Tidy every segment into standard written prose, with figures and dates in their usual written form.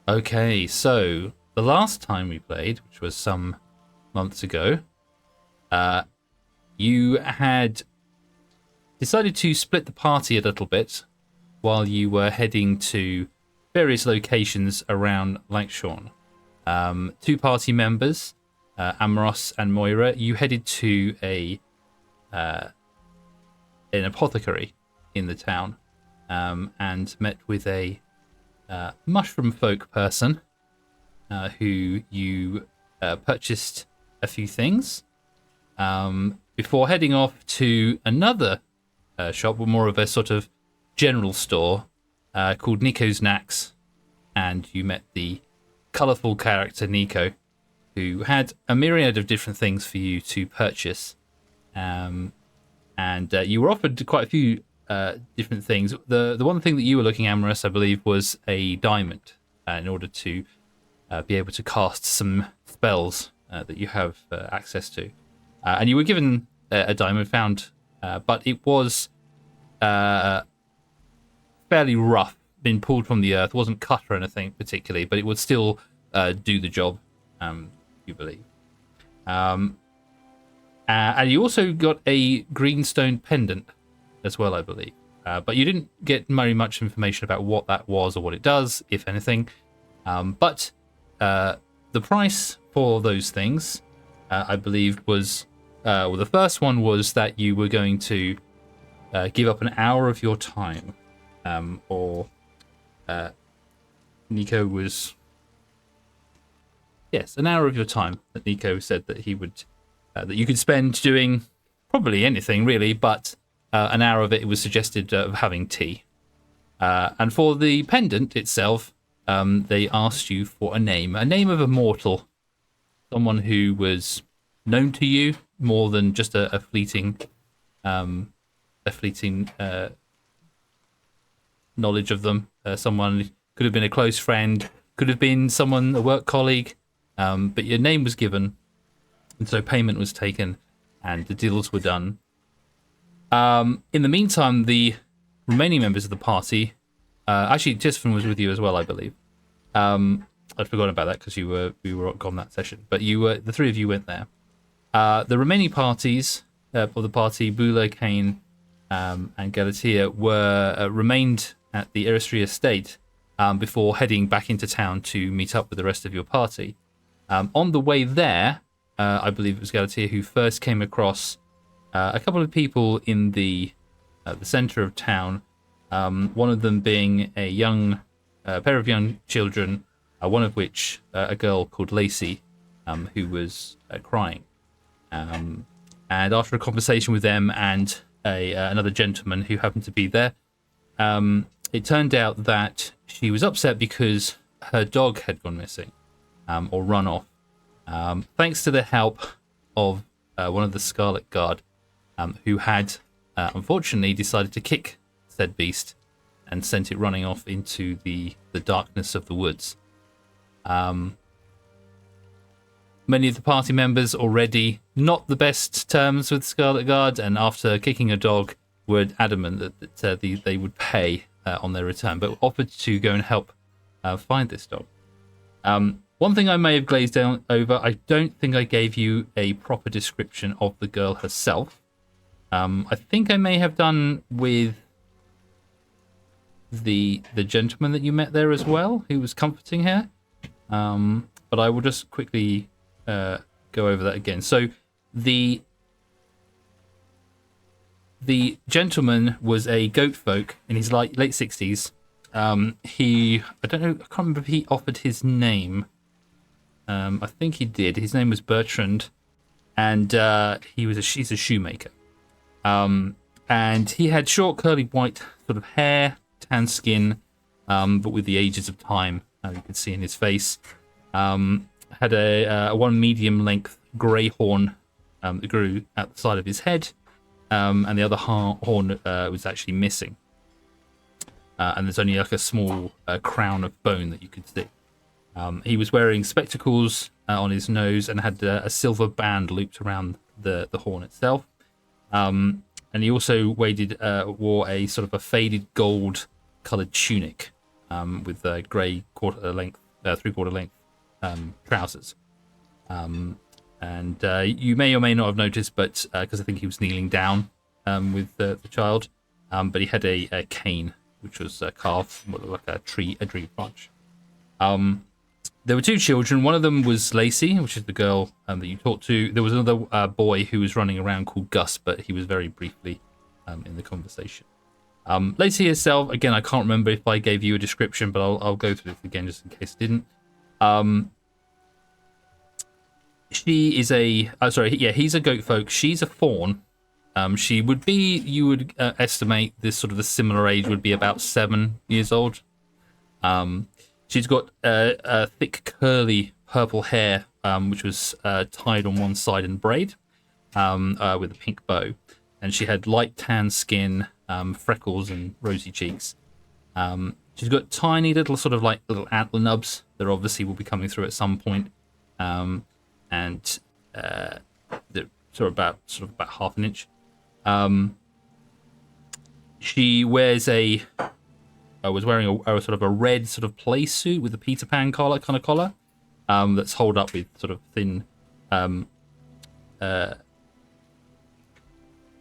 Okay, so the last time we played, which was some months ago, you had decided to split the party a little bit while you were heading to various locations around Lakeshorn. Two party members, Amros and Moira, you headed to an apothecary in the town and met with a mushroom folk person who you purchased a few things before heading off to another shop, more of a sort of general store called Nico's Knacks, and you met the colourful character Nico, who had a myriad of different things for you to purchase, and you were offered quite a few different things. The one thing that you were looking, Amorous, I believe, was a diamond in order to be able to cast some spells that you have access to. And you were given a diamond found, but it was fairly rough, been pulled from the earth, wasn't cut or anything particularly, but it would still do the job, you believe. And you also got a greenstone pendant as well, I believe. But you didn't get very much information about what that was or what it does, if anything. But the price for those things, I believe, was... well, the first one was that you were going to give up an hour of your time, or Nico was... Yes, an hour of your time that Nico said that he would... that you could spend doing probably anything, really, but an hour of it was suggested of having tea. And for the pendant itself, they asked you for a name of a mortal, someone who was known to you more than just a fleeting knowledge of them. Someone could have been a close friend, could have been someone, a work colleague, but your name was given, and so payment was taken, and the deals were done. In the meantime, the remaining members of the party, actually, Tiffin was with you as well, I believe. I'd forgotten about that because we were gone that session, but the three of you went there. The remaining parties of the party, Bula, Kane, and Galatea, remained at the Eristria estate before heading back into town to meet up with the rest of your party. On the way there, I believe it was Galatea who first came across a couple of people in the centre of town. One of them being a pair of young children, one of which a girl called Lacey, who was crying. And after a conversation with them and another gentleman who happened to be there, it turned out that she was upset because her dog had gone missing, or run off. Thanks to the help of one of the Scarlet Guard, who had unfortunately decided to kick said beast and sent it running off into the darkness of the woods. Many of the party members already not the best terms with Scarlet Guard, and after kicking a dog, were adamant that they would pay on their return, but offered to go and help find this dog. One thing I may have glazed over, I don't think I gave you a proper description of the girl herself. I think I may have done with the gentleman that you met there as well, who was comforting her. But I will just quickly go over that again. So the gentleman was a goat folk in his late 60s. I don't know, I can't remember if he offered his name. I think he did. His name was Bertrand, and he's a shoemaker. And he had short, curly, white sort of hair, tan skin, but with the ages of time, you could see in his face. Had a one medium-length grey horn that grew at the side of his head, and the other horn was actually missing. And there's only like a small crown of bone that you could see. He was wearing spectacles on his nose and had a silver band looped around the horn itself. And he also wore a sort of a faded gold-coloured tunic with grey quarter-length three-quarter length trousers. And you may or may not have noticed, but because I think he was kneeling down with the child, but he had a cane, which was carved from like a tree branch. There were two children. One of them was Lacey, which is the girl that you talked to. There was another boy who was running around called Gus, but he was very briefly in the conversation. Lacey herself, again, I can't remember if I gave you a description, but I'll go through this again just in case I didn't. She is he's a goat folk. She's a fawn. She would be, you would estimate this sort of a similar age would be about 7 years old. She's got a thick, curly purple hair, which was tied on one side in braid with a pink bow. And she had light tan skin, freckles, and rosy cheeks. She's got tiny little sort of like little antler nubs that obviously will be coming through at some point. And they're sort of about half an inch. She wears was wearing a sort of a red sort of play suit with a Peter Pan collar, that's holed up with sort of thin, held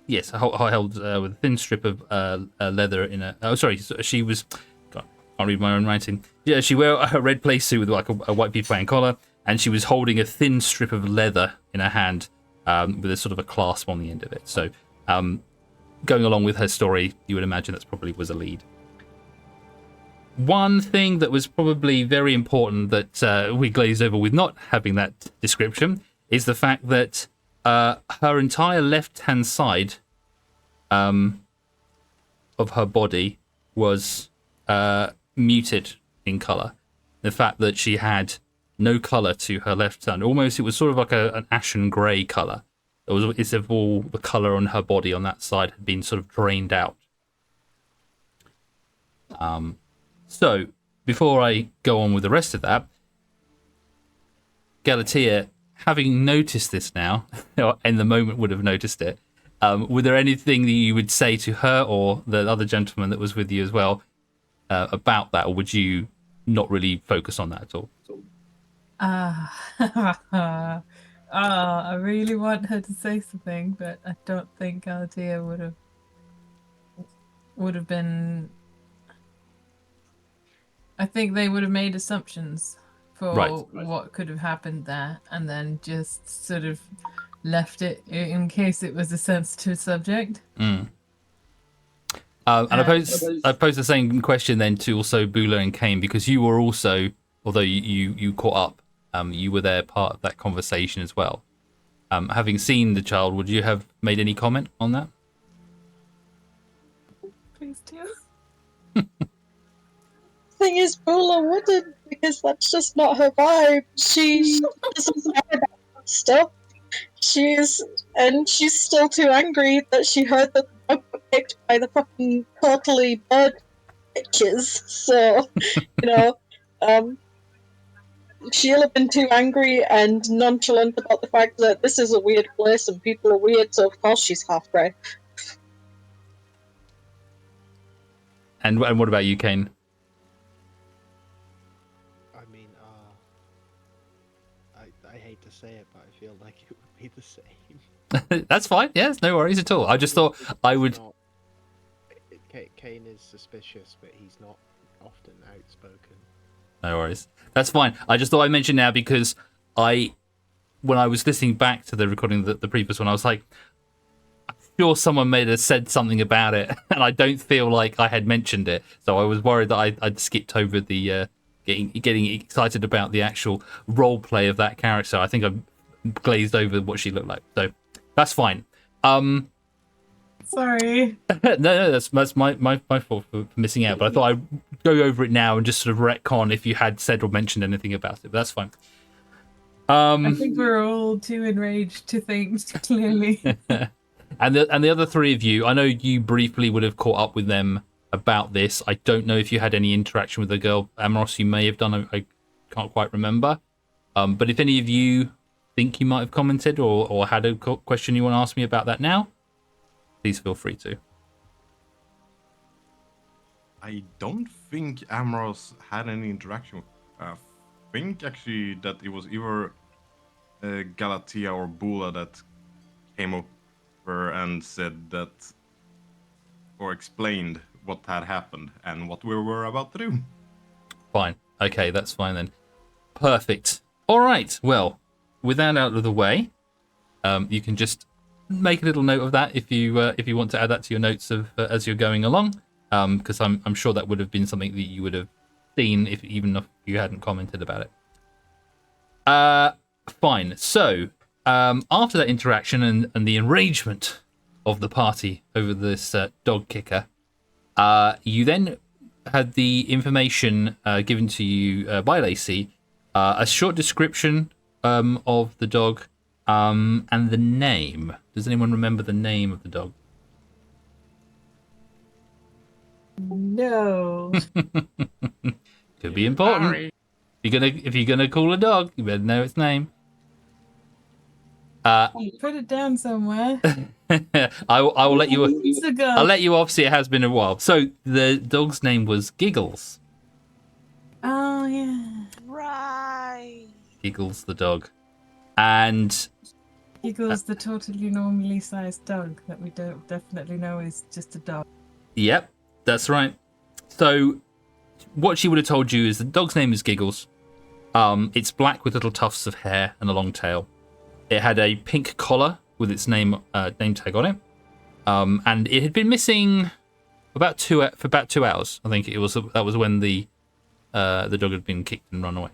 with a thin strip of leather in a. She was. God, can't read my own writing. Yeah, she wore a red play suit with like a white Peter Pan collar, and she was holding a thin strip of leather in her hand, with a sort of a clasp on the end of it. So, going along with her story, you would imagine that's probably was a lead. One thing that was probably very important that we glazed over with not having that description is the fact that her entire left-hand side of her body was muted in colour. The fact that she had no colour to her left hand, almost it was sort of like an ashen grey colour. It's if all the colour on her body on that side had been sort of drained out. So, before I go on with the rest of that, Galatea, having noticed this now, or in the moment would have noticed it, were there anything that you would say to her or the other gentleman that was with you as well about that, or would you not really focus on that at all? I really want her to say something, but I don't think Galatea would have been. I think they would have made assumptions for what could have happened there, and then just sort of left it in case it was a sensitive subject. And I pose the same question then to also Bula and Kane, because you were also, although you caught up, you were there part of that conversation as well. Having seen the child, would you have made any comment on that? Please do. Thing is, Bula wouldn't, because that's just not her vibe. She doesn't care about that stuff. She's still too angry that she heard that the dog got kicked by the fucking totally bird bitches. So, she'll have been too angry and nonchalant about the fact that this is a weird place and people are weird, so of course she's half grey. And what about you, Kane? I hate to say it, but I feel like it would be the same. That's fine. Yes, no worries at all. I just thought I would. Kane is suspicious, but he's not often outspoken. No worries. That's fine. I just thought I'd mention now because when I was listening back to the recording, the previous one, I was like, I'm sure someone may have said something about it, and I don't feel like I had mentioned it. So I was worried that I'd skipped over the getting excited about the actual role play of that character. I think I've glazed over what she looked like. So that's fine. Sorry. No, that's my fault for missing out. But I thought I'd go over it now and just sort of retcon if you had said or mentioned anything about it. But that's fine. I think we're all too enraged to think clearly. And the other three of you, I know you briefly would have caught up with them about this. I don't know if you had any interaction with the girl. Amros, you may have done. I can't quite remember. But if any of you think you might have commented or had a question you want to ask me about that now, please feel free to. I don't think Amros had any interaction think actually that it was either Galatea or Bula that came over and said that, or explained what had happened and what we were about to do. Fine. Okay, that's fine then. Perfect. All right. Well, with that out of the way, you can just make a little note of that if you want to add that to your notes of as you're going along, because I'm sure that would have been something that you would have seen even if you hadn't commented about it. Fine. So after that interaction and the enragement of the party over this dog kicker, you then had the information given to you by Lacey, a short description of the dog and the name. Does anyone remember the name of the dog? No. Could be important. Sorry. If you're gonna call a dog, you better know its name. Put it down somewhere. I will let you. Months ago. I'll let you off. See, it has been a while. So the dog's name was Giggles. Oh yeah. Right. Giggles the dog, and Eagle's the totally normally sized dog that we don't definitely know is just a dog. yep, that's right. So what she would have told you is the dog's name is Giggles. It's black with little tufts of hair and a long tail. It had a pink collar with its name tag on it, and it had been missing for about 2 hours. I think that was when the dog had been kicked and run away.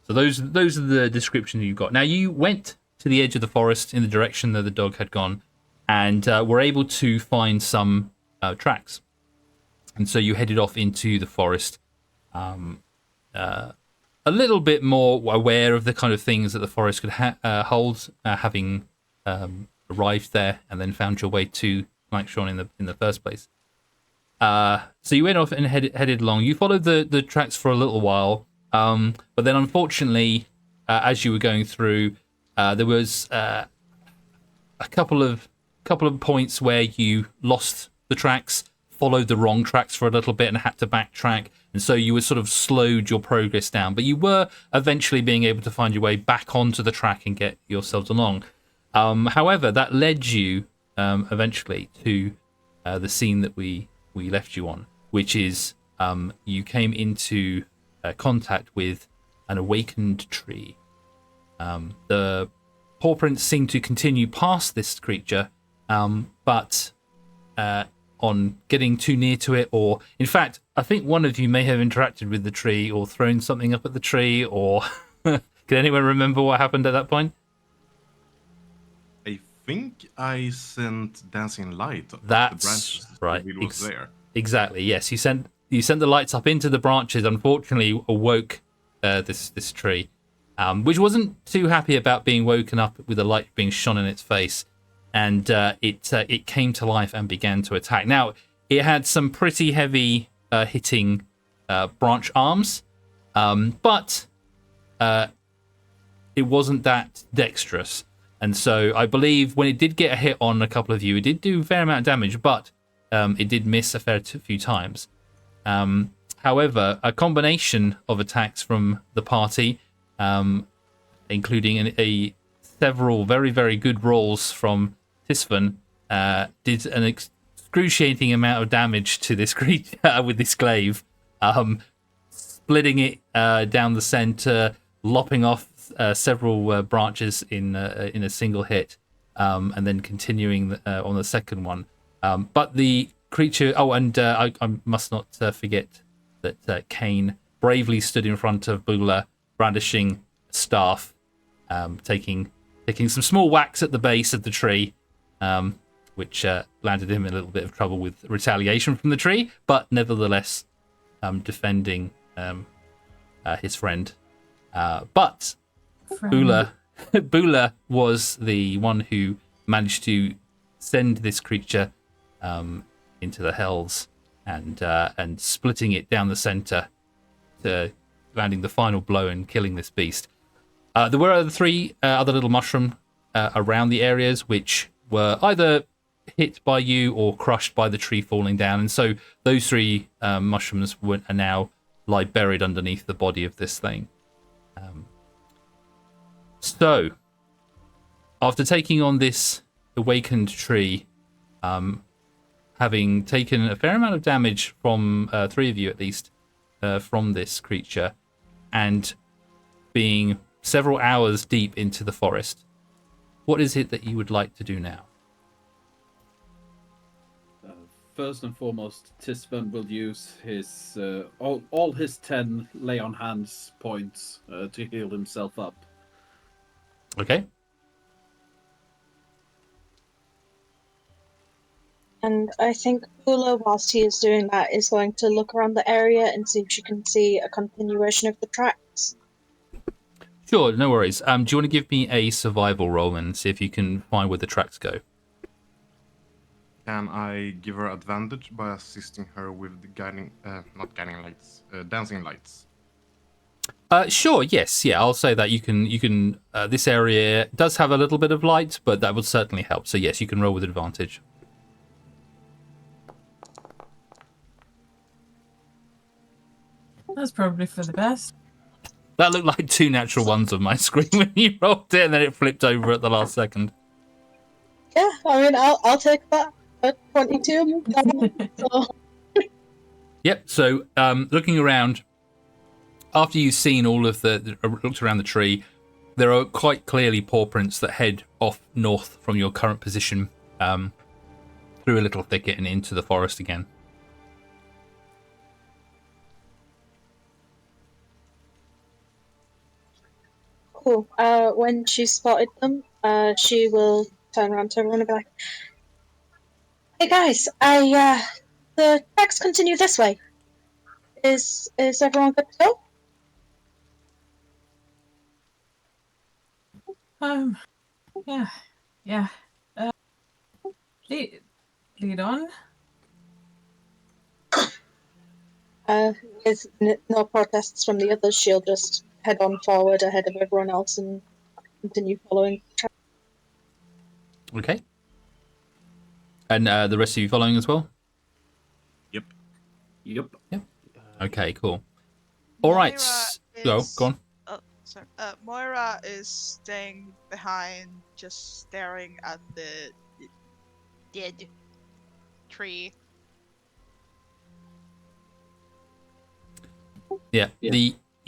So those are the descriptions you got. Now you went to the edge of the forest in the direction that the dog had gone, and were able to find some tracks. And so you headed off into the forest, a little bit more aware of the kind of things that the forest could hold, having arrived there and then found your way to Langshawn in the first place. So you went off and headed along. You followed the tracks for a little while, but then unfortunately, as you were going through, there was a couple of points where you lost the tracks, followed the wrong tracks for a little bit, and had to backtrack. And so you were sort of slowed your progress down, but you were eventually being able to find your way back onto the track and get yourselves along. However, that led you eventually to the scene that we left you on, which is you came into contact with an awakened tree. The paw prints seem to continue past this creature, but on getting too near to it, or in fact, I think one of you may have interacted with the tree or thrown something up at the tree, or can anyone remember what happened at that point? I think I sent dancing light up That's the branches. right. It was there. Exactly. Yes, you sent the lights up into the branches. Unfortunately, awoke this tree, which wasn't too happy about being woken up with a light being shone in its face, and it came to life and began to attack. Now, it had some pretty heavy hitting branch arms, but it wasn't that dexterous. And so I believe when it did get a hit on a couple of you, it did do a fair amount of damage, but it did miss a few times. However, a combination of attacks from the party, including several very, very good rolls from Tisvan, did an excruciating amount of damage to this creature with this glaive, splitting it down the center, lopping off several branches in a single hit, and then continuing on the second one. But the creature... Oh, and I must not forget that Kane bravely stood in front of Bula, brandishing a staff, taking some small whacks at the base of the tree, which landed him in a little bit of trouble with retaliation from the tree, but nevertheless defending his friend. But Bula was the one who managed to send this creature into the hells and splitting it down the center, to landing the final blow and killing this beast. There were three other little mushroom around the areas which were either hit by you or crushed by the tree falling down, and so those three mushrooms are now lie buried underneath the body of this thing. So, after taking on this awakened tree, having taken a fair amount of damage from 3 of you at least, from this creature, and being several hours deep into the forest, what is it that you would like to do now? First and foremost, Tisben will use his all his 10 lay on hands points to heal himself up. Okay. And I think Bula, whilst he is doing that, is going to look around the area and see if she can see a continuation of the tracks. Sure, no worries. Do you want to give me a survival roll and see if you can find where the tracks go? Can I give her advantage by assisting her with the not guiding lights, dancing lights? Sure, yes, yeah, I'll say that you can. This area does have a little bit of light, but that would certainly help. So yes, you can roll with advantage. That's probably for the best. That looked like 2 natural ones on my screen when you rolled it, and then it flipped over at the last second. Yeah, I mean, I'll take that at 22. So. Yep. So, looking around, after you've seen all of looked around the tree, there are quite clearly paw prints that head off north from your current position, through a little thicket and into the forest again. Cool. When she spotted them, she will turn around to everyone and be like, "Hey guys, the tracks continue this way. Is everyone good to go?" Yeah. Lead on. With no protests from the others, she'll just head on forward ahead of everyone else and continue following the track. Okay. And the rest of you following as well? Yep. Yep. Okay, cool. All right. Go on. Oh, sorry. Moira is staying behind, just staring at the dead tree. Yeah.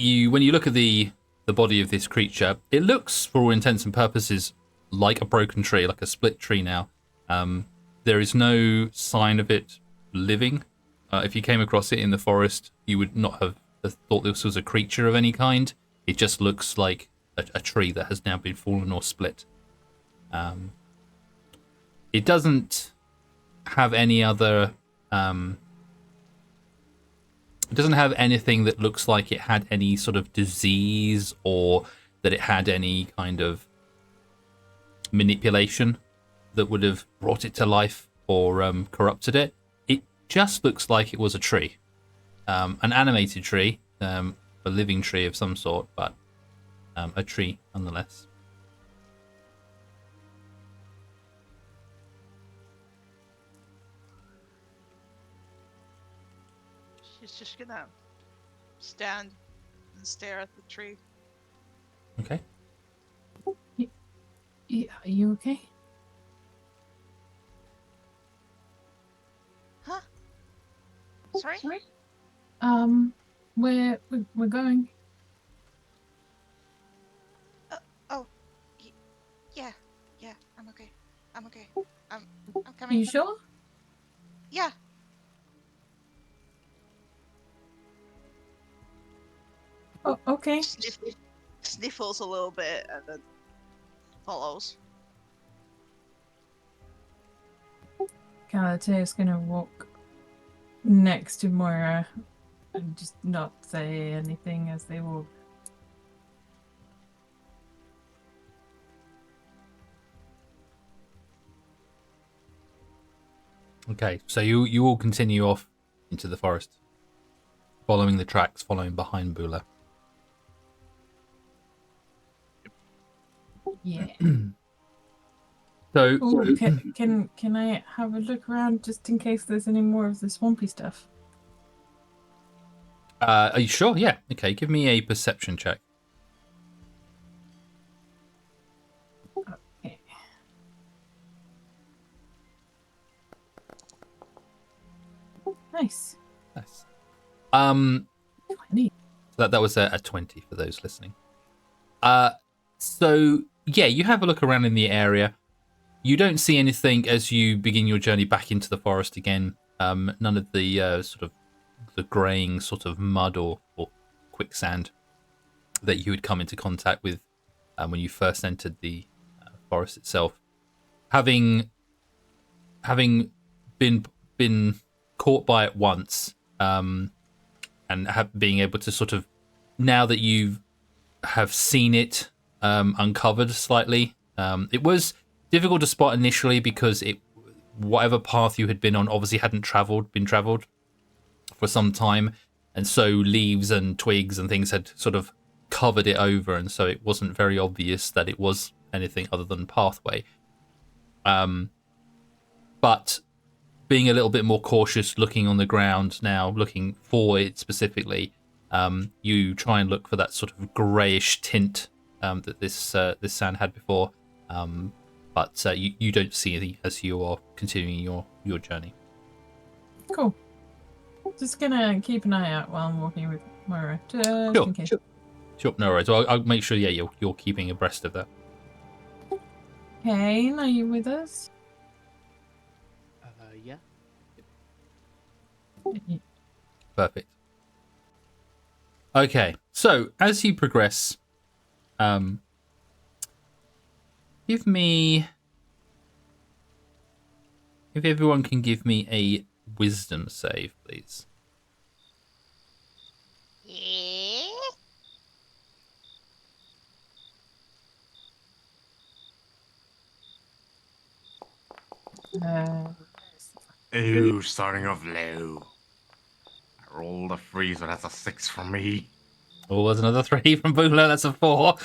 When you look at the body of this creature, it looks, for all intents and purposes, like a broken tree, like a split tree now. There is no sign of it living. If you came across it in the forest, you would not have thought this was a creature of any kind. It just looks like a tree that has now been fallen or split. It doesn't have any other... It doesn't have anything that looks like it had any sort of disease or that it had any kind of manipulation that would have brought it to life or corrupted it. It just looks like it was a tree. An animated tree, a living tree of some sort, but a tree nonetheless. She's just gonna stand and stare at the tree. Okay. Yeah, are you okay? Huh? Sorry? We're going. Yeah, I'm okay. I'm Are coming. you sure? Yeah. Oh, okay. Sniffles a little bit and then follows. Galatea's gonna walk next to Moira and just not say anything as they walk. Okay, so you all continue off into the forest, following the tracks, following behind Bula. Yeah. So, Ooh, can I have a look around just in case there's any more of the swampy stuff? Are you sure? Yeah. Okay, give me a perception check. Okay. Nice. Nice. 20. That was a 20 for those listening. So yeah, you have a look around in the area. You don't see anything as you begin your journey back into the forest again. None of the sort of the graying sort of mud or quicksand that you had come into contact with when you first entered the forest itself. Having been caught by it once, and being able to sort of, now that you have seen it uncovered slightly, it was difficult to spot initially because whatever path you had been on obviously hadn't been traveled for some time, and so leaves and twigs and things had sort of covered it over, and so it wasn't very obvious that it was anything other than pathway. But being a little bit more cautious, looking on the ground now, looking for it specifically, you try and look for that sort of greyish tint that this sand had before, but you don't see any as you are continuing your journey. Cool. Just gonna keep an eye out while I'm walking with Moira, just in case. Sure, no worries. Well, I'll make sure. Yeah, you're keeping abreast of that. Kane, are you with us? Yeah. Perfect. Okay, so as you progress, if everyone can give me a wisdom save, please. Yeah. Ooh, starting off low. I rolled a 3, so that's a 6 for me. Oh, there's another 3 from Bula. That's a 4.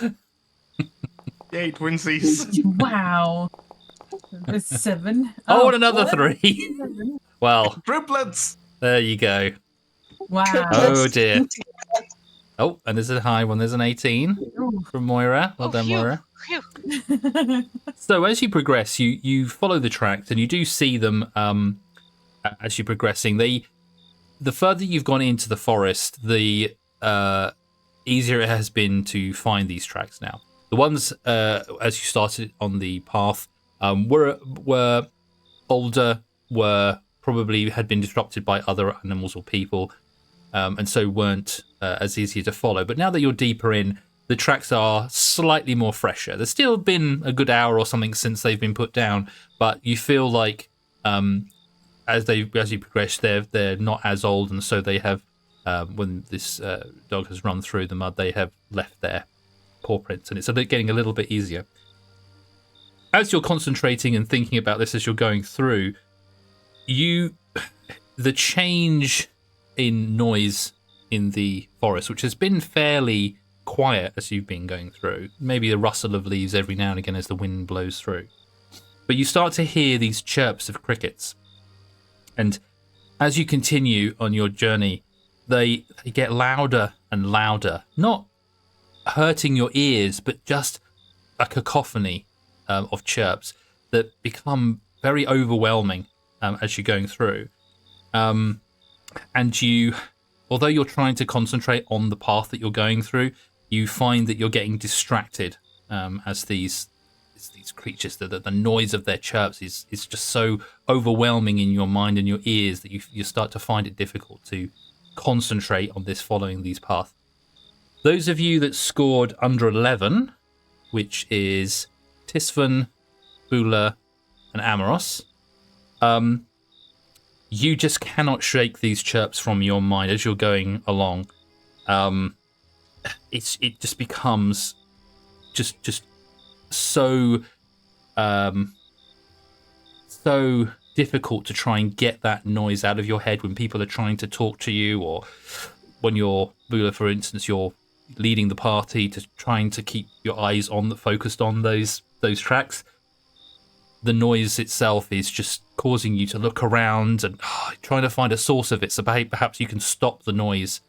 Yay, twinsies. Wow. There's 7. Oh, and another what? 3. Well, Triplets! there you go. Wow. Oh dear. Oh, and there's a high one. There's an 18 from Moira. Well done, phew, Moira. phew. So as you progress, you follow the tracks, and you do see them as you're progressing. The further you've gone into the forest, the easier it has been to find these tracks now. The ones as you started on the path were older, were probably had been disrupted by other animals or people, and so weren't as easy to follow. But now that you're deeper in, the tracks are slightly more fresher. There's still been a good hour or something since they've been put down, but you feel like as you progress, they're not as old, and so they have, when this dog has run through the mud, they have left their paw prints, and it's getting a little bit easier. As you're concentrating and thinking about this as you're going through, the change in noise in the forest, which has been fairly quiet as you've been going through, maybe a rustle of leaves every now and again as the wind blows through, but you start to hear these chirps of crickets, and as you continue on your journey, they get louder and louder, not hurting your ears, but just a cacophony of chirps that become very overwhelming as you're going through. And although you're trying to concentrate on the path that you're going through, you find that you're getting distracted as these creatures, the noise of their chirps is just so overwhelming in your mind and your ears that you start to find it difficult to concentrate on following these paths. Those of you that scored under 11, which is Tisvan, Bula, and Amoros, you just cannot shake these chirps from your mind as you're going along. It just becomes just so so difficult to try and get that noise out of your head when people are trying to talk to you, or when you're, Bula, for instance, you're leading the party to trying to keep your eyes focused on those tracks. The noise itself is just causing you to look around and trying to find a source of it, so perhaps you can stop the noise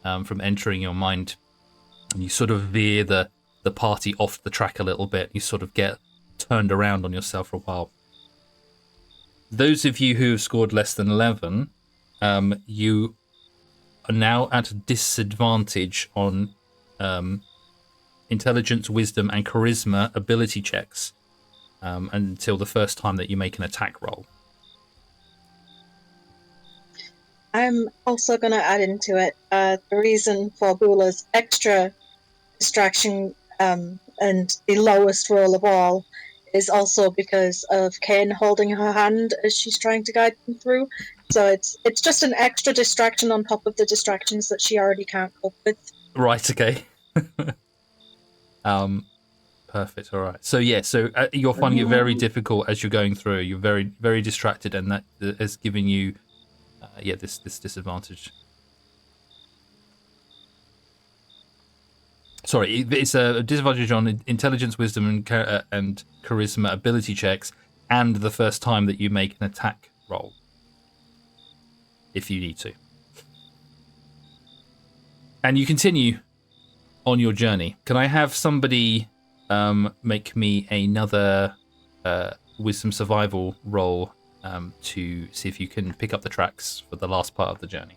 from entering your mind. And you sort of veer the party off the track a little bit. You sort of get turned around on yourself for a while. Those of you who have scored less than 11, you are now at a disadvantage on intelligence, wisdom, and charisma ability checks until the first time that you make an attack roll. I'm also going to add into it the reason for Bula's extra distraction and the lowest roll of all is also because of Kane holding her hand as she's trying to guide them through. So it's just an extra distraction on top of the distractions that she already can't cope with. Right, okay. Perfect, all right. So, yeah, you're finding it very difficult as you're going through. You're very, very distracted, and that is giving you, this disadvantage. Sorry, it's a disadvantage on intelligence, wisdom, and charisma ability checks, and the first time that you make an attack roll, if you need to. And you continue on your journey. Can I have somebody make me another wisdom survival roll to see if you can pick up the tracks for the last part of the journey?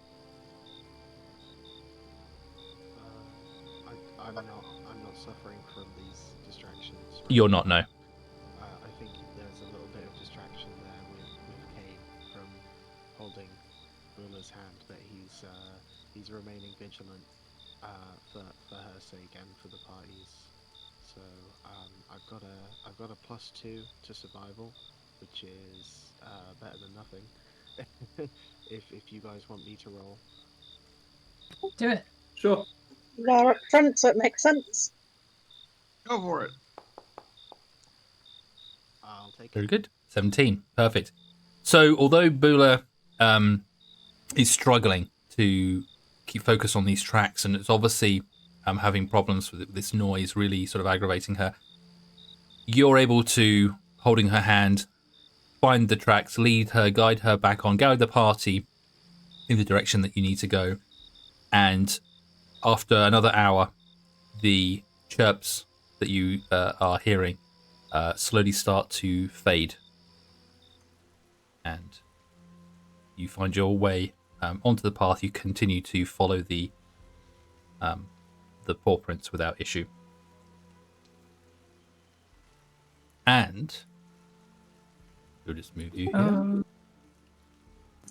I'm not suffering from these distractions. Right? You're not, no. I think there's a little bit of distraction there with Kane from holding Bula's hand, but he's remaining vigilant for her sake and for the parties. So I've got a +2 to survival, which is better than nothing. if you guys want me to roll, Do it. Sure. You are up front, so it makes sense. Go for it. I'll take Very it. good. 17. Perfect. So, although Bula is struggling to keep focus on these tracks, and it's obviously having problems with this noise, really sort of aggravating her, you're able to, holding her hand, find the tracks, lead her, guide her back on, guide the party in the direction that you need to go. And after another hour, the chirps that you are hearing slowly start to fade. And you find your way onto the path. You continue to follow the paw prints without issue. And we'll just move you here. I'm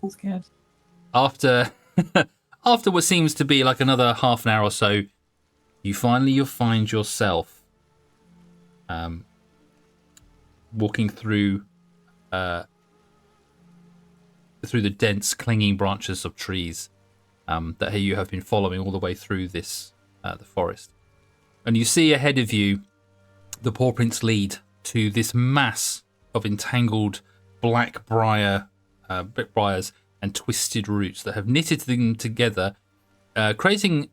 scared. After what seems to be like another half an hour or so, you'll find yourself walking through the dense, clinging branches of trees that you have been following all the way through this the forest. And you see ahead of you the paw prints lead to this mass of entangled black briars and twisted roots that have knitted them together, creating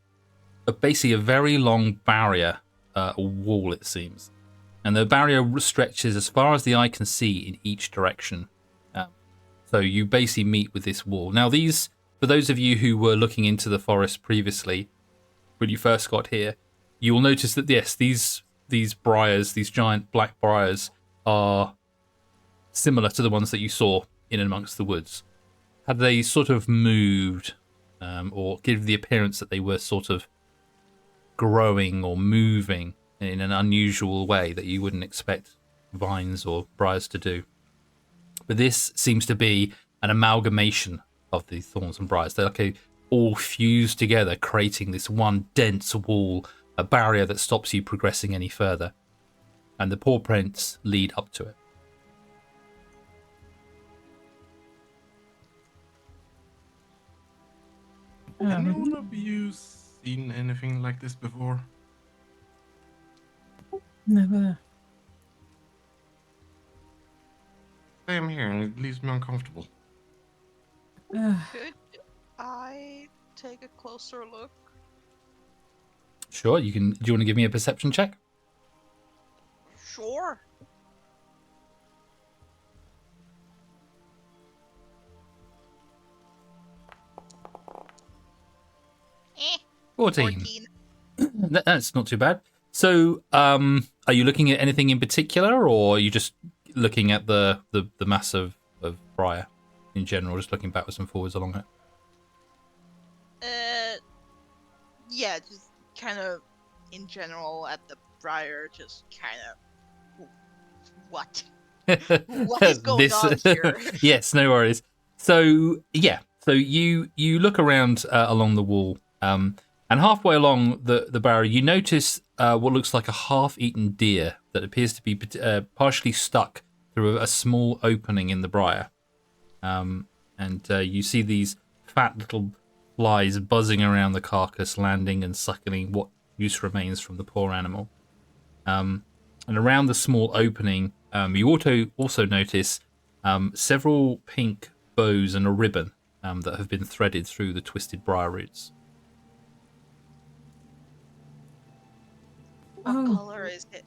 basically a very long barrier, a wall, it seems. And the barrier stretches as far as the eye can see in each direction. So you basically meet with this wall. Now, for those of you who were looking into the forest previously, when you first got here, you will notice that, yes, these briars, these giant black briars, are similar to the ones that you saw in and amongst the woods. Had they sort of moved or give the appearance that they were sort of growing or moving in an unusual way that you wouldn't expect vines or briars to do. But this seems to be an amalgamation of the thorns and briars. They're all fused together, creating this one dense wall, a barrier that stops you progressing any further. And the paw prints lead up to it. Anyone of you seen anything like this before? Never. Same here, and it leaves me uncomfortable. Could I take a closer look? Sure, you can. Do you want to give me a perception check? Sure. 14. 14. That's not too bad. So, are you looking at anything in particular, or are you just looking at the mass of Briar in general, just looking backwards and forwards along it? Yeah, just kind of in general at the Briar, just kind of what? What is going on here? Yes, no worries. So yeah, so you look around along the wall, and halfway along the barrow, you notice what looks like a half-eaten deer that appears to be partially stuck through a small opening in the briar, and you see these fat little flies buzzing around the carcass, landing and suckling what use remains from the poor animal. And around the small opening, you also notice several pink bows and a ribbon that have been threaded through the twisted briar roots. What color is it?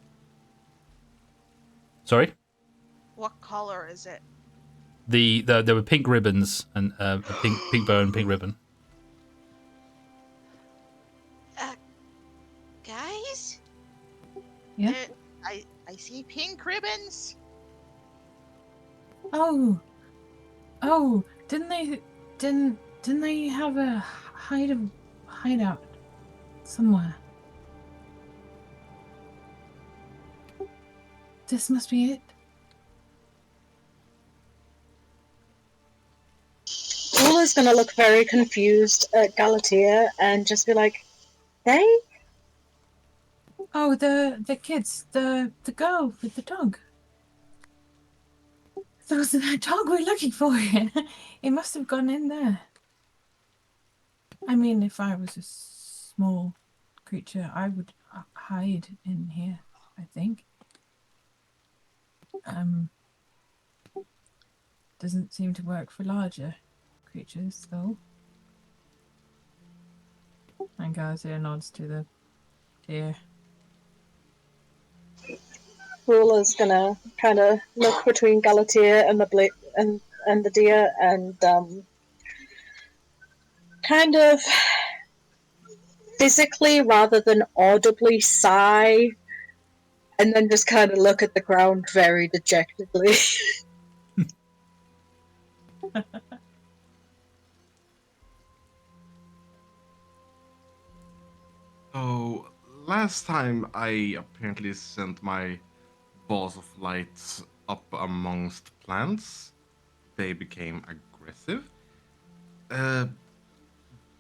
Sorry? What color is it? There were pink ribbons and a pink bow and pink ribbon. Guys? Yeah. I see pink ribbons. Oh, didn't they have a hideout somewhere? This must be it. Ula's gonna look very confused at Galatea and just be like, "They? Oh, the kids, the girl with the dog. That was the dog we're looking for. It must have gone in there. I mean, if I was a small creature, I would hide in here, I think. Doesn't seem to work for larger creatures, though. And Garcia nods to the deer. Ula's gonna kind of look between Galatea and the deer and kind of physically rather than audibly sigh, and then just kind of look at the ground very dejectedly. So, last time I apparently sent my balls of light up amongst plants. They became aggressive.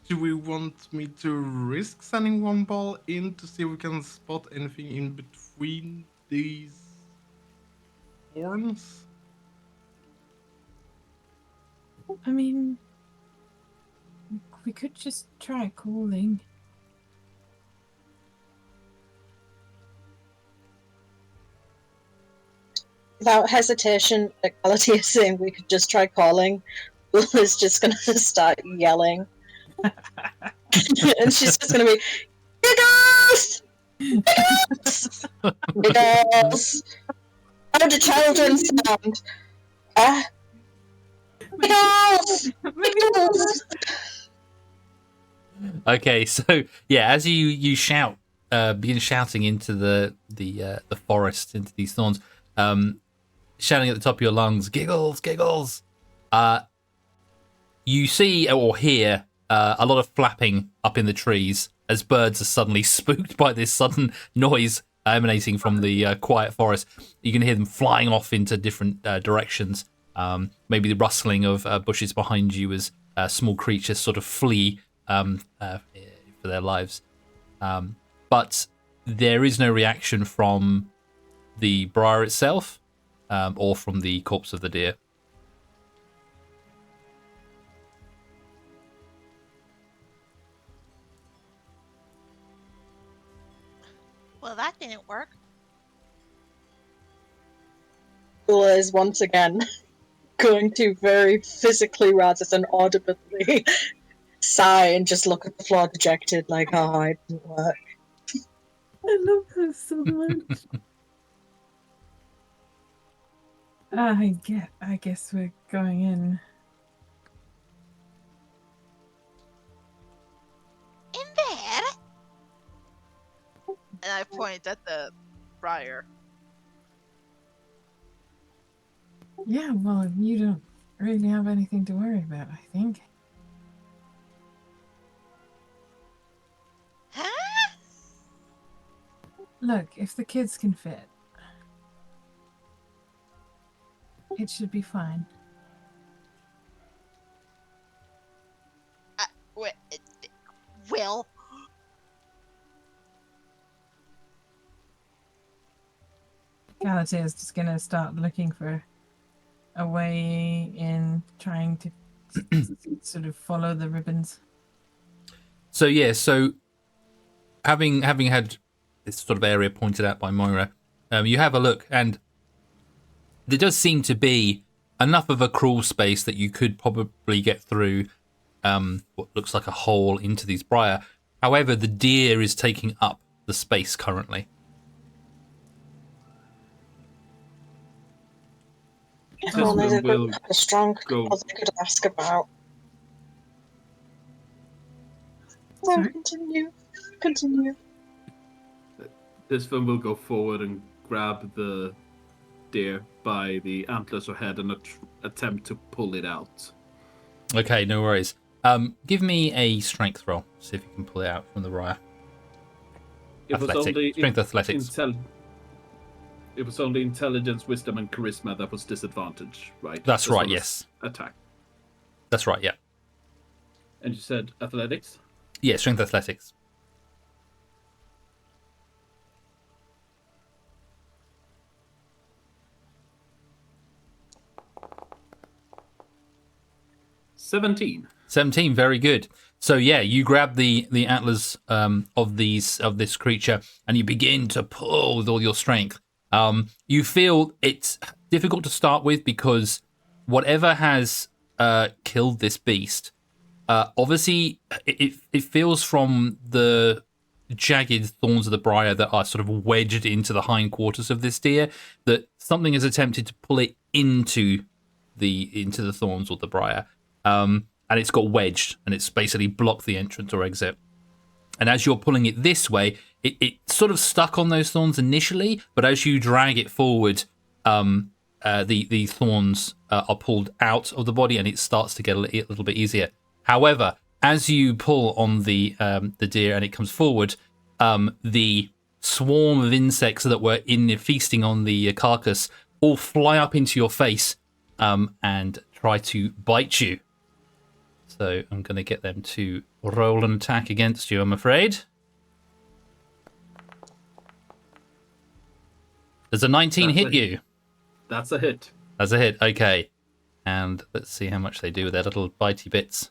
Do we want me to risk sending one ball in to see if we can spot anything in between these horns? I mean, we could just try calling. Without hesitation, Galatea is saying we could just try calling. Ula's just gonna start yelling. And she's just gonna be, Giggles! Giggles! Giggles! How do children sound? Giggles! Giggles! Okay, so yeah, as you shout, begin shouting into the forest, into these thorns, shouting at the top of your lungs, Giggles, Giggles. You see or hear a lot of flapping up in the trees as birds are suddenly spooked by this sudden noise emanating from the quiet forest. You can hear them flying off into different directions. Maybe the rustling of bushes behind you as small creatures sort of flee for their lives. But there is no reaction from the briar itself or from the corpse of the deer. Well, that didn't work. Ula is once again going to very physically rather than audibly sigh and just look at the floor dejected, like, oh, it didn't work. I love her so much. I guess we're going in. In there? And I point at the briar. Yeah, well, you don't really have anything to worry about, I think. Huh? Look, if the kids can fit, it should be fine. Well, Galatea is just gonna start looking for a way in, trying to sort of follow the ribbons. So yeah, so having had this sort of area pointed out by Moira, you have a look, and there does seem to be enough of a crawl space that you could probably get through what looks like a hole into these briar. However, the deer is taking up the space currently. If only they will had a strong go- cause I could ask about. So Sorry? continue. This one will go forward and grab the deer by the antlers or head and attempt to pull it out. Okay, no worries. Give me a strength roll. See if you can pull it out from the briar. Strength athletics. It was only intelligence, wisdom, and charisma that was disadvantage, right? That's As right, well as yes. Attack. That's right, yeah. And you said athletics? Yeah, strength athletics. $17. 17, very good. So yeah, you grab the antlers of this creature and you begin to pull with all your strength. You feel it's difficult to start with because whatever has killed this beast, obviously it feels from the jagged thorns of the briar that are sort of wedged into the hindquarters of this deer that something has attempted to pull it into the thorns or the briar. And it's got wedged, and it's basically blocked the entrance or exit. And as you're pulling it this way, it sort of stuck on those thorns initially, but as you drag it forward, the thorns are pulled out of the body, and it starts to get a little bit easier. However, as you pull on the deer and it comes forward, the swarm of insects that were feasting on the carcass all fly up into your face and try to bite you. So I'm going to get them to roll an attack against you, I'm afraid. Does a 19 hit you? That's a hit. That's a hit, okay. And let's see how much they do with their little bitey bits.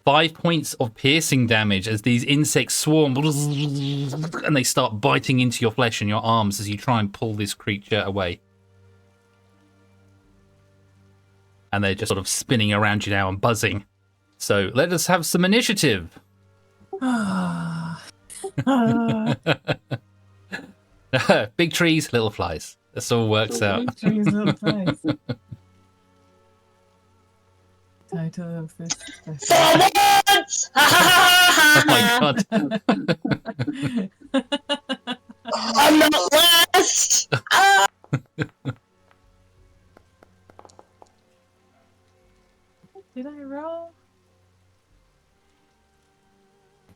5 points of piercing damage as these insects swarm and they start biting into your flesh and your arms as you try and pull this creature away. And they're just sort of spinning around you now and buzzing. So let us have some initiative. Big trees, little flies. This all works out. Big trees, little flies. Title of this session. Oh my god. I'm not last! Did I roll?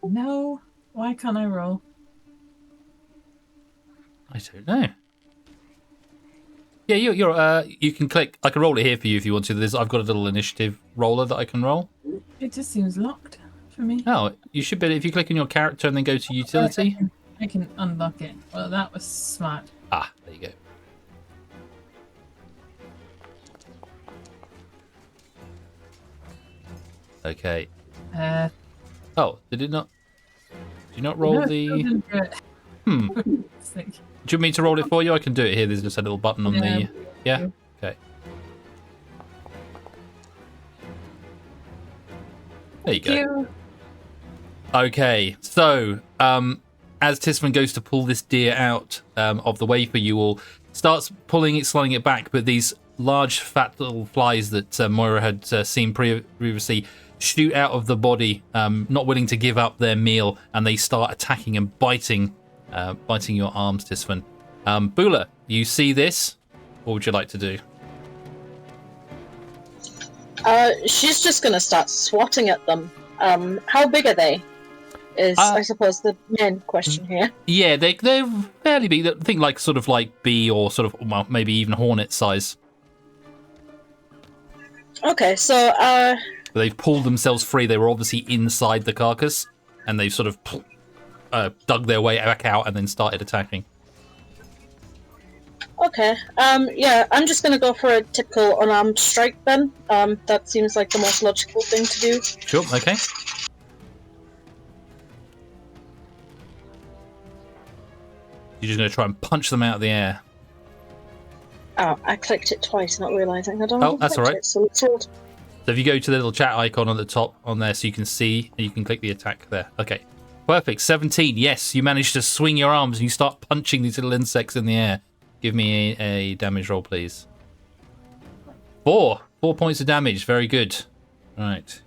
No. Why can't I roll? I don't know. Yeah, you can click. I can roll it here for you if you want to. I've got a little initiative roller that I can roll. It just seems locked for me. Oh, you should be. If you click on your character and then go to utility. I can unlock it. Well, that was smart. Ah, there you go. Okay. Oh, did it not? Did you not roll no, the? didn't do it. It's like, Do you want me to roll it for you? I can do it here. There's just a little button on the. Yeah. Okay. There you go. you. Okay, so as Tisman goes to pull this deer out of the way for you all, starts pulling it, sliding it back, but these large, fat little flies that Moira had seen previously shoot out of the body, not willing to give up their meal, and they start attacking and biting biting your arms, Tisfan. Bula, you see this? What would you like to do? She's just gonna start swatting at them. How big are they? I suppose the main question here. Yeah, they're fairly big. I think like sort of like bee or sort of, well, maybe even hornet size. Okay, so They've pulled themselves free. They were obviously inside the carcass, and they've sort of dug their way back out and then started attacking. okay. Yeah, I'm just gonna go for a typical unarmed strike then. That seems like the most logical thing to do. Sure, okay. You're just going to try and punch them out of the air. Oh, I clicked it twice, not realizing I don't. Oh, that's all right. It, so let's roll. So if you go to the little chat icon on the top on there, so you can see, and you can click the attack there. Okay, perfect. 17. Yes, you managed to swing your arms and you start punching these little insects in the air. Give me a damage roll, please. 4 points of damage. Very good. All right.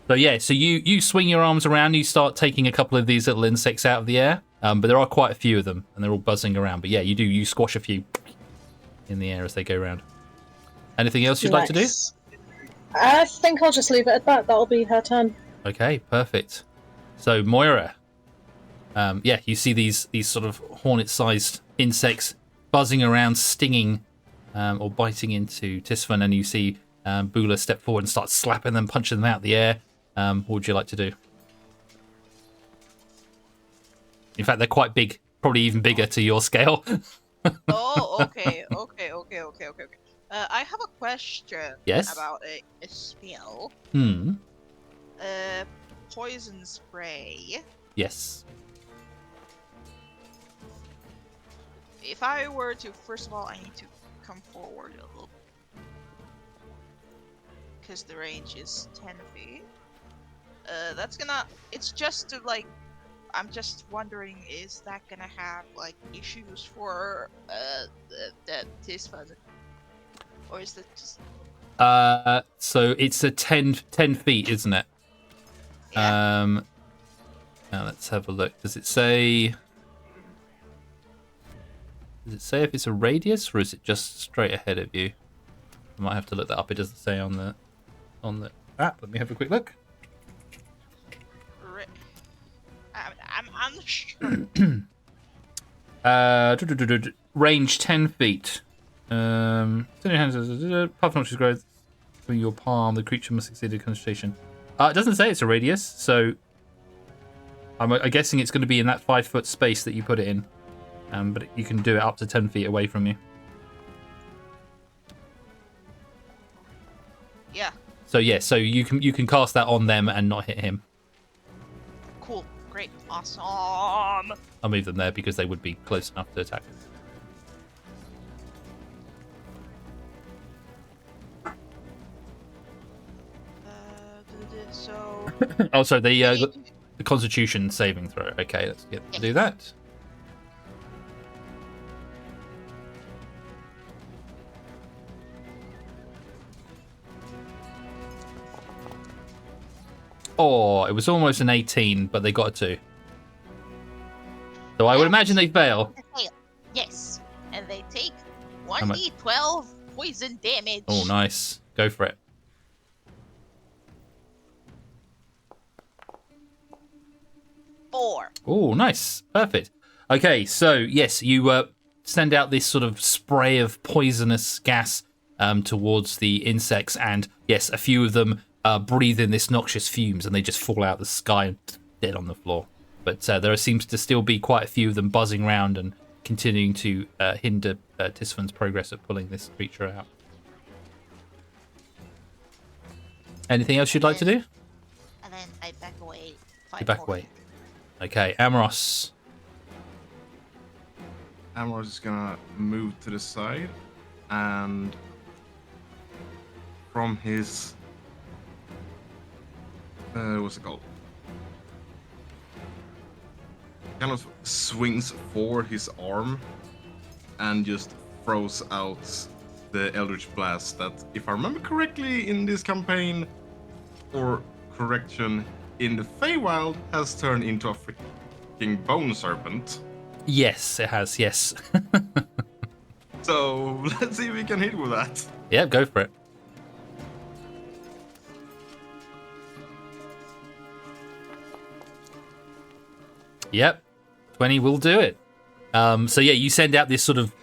So yeah, so you swing your arms around, you start taking a couple of these little insects out of the air, but there are quite a few of them, and they're all buzzing around. But yeah, you squash a few in the air as they go around. Anything else you'd like to do? I think I'll just leave it at that. That'll be her turn. Okay, perfect. So Moira, yeah, you see these sort of hornet-sized insects buzzing around, stinging or biting into Tisfan, and you see Bula step forward and start slapping them, punching them out of the air. What would you like to do? In fact, they're quite big, probably even bigger to your scale. Oh, okay. I have a question. Yes? About a spell. Poison spray. Yes. If I were to, first of all, I need to come forward a little, because the range is 10 feet. It's just to, like, I'm just wondering, is that gonna have, like, issues for the Tisfan? Or is that just... So it's a 10 feet, isn't it? Yeah. Now let's have a look. Does it say if it's a radius, or is it just straight ahead of you? I might have to look that up. It doesn't say on the app. Let me have a quick look. I'm not sure. Range 10 feet. Turn your hands. Puff notches growth from your palm. The creature must succeed at concentration. It doesn't say it's a radius, so I'm guessing it's going to be in that 5-foot space that you put it in. But you can do it up to 10 feet away from you. Yeah. So yeah, so you can cast that on them and not hit him. Cool. Great. Awesome. I'll move them there because they would be close enough to attack. So. Oh, so the Constitution saving throw. Okay, let's get to do that. Oh, it was almost an 18, but they got a 2. So I would imagine they fail. Yes, and they take 1d12 poison damage. Oh, nice. Go for it. Four. Oh, nice. Perfect. Okay, so yes, you send out this sort of spray of poisonous gas towards the insects, and yes, a few of them breathe in this noxious fumes, and they just fall out of the sky and dead on the floor. But there seems to still be quite a few of them buzzing around and continuing to hinder Tisfan's progress of pulling this creature out. Anything else you'd like to do? And then I back away. You back away. Okay, Amoros. Amoros is gonna move to the side, and from his what's it called? Kind of swings forward his arm and just throws out the Eldritch Blast that, if I remember correctly, in this campaign, or correction, in the Feywild, has turned into a freaking bone serpent. Yes, it has. Yes. So let's see if we can hit with that. Yeah, go for it. Yep, 20 will do it. So yeah, you send out this sort of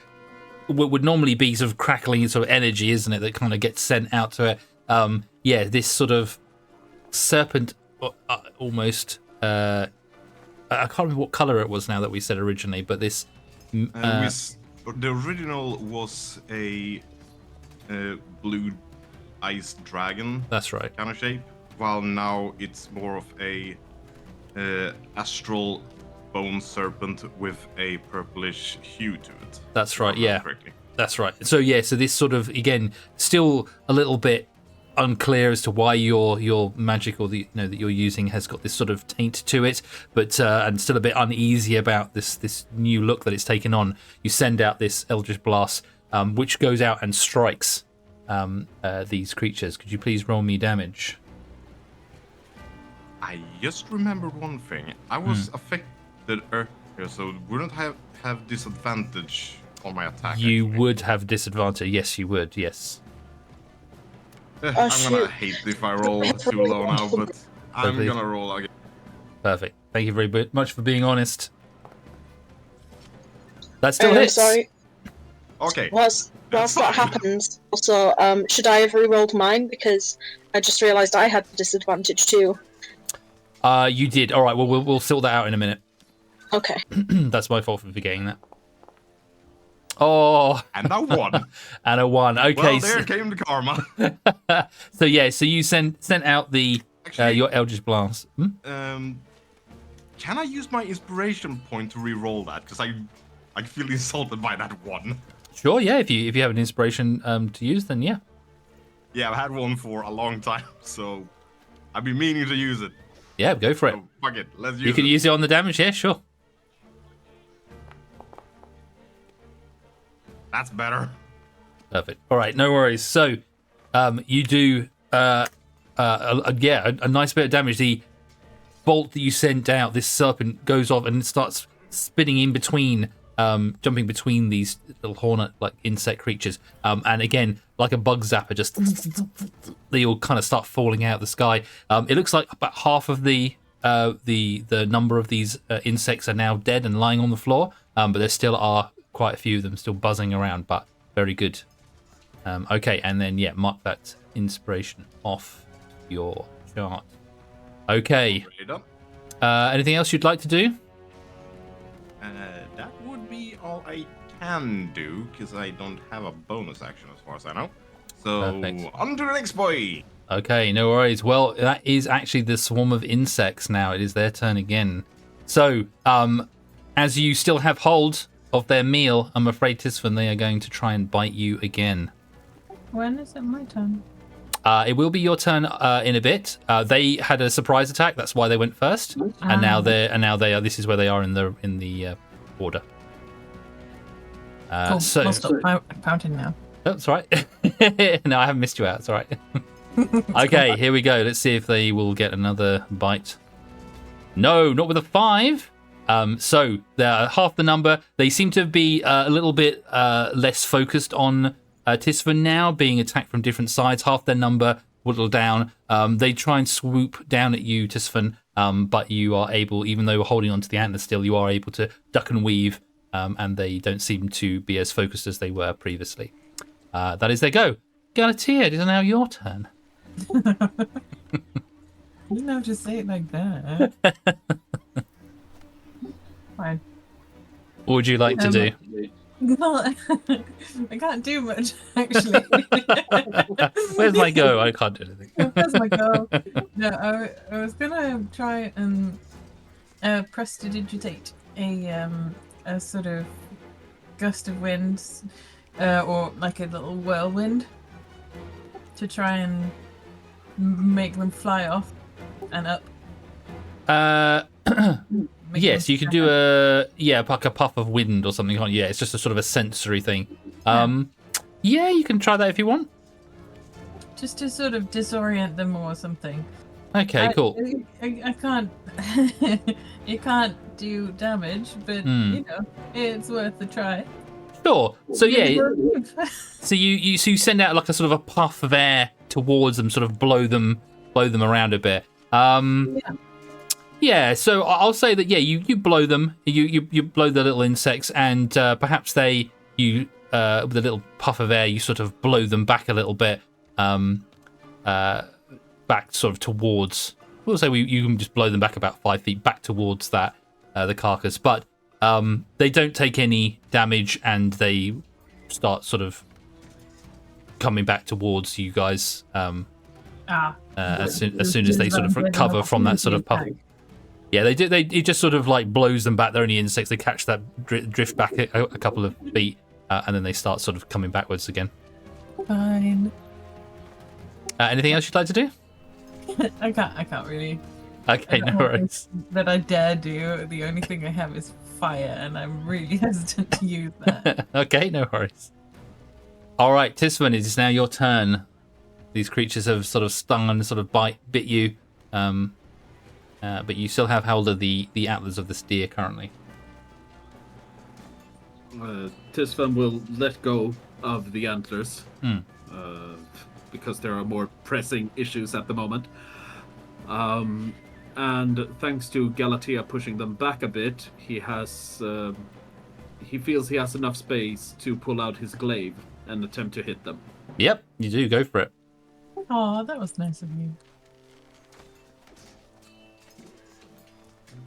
what would normally be sort of crackling sort of energy, isn't it? That kind of gets sent out to it. Yeah, this sort of serpent, almost. I can't remember what color it was now that we said originally, but this. The original was a blue ice dragon. That's right. Kind of shape. While now it's more of a astral bone serpent with a purplish hue to it. That's right. Yeah. Correctly. That's right. So yeah, so this sort of again still a little bit unclear as to why your magic or that you're using has got this sort of taint to it, but and still a bit uneasy about this new look that it's taken on. You send out this Eldritch Blast, which goes out and strikes these creatures. Could you please roll me damage? I just remembered one thing. I was affected earlier, so wouldn't I have disadvantage on my attack? You actually? would have disadvantage. Yes, you would. Yes. I'm gonna shoot. hate if I roll too low now, but I'm Please. gonna roll again. Perfect. Thank you very much for being honest. That still I'm hits. sorry. Okay. Whilst That's that fine. happens, also, should I have re-rolled mine? Because I just realised I had the disadvantage too. You did. All right. Well, we'll sort that out in a minute. Okay. That's my fault for forgetting that. Oh, And now one. and a 1. Okay. Well, there came the karma. So yeah. So you sent out the Actually, your Eldritch Blast. can I use my inspiration point to re-roll that? Because I feel insulted by that one. Sure. Yeah. If you have an inspiration to use, then yeah. Yeah, I've had one for a long time, so I've been meaning to use it. Yeah. Go for it. So fuck it, let's use You it. can use it on the damage. Yeah. Sure. That's better. Perfect. All right, no worries. So, you do, a nice bit of damage. The bolt that you sent out, this serpent goes off and it starts spinning in between, jumping between these little hornet-like insect creatures. And again, like a bug zapper, just they all kind of start falling out of the sky. It looks like about half of the number of these insects are now dead and lying on the floor, but there still are quite a few of them still buzzing around, but very good. Okay, and then yeah, mark that inspiration off your chart. Okay. Ready done? Anything else you'd like to do? That would be all I can do, because I don't have a bonus action as far as I know. So, Perfect. on to the next boy! Okay, no worries. Well, that is actually the swarm of insects now. It is their turn again. So, as you still have hold of their meal, I'm afraid, Tisfan, they are going to try and bite you again. When is it my turn? It will be your turn in a bit. They had a surprise attack, that's why they went first, and now they are. This is where they are in the order. Cool. So, I'll stop counting now. oh, that's right. No, I haven't missed you out. It's all right. Okay, here we go. Let's see if they will get another bite. No, not with a 5. So they're half the number. They seem to be a little bit less focused on Tisfan now, being attacked from different sides. Half their number, whittled down. They try and swoop down at you, Tisfan, but you are able, even though you're holding onto the antler still, you are able to duck and weave, and they don't seem to be as focused as they were previously. That is their go. Galatea, it is now your turn. You didn't have to say it like that. Fine. What would you like to do? Well, I can't do much, actually. Where's my go? I can't do anything. Where's my go? No, I was gonna try and prestidigitate a sort of gust of winds, or like a little whirlwind, to try and make them fly off and up. Make Yes, them you can fly do up. like a puff of wind or something. Yeah, it's just a sort of a sensory thing. Yeah, you can try that if you want. Just to sort of disorient them or something. Okay, cool. I can't. It can't do damage, but you know, it's worth a try. Sure. So yeah, Brave. so you send out like a sort of a puff of air towards them, sort of blow them around a bit. Yeah. So I'll say that you blow them, you blow the little insects, and perhaps with a little puff of air, you sort of blow them back a little bit, back sort of towards. We'll say you can just blow them back about 5 feet back towards that the carcass, but they don't take any damage, and they start sort of coming back towards you guys as soon as they sort of recover from that sort of puff. Yeah, they do. It just sort of like blows them back. They're only insects. They catch that drift back a couple of feet, and then they start sort of coming backwards again. Fine. Anything else you'd like to do? I can't really. Okay, no worries. That I dare do. The only thing I have is fire, and I'm really hesitant to use that. Okay, no worries. All right, Tisman, it is now your turn. These creatures have sort of stung and sort of bit you, but you still have hold of the antlers of the steer currently. Tisvan will let go of the antlers because there are more pressing issues at the moment. And thanks to Galatea pushing them back a bit, he feels he has enough space to pull out his glaive and attempt to hit them. Yep, you do. Go for it. Oh, that was nice of you.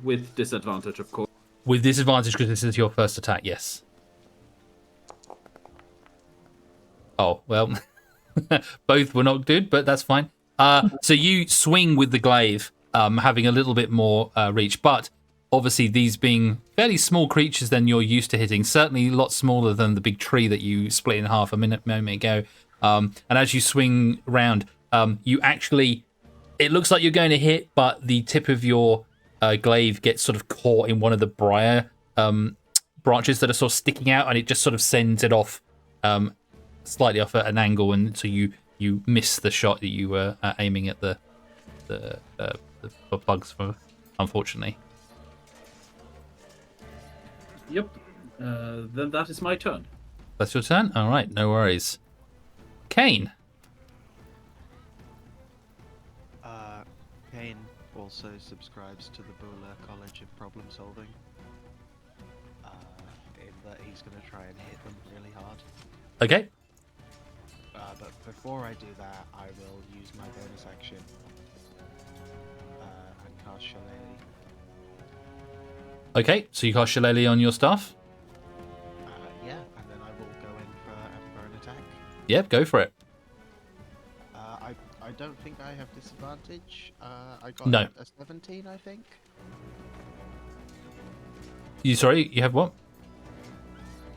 With disadvantage, of course. With disadvantage because this is your first attack, yes. Oh, well, both were not good, but that's fine. So you swing with the glaive, having a little bit more reach, but obviously these being fairly small creatures than you're used to hitting, certainly a lot smaller than the big tree that you split in half a moment ago. And as you swing around, you actually, it looks like you're going to hit, but the tip of your glaive gets sort of caught in one of the briar branches that are sort of sticking out, and it just sort of sends it off slightly off at an angle, and so you miss the shot that you were aiming at the bugs for, unfortunately. Yep. Then that is my turn. That's your turn? All right, no worries. Kane. Kane also subscribes to the Bula College of Problem Solving. In that he's going to try and hit them really hard. Okay. But before I do that, I will use my bonus action and cast Shillelagh. Okay, so you cast Shillelagh on your staff? Yeah, and then I will go in for an attack. Yep, go for it. I don't think I have disadvantage. I got No. a 17, I think. Sorry, you have what?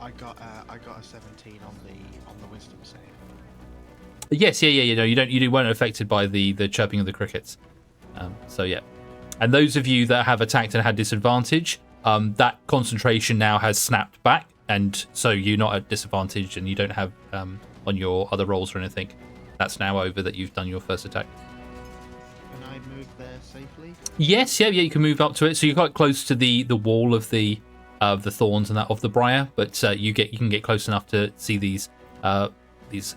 I got a 17 on the wisdom save. Yes, yeah. No, you weren't affected by the chirping of the crickets. So yeah, and those of you that have attacked and had disadvantage, that concentration now has snapped back, and so you're not at disadvantage, and you don't have on your other rolls or anything. That's now over. That you've done your first attack. Can I move there safely? Yes, yeah, you can move up to it. So you're quite close to the wall of the thorns and that of the briar, but you can get close enough to see these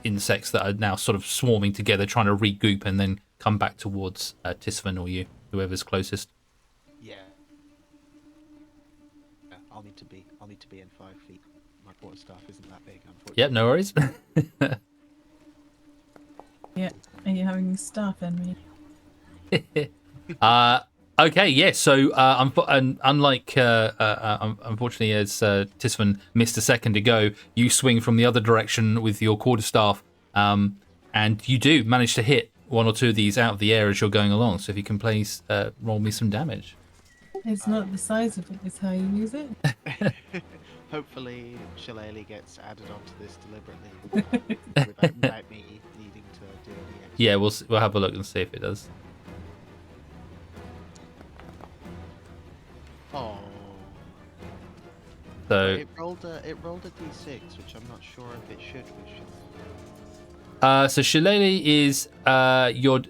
insects that are now sort of swarming together, trying to regroup and then come back towards Tisvan or you, whoever's closest. Yeah. I'll need to be in 5 feet. My quarterstaff isn't that big, unfortunately. Yep, no worries. Yeah. Are you having staff enemy? Okay, yeah. So, unlike unfortunately, as Tisvan missed a second ago, you swing from the other direction with your quarterstaff, and you do manage to hit one or two of these out of the air as you're going along. So, if you can please roll me some damage. It's not the size of it; it's how you use it. Hopefully, Shillelagh gets added onto this deliberately without me needing to do any extra. Yeah, we'll have a look and see if it does. Oh. So It rolled a d6, which I'm not sure if it should with Shillelagh. So Shillelagh is your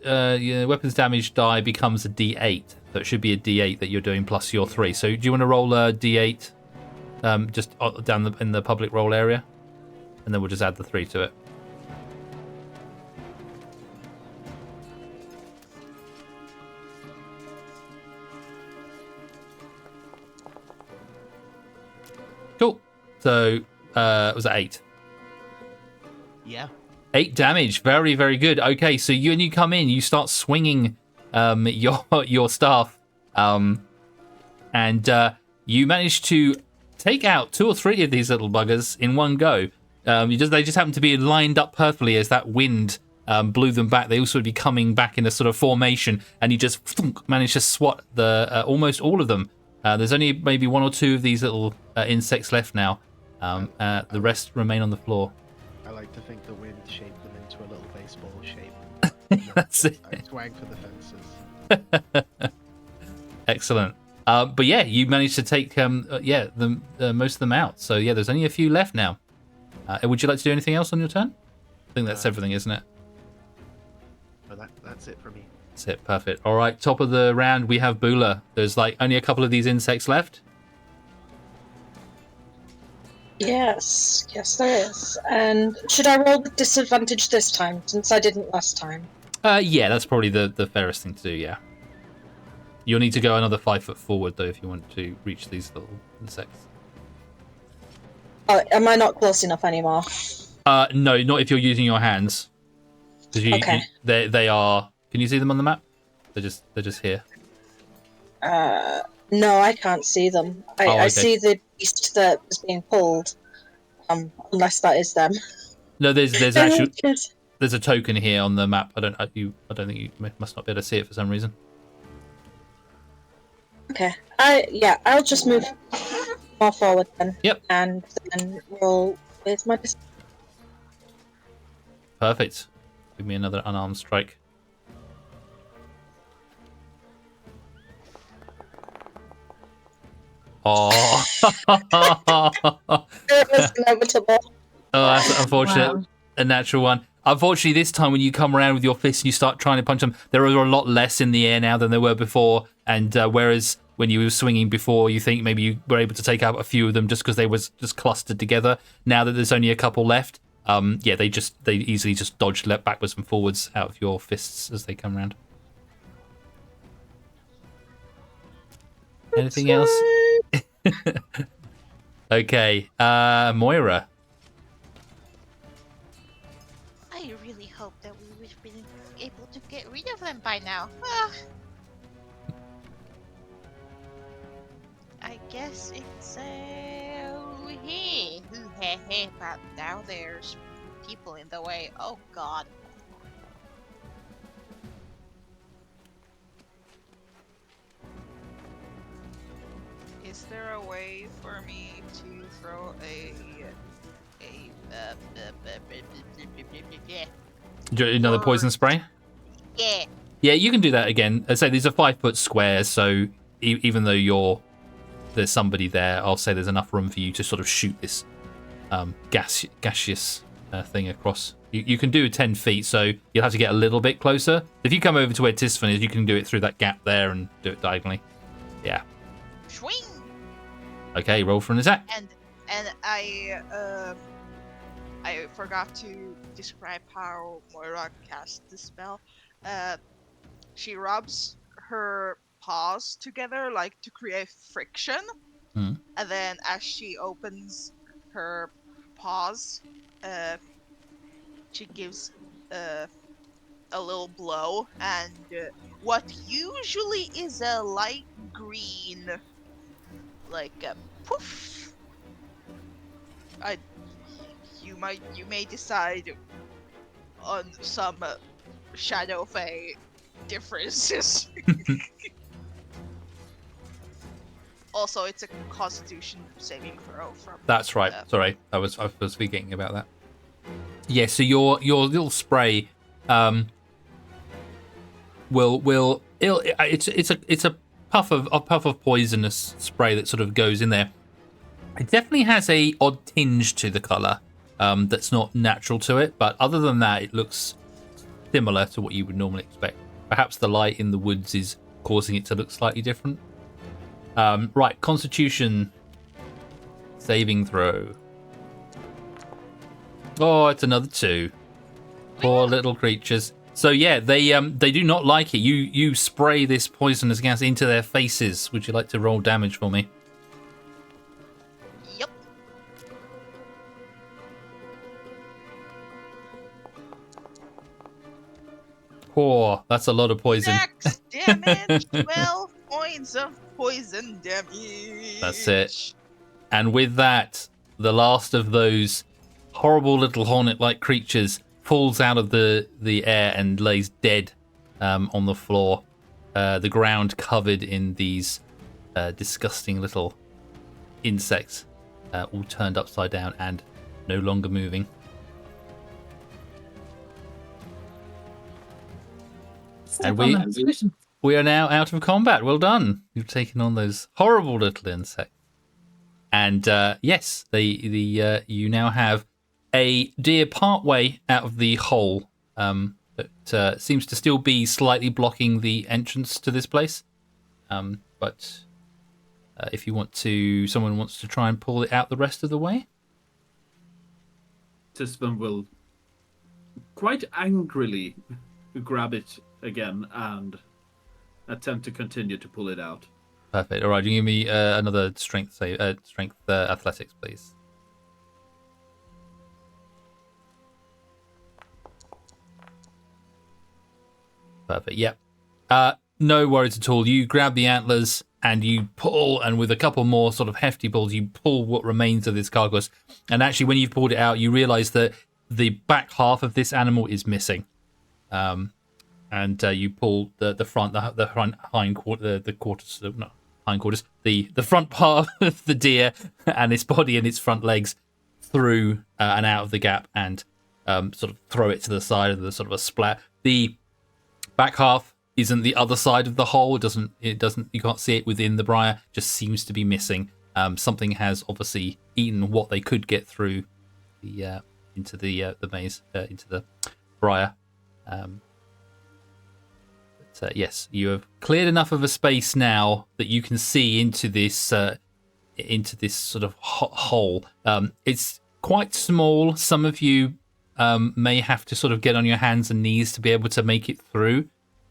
weapons damage die becomes a D8. So it should be a D8 that you're doing plus your 3. So do you want to roll a D8 just down in the public roll area? And then we'll just add the 3 to it. Cool. So was that 8? Yeah. 8 damage. Very, very good. Okay, so you come in, you start swinging your staff, and you manage to take out 2 or 3 of these little buggers in one go. They just happen to be lined up perfectly as that wind blew them back. They also would be coming back in a sort of formation, and you just manage to swat the almost all of them. There's only maybe 1 or 2 of these little insects left now. The rest remain on the floor. I like to think the wind shaped them into a little baseball shape. That's it. I swang for the fences. Excellent. But yeah, you managed to take most of them out. So yeah, there's only a few left now. Would you like to do anything else on your turn? I think that's everything, isn't it? But that's it for me. That's it. Perfect. All right, top of the round, we have Bula. There's like only a couple of these insects left. Yes, there is. And should I roll with disadvantage this time, since I didn't last time? Yeah, that's probably the fairest thing to do, yeah. You'll need to go another 5 foot forward, though, if you want to reach these little insects. Oh, am I not close enough anymore? No, not if you're using your hands. Okay. They are... Can you see them on the map? They're just here. No, I can't see them. Okay. I see the beast that was being pulled. Unless that is them. No, there's actually... There's a token here on the map. I don't think you must not be able to see it for some reason. Okay. I'll just move more forward then. Yep. And then roll with my... Perfect. Give me another unarmed strike. Oh. It was inevitable. Oh, that's unfortunate. Wow. A natural one. Unfortunately, this time when you come around with your fists and you start trying to punch them, there are a lot less in the air now than there were before. And whereas when you were swinging before, you think maybe you were able to take out a few of them just because they was just clustered together. Now that there's only a couple left, they easily just dodge backwards and forwards out of your fists as they come around. Anything else? Okay, Moira. I really hope that we would have been able to get rid of them by now. Ah. I guess it's here. But now there's people in the way. Oh god. Is there a way for me to throw Another poison spray? Yeah. Yeah, you can do that again. I say these are 5 foot squares, so even though there's somebody there, I'll say there's enough room for you to sort of shoot this gaseous thing across. You can do 10 feet, so you'll have to get a little bit closer. If you come over to where Tisfin is, you can do it through that gap there and do it diagonally. Yeah. Swing. Okay, roll for an attack. And I forgot to describe how Moira cast the spell. She rubs her paws together like to create friction, and then as she opens her paws, she gives a little blow, and what usually is a light green, like a poof. You may decide on some Shadow Fey differences. Also, it's a Constitution saving throw from. That's right. Sorry, I was forgetting about that. Yeah. So your little spray, it's a puff of poisonous spray that sort of goes in there. It definitely has a odd tinge to the color. that's not natural to it. But other than that, it looks similar to what you would normally expect. Perhaps the light in the woods is causing it to look slightly different. Right, Constitution saving throw. Oh, it's another 2. Poor little creatures. So yeah, they do not like it. You spray this poisonous gas into their faces. Would you like to roll damage for me? Yep. Poor. That's a lot of poison. Max damage. 12 points of poison damage. That's it. And with that, the last of those horrible little hornet-like creatures falls out of the air and lays dead on the floor. The ground covered in these disgusting little insects, all turned upside down and no longer moving. And we are now out of combat. Well done. You've taken on those horrible little insects. And yes, you now have a deer partway out of the hole that seems to still be slightly blocking the entrance to this place. But if someone wants to try and pull it out the rest of the way. Tisben will quite angrily grab it again and attempt to continue to pull it out. Perfect. All right, you give me another strength athletics, please. Perfect. Yep. No worries at all. You grab the antlers and you pull, and with a couple more sort of hefty pulls, you pull what remains of this carcass. And actually, when you've pulled it out, you realise that the back half of this animal is missing. And you pull the front hindquarters, not hindquarters, the front part of the deer and its body and its front legs through and out of the gap, and sort of throw it to the side of the sort of a splat. The back half isn't the other side of the hole. It doesn't. You can't see it within the briar. Just seems to be missing. Something has obviously eaten what they could get through the into the maze, into the briar. But yes, you have cleared enough of a space now that you can see into this sort of hole. It's quite small. Some of you may have to sort of get on your hands and knees to be able to make it through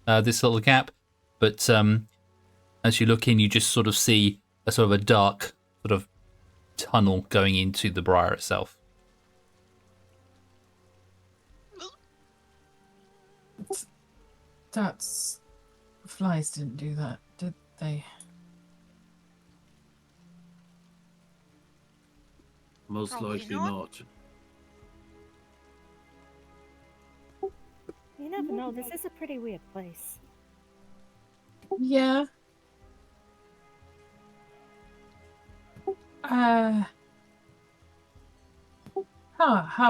this little gap. But as you look in, you just sort of see a sort of a dark sort of tunnel going into the briar itself. That's... Flies didn't do that, did they? Most Probably likely not. not. You never know. This is a pretty weird place. Yeah. How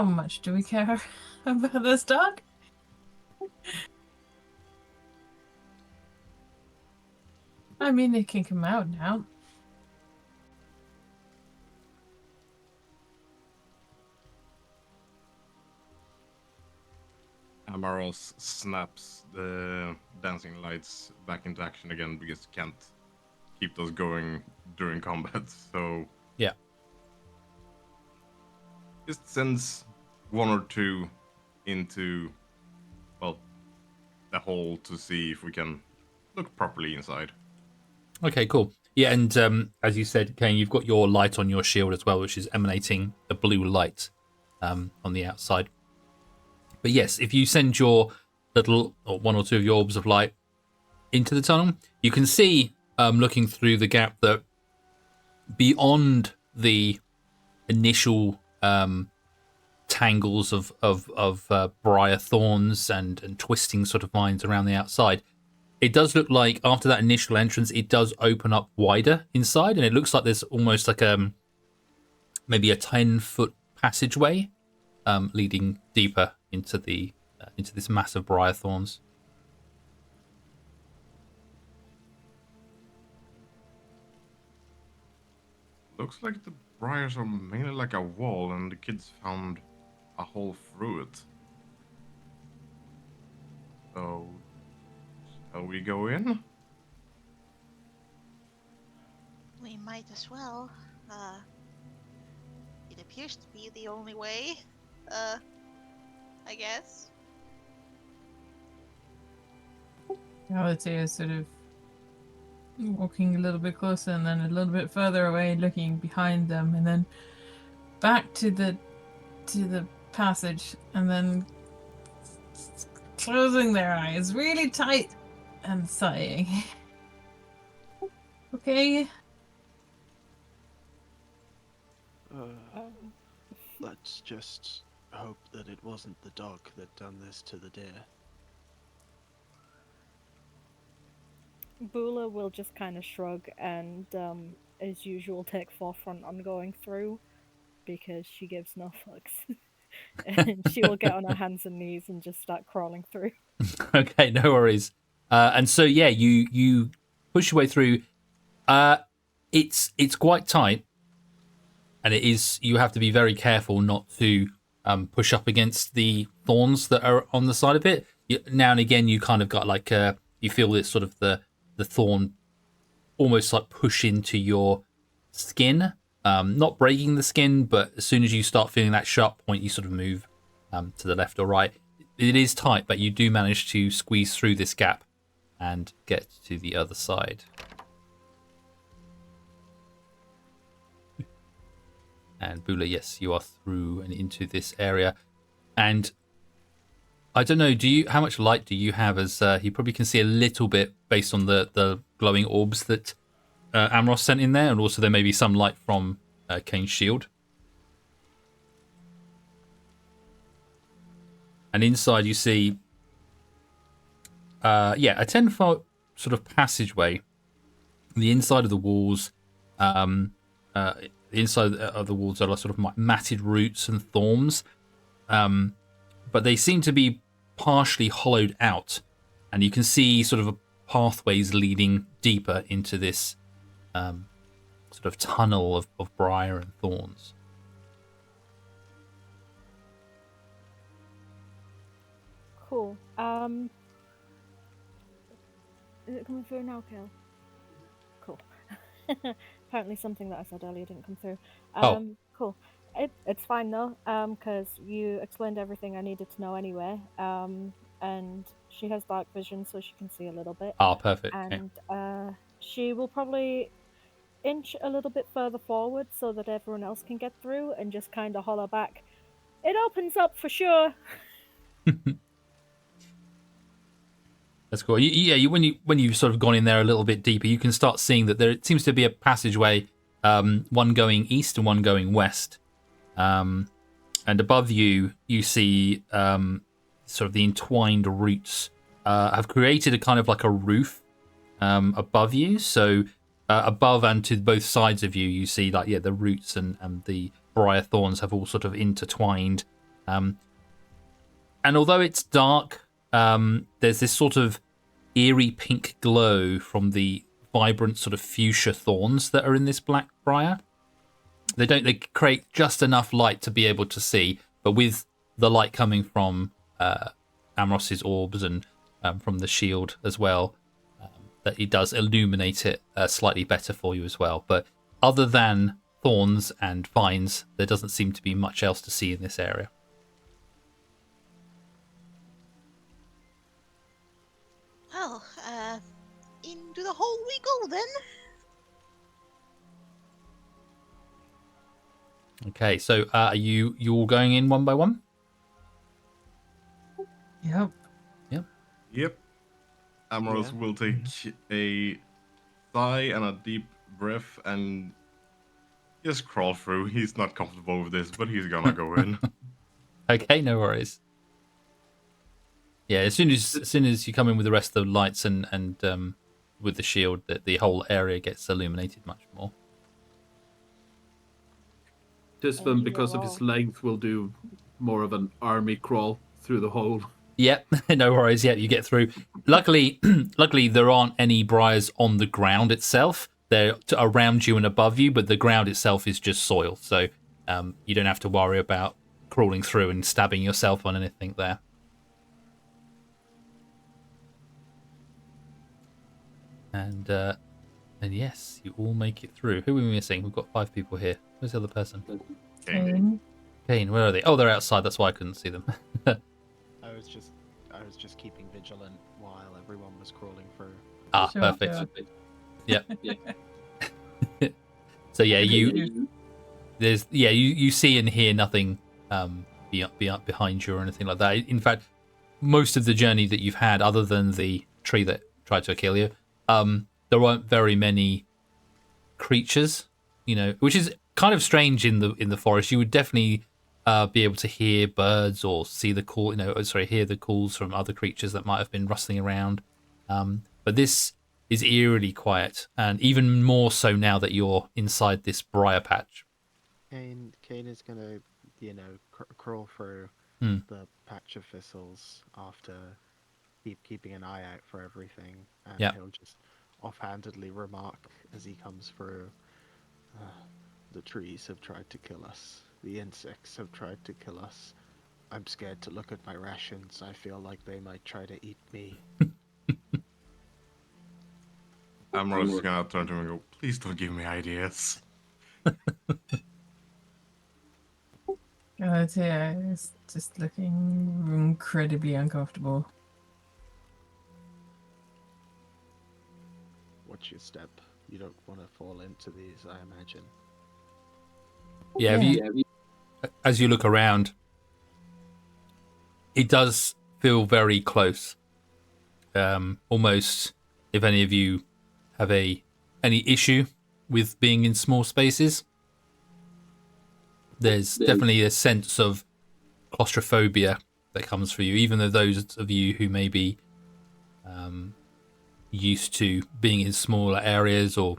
much do we care about this dog? I mean, it can come out now. Amaros snaps the dancing lights back into action again because you can't keep those going during combat. So Yeah. just sends one or two into, well, the hole to see if we can look properly inside. Okay, cool. Yeah, and as you said, Kane, you've got your light on your shield as well, which is emanating a blue light on the outside. But yes, if you send your little, or one or two of your orbs of light into the tunnel, you can see, looking through the gap, that beyond the initial tangles of briar thorns and twisting sort of vines around the outside, it does look like after that initial entrance, it does open up wider inside, and it looks like there's almost like maybe a 10-foot passageway leading deeper into this mass of briar thorns. Looks like the briars are mainly like a wall, and the kids found a hole through it. So, shall we go in? We might as well. It appears to be the only way. I guess. Reality is sort of walking a little bit closer and then a little bit further away, looking behind them, and then back to the passage, and then closing their eyes really tight and sighing. Okay. Let's just hope that it wasn't the dog that done this to the deer. Bula will just kind of shrug and, as usual, take forefront on going through because she gives no fucks. And she will get on her hands and knees and just start crawling through. Okay, no worries. And so yeah, you push your way through. It's quite tight, and it is. You have to be very careful not to push up against the thorns that are on the side of it. Now and again, you kind of got like you feel this sort of the thorn almost like push into your skin, not breaking the skin, but as soon as you start feeling that sharp point, you sort of move to the left or right. It is tight, but you do manage to squeeze through this gap and get to the other side. And Bula, yes, you are through and into this area. And I don't know, how much light do you have? As you probably can see a little bit based on the glowing orbs that Amros sent in there, and also there may be some light from Kane's shield. And inside you see, a 10-foot sort of passageway. The inside of the walls, the inside of the walls are sort of matted roots and thorns, but they seem to be partially hollowed out, and you can see sort of pathways leading deeper into this sort of tunnel of briar and thorns. Cool. Is it coming through now, Kel? Cool. Apparently something that I said earlier didn't come through. Cool. It's fine though, because you explained everything I needed to know anyway. And she has dark vision, so she can see a little bit. Perfect. And she will probably inch a little bit further forward so that everyone else can get through, and just kind of holler back, "It opens up for sure." That's cool. When you've sort of gone in there a little bit deeper, you can start seeing that there seems to be a passageway, one going east and one going west. And above you see sort of the entwined roots have created a kind of like a roof above you. So above and to both sides of you, you see like the roots and the briar thorns have all sort of intertwined. And although it's dark, there's this sort of eerie pink glow from the vibrant sort of fuchsia thorns that are in this black briar. They create just enough light to be able to see, but with the light coming from Amros's orbs and from the shield as well, that it does illuminate it slightly better for you as well. But other than thorns and vines, there doesn't seem to be much else to see in this area. Well, into the hole we go then. Okay, so are you all going in one by one? Yep. Yep. Amorous will take a sigh and a deep breath and just crawl through. He's not comfortable with this, but he's gonna go in. Okay, no worries. Yeah, as soon as you come in with the rest of the lights and with the shield, the whole area gets illuminated much more. Tisvin, because of his length, will do more of an army crawl through the hole. Yep, no worries. Yeah, you get through. Luckily there aren't any briars on the ground itself. they're around you and above you, but the ground itself is just soil. So you don't have to worry about crawling through and stabbing yourself on anything there. And yes, you all make it through. Who are we missing? We've got 5 people here. Where's the other person? Kane. Kane, where are they? Oh, they're outside. That's why I couldn't see them. I was just keeping vigilant while everyone was crawling through. Ah, Sure, perfect. sure. Yeah. So yeah, you see and hear nothing behind you or anything like that. In fact, most of the journey that you've had, other than the tree that tried to kill you, there weren't very many creatures, which is kind of strange in the forest. You would definitely be able to hear birds or see the call, hear the calls from other creatures that might have been rustling around. But this is eerily quiet, and even more so now that you're inside this briar patch. Kane is gonna, crawl through Hmm. the patch of thistles after keeping an eye out for everything, and Yeah. he'll just offhandedly remark as he comes through, the trees have tried to kill us. The insects have tried to kill us. I'm scared to look at my rations. I feel like they might try to eat me. Amro's just gonna turn to him and go, please don't give me ideas. Yeah, it's just looking incredibly uncomfortable. Watch your step. You don't want to fall into these, I imagine. Yeah, as you look around, it does feel very close. Almost, if any of you have any issue with being in small spaces, there's definitely a sense of claustrophobia that comes for you, even though those of you who may be used to being in smaller areas or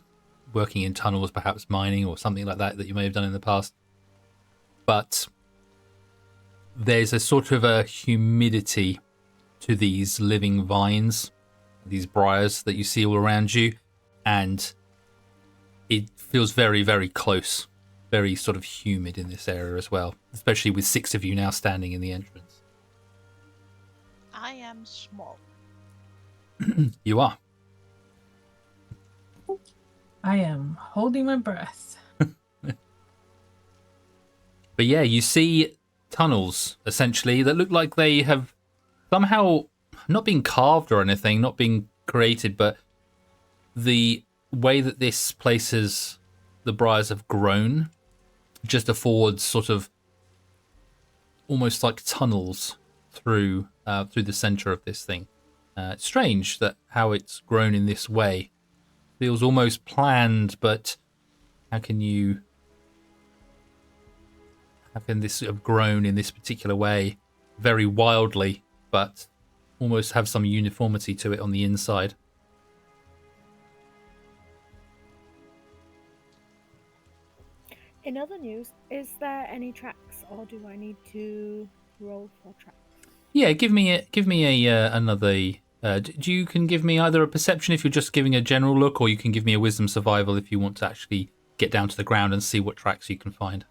working in tunnels, perhaps mining or something like that you may have done in the past. But there's a sort of a humidity to these living vines, these briars that you see all around you, and it feels very, very close, very sort of humid in this area as well, especially with 6 of you now standing in the entrance. I am small. You are. I am holding my breath. But yeah, you see tunnels, essentially, that look like they have somehow not been carved or anything, not been created, but the way that this places the briars have grown just affords sort of almost like tunnels through the center of this thing. It's strange that how it's grown in this way. Feels almost planned, but how can this have grown in this particular way very wildly, but almost have some uniformity to it on the inside? In other news, is there any tracks, or do I need to roll for tracks? Yeah, give me another. You can give me either a perception if you're just giving a general look, or you can give me a wisdom survival if you want to actually get down to the ground and see what tracks you can find.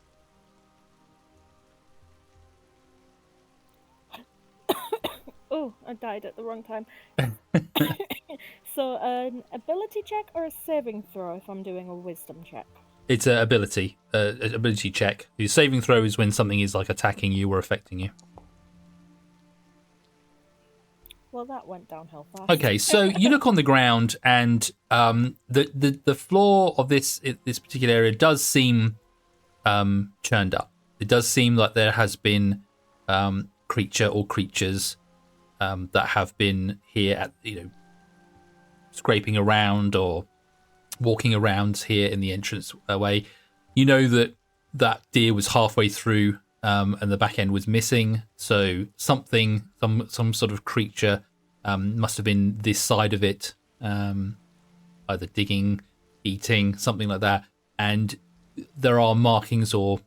Oh, I died at the wrong time. So, an ability check or a saving throw if I'm doing a wisdom check? It's an ability check. Your saving throw is when something is like attacking you or affecting you. Well, that went downhill fast. Okay, so you look on the ground, and the floor of this particular area does seem churned up. It does seem like there has been creature or creatures that have been here at scraping around or walking around here in the entrance way. You know that deer was halfway through and the back end was missing, so some sort of creature must have been this side of it, either digging, eating, something like that. And there are markings or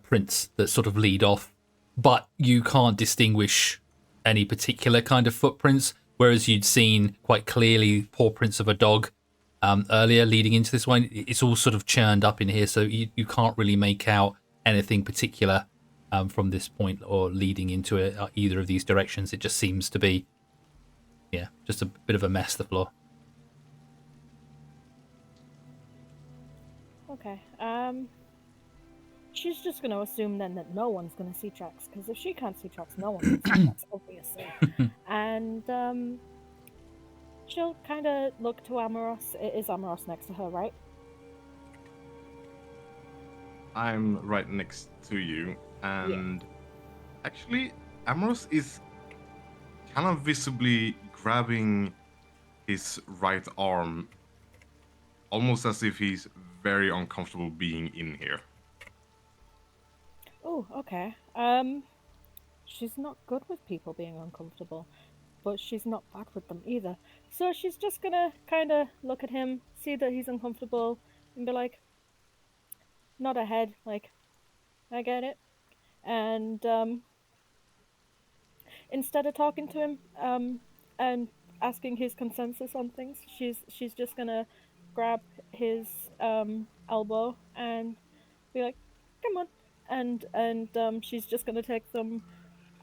prints that sort of lead off, but you can't distinguish any particular kind of footprints, whereas you'd seen quite clearly paw prints of a dog earlier leading into this one. It's all sort of churned up in here, so you can't really make out anything particular from this point or leading into it, either of these directions. It just seems to be, yeah, just a bit of a mess, the floor. Okay. She's just going to assume then that no one's going to see tracks, because if she can't see tracks, no one can see tracks, obviously. And she'll kind of look to Amoros. Is Amoros next to her, right? I'm right next to you, and actually, Amorous is kind of visibly grabbing his right arm, almost as if he's very uncomfortable being in here. Oh, okay. She's not good with people being uncomfortable, but she's not bad with them either. So she's just gonna kind of look at him, see that he's uncomfortable, and be like, nod her head, like, I get it. And instead of talking to him and asking his consensus on things, she's just gonna grab his elbow and be like, come on. And she's just gonna take them,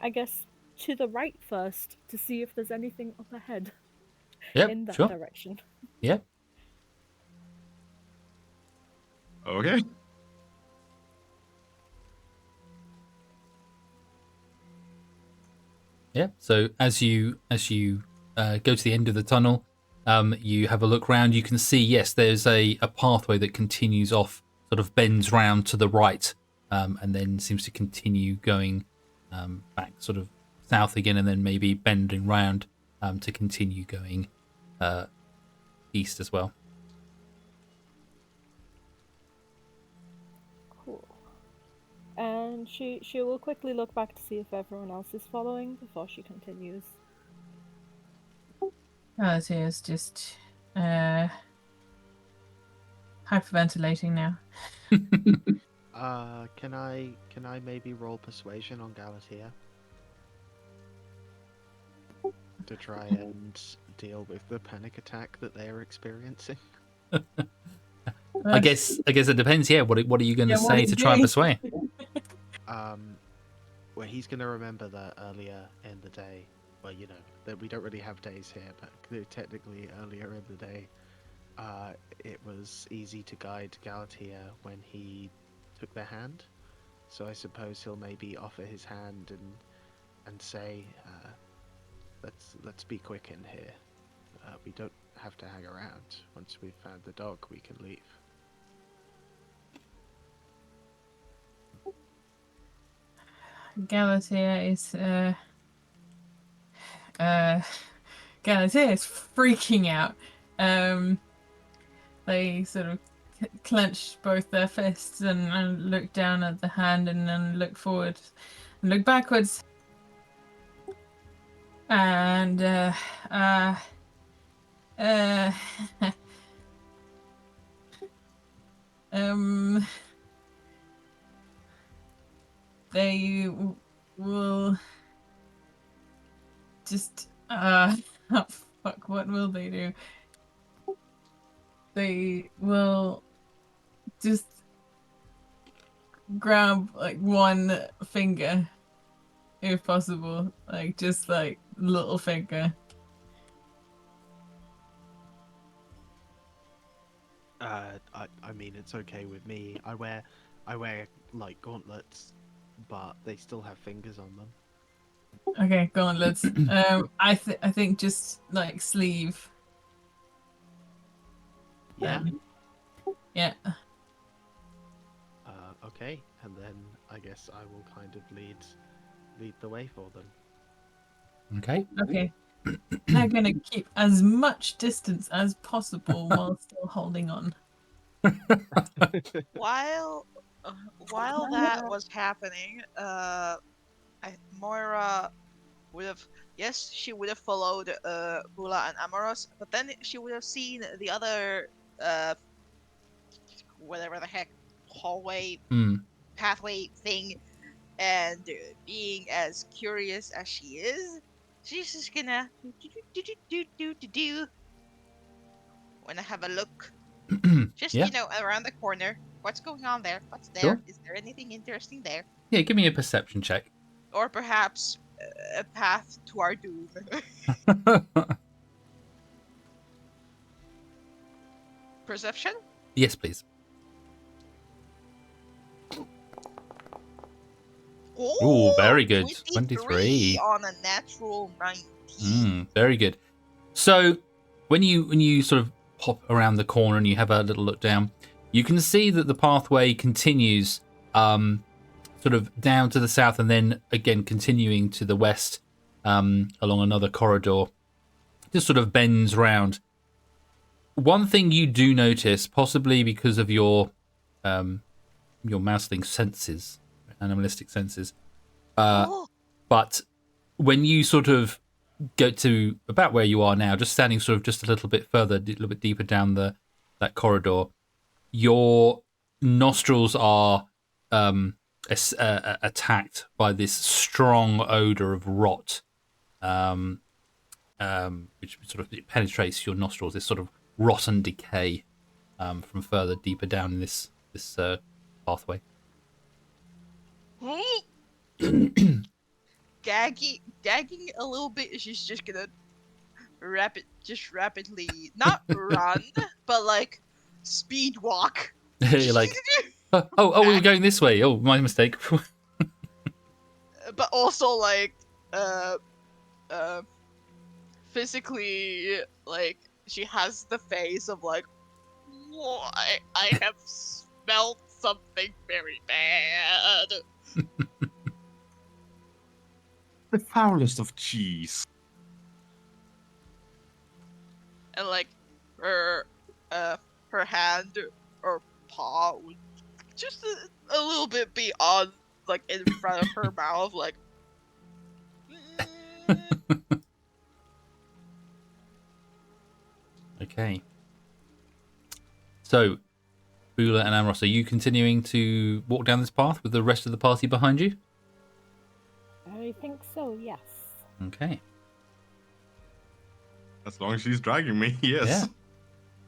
I guess, to the right first to see if there's anything up ahead in that direction. Yep. Okay. Yeah. So as you go to the end of the tunnel, you have a look round. You can see, yes, there's a pathway that continues off, sort of bends round to the right, and then seems to continue going back sort of south again, and then maybe bending round to continue going east as well. Cool. And she will quickly look back to see if everyone else is following before she continues. Galatea is just hyperventilating now. Can I maybe roll persuasion on Galatea to try and deal with the panic attack that they are experiencing? I guess it depends. Yeah, what are you going to say to try and persuade? Well, he's going to remember that earlier in the day. Well, you know that we don't really have days here, but technically earlier in the day, it was easy to guide Galatea when he took their hand. So I suppose he'll maybe offer his hand and say, let's be quick in here. We don't have to hang around. Once we've found the dog, we can leave. Galatea is freaking out. They sort of clench both their fists and look down at the hand and then look forward and look backwards. And they will just oh, fuck, what will they do? They will just grab like one finger if possible, like just like little finger. I mean, it's okay with me. I wear like gauntlets, but they still have fingers on them. Okay, gauntlets. I think just like sleeve. Yeah. Yeah. Okay, and then I guess I will kind of lead the way for them. Okay. Okay. They're gonna keep as much distance as possible while still holding on. While that was happening, Moira would have, yes, she would have followed Bula and Amoros, but then she would have seen the other whatever the heck hallway pathway thing, and being as curious as she is, she's just gonna do. wanna have a look? Just Yeah. Around the corner. What's going on there? What's there? Sure. Is there anything interesting there? Yeah, give me a perception check. Or perhaps a path to our doom. Perception? Yes, please. Oh, very good. 23 on a natural 19. Very good. So when you sort of pop around the corner and you have a little look down, you can see that the pathway continues sort of down to the south and then again continuing to the west along another corridor. Just sort of bends round. One thing you do notice, possibly because of your mouseling senses, animalistic senses, but when you sort of go to about where you are now, just standing sort of just a little bit further, a little bit deeper down that corridor, your nostrils are attacked by this strong odor of rot, which sort of penetrates your nostrils. This sort of rotten decay from further deeper down in this pathway. Gagging a little bit. She's just gonna rapidly not run, but like speed walk. You're like, oh, we were going this way. Oh, my mistake. But also like physically, like she has the face of like, I have smelled something very bad. The foulest of cheese. And like her hand or paw would just a little bit be on, like in front of her mouth, like. Okay. So, Bula and Amros, are you continuing to walk down this path with the rest of the party behind you? I think so, yes. Okay. As long as she's dragging me, yes. Yeah.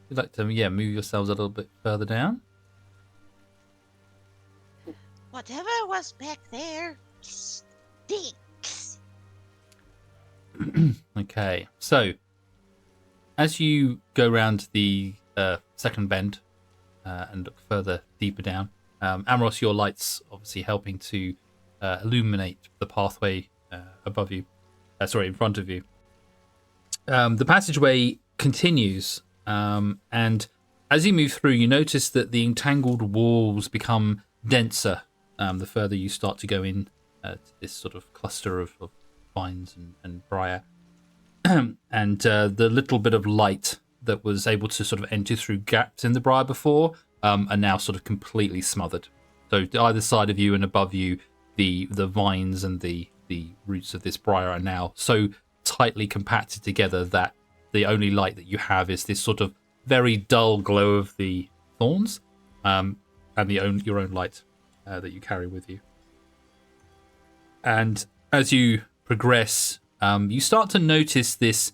You'd like to, move yourselves a little bit further down. Whatever was back there stinks. Okay. So, as you go around the second bend and look further deeper down, Amros, your lights obviously helping to illuminate the pathway above you. In front of you. The passageway continues, and as you move through, you notice that the entangled walls become denser the further you start to go in to this sort of cluster of vines and briar. And the little bit of light that was able to sort of enter through gaps in the briar before are now sort of completely smothered. So either side of you and above you, the vines and the roots of this briar are now so tightly compacted together that the only light that you have is this sort of very dull glow of the thorns and your own light that you carry with you. And as you progress, you start to notice this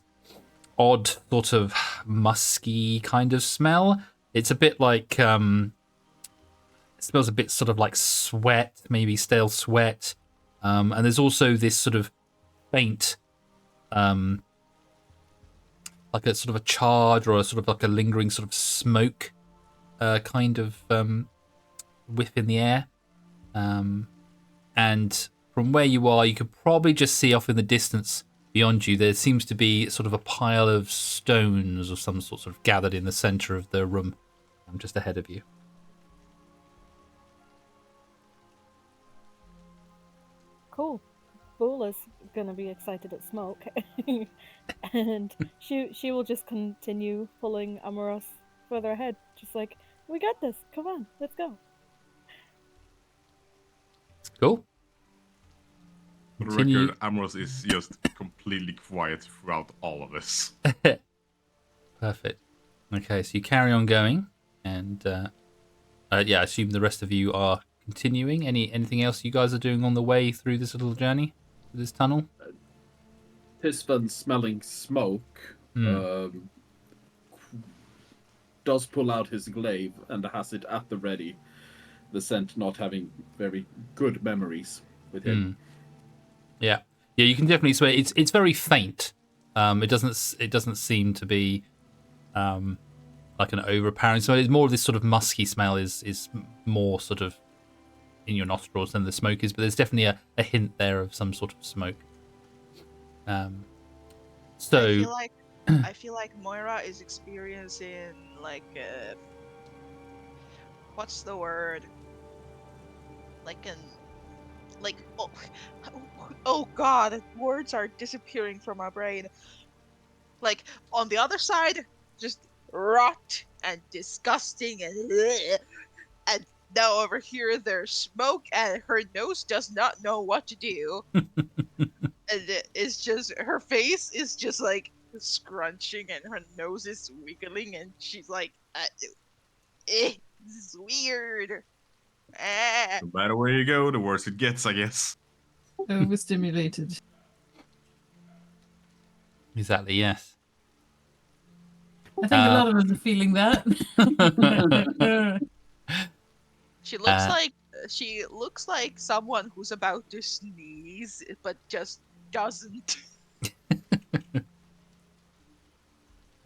odd sort of musky kind of smell. It's a bit like it smells a bit sort of like sweat, maybe stale sweat. And there's also this sort of faint, like a sort of a charred or a sort of like a lingering sort of smoke kind of whiff in the air. And from where you are, you could probably just see off in the distance beyond you, there seems to be sort of a pile of stones of some sort of gathered in the center of the room just ahead of you. Cool. Bula's gonna be excited at smoke, and she will just continue pulling Amoros further ahead, just like, we got this. Come on, let's go. Cool. For the record, Amoros is just completely quiet throughout all of this. Perfect. Okay, so you carry on going, and I assume the rest of you are continuing. Anything else you guys are doing on the way through this little journey, this tunnel? Tisvan smelling smoke, does pull out his glaive and has it at the ready. The scent not having very good memories with him. Yeah, you can definitely smell it. It's very faint. It doesn't seem to be like an overpowering smell. It's more of this sort of musky smell is more sort of in your nostrils than the smoke is, but there's definitely a hint there of some sort of smoke. So I feel like Moira is experiencing like what's the word? Oh god, words are disappearing from my brain. Like on the other side, just rot and disgusting and now over here there's smoke and her nose does not know what to do. And it's just her face is just like scrunching and her nose is wiggling and she's like, this is weird. No matter where you go, the worse it gets, I guess. Overstimulated. Exactly, yes. I think a lot of us are feeling that. She looks like someone who's about to sneeze, but just doesn't.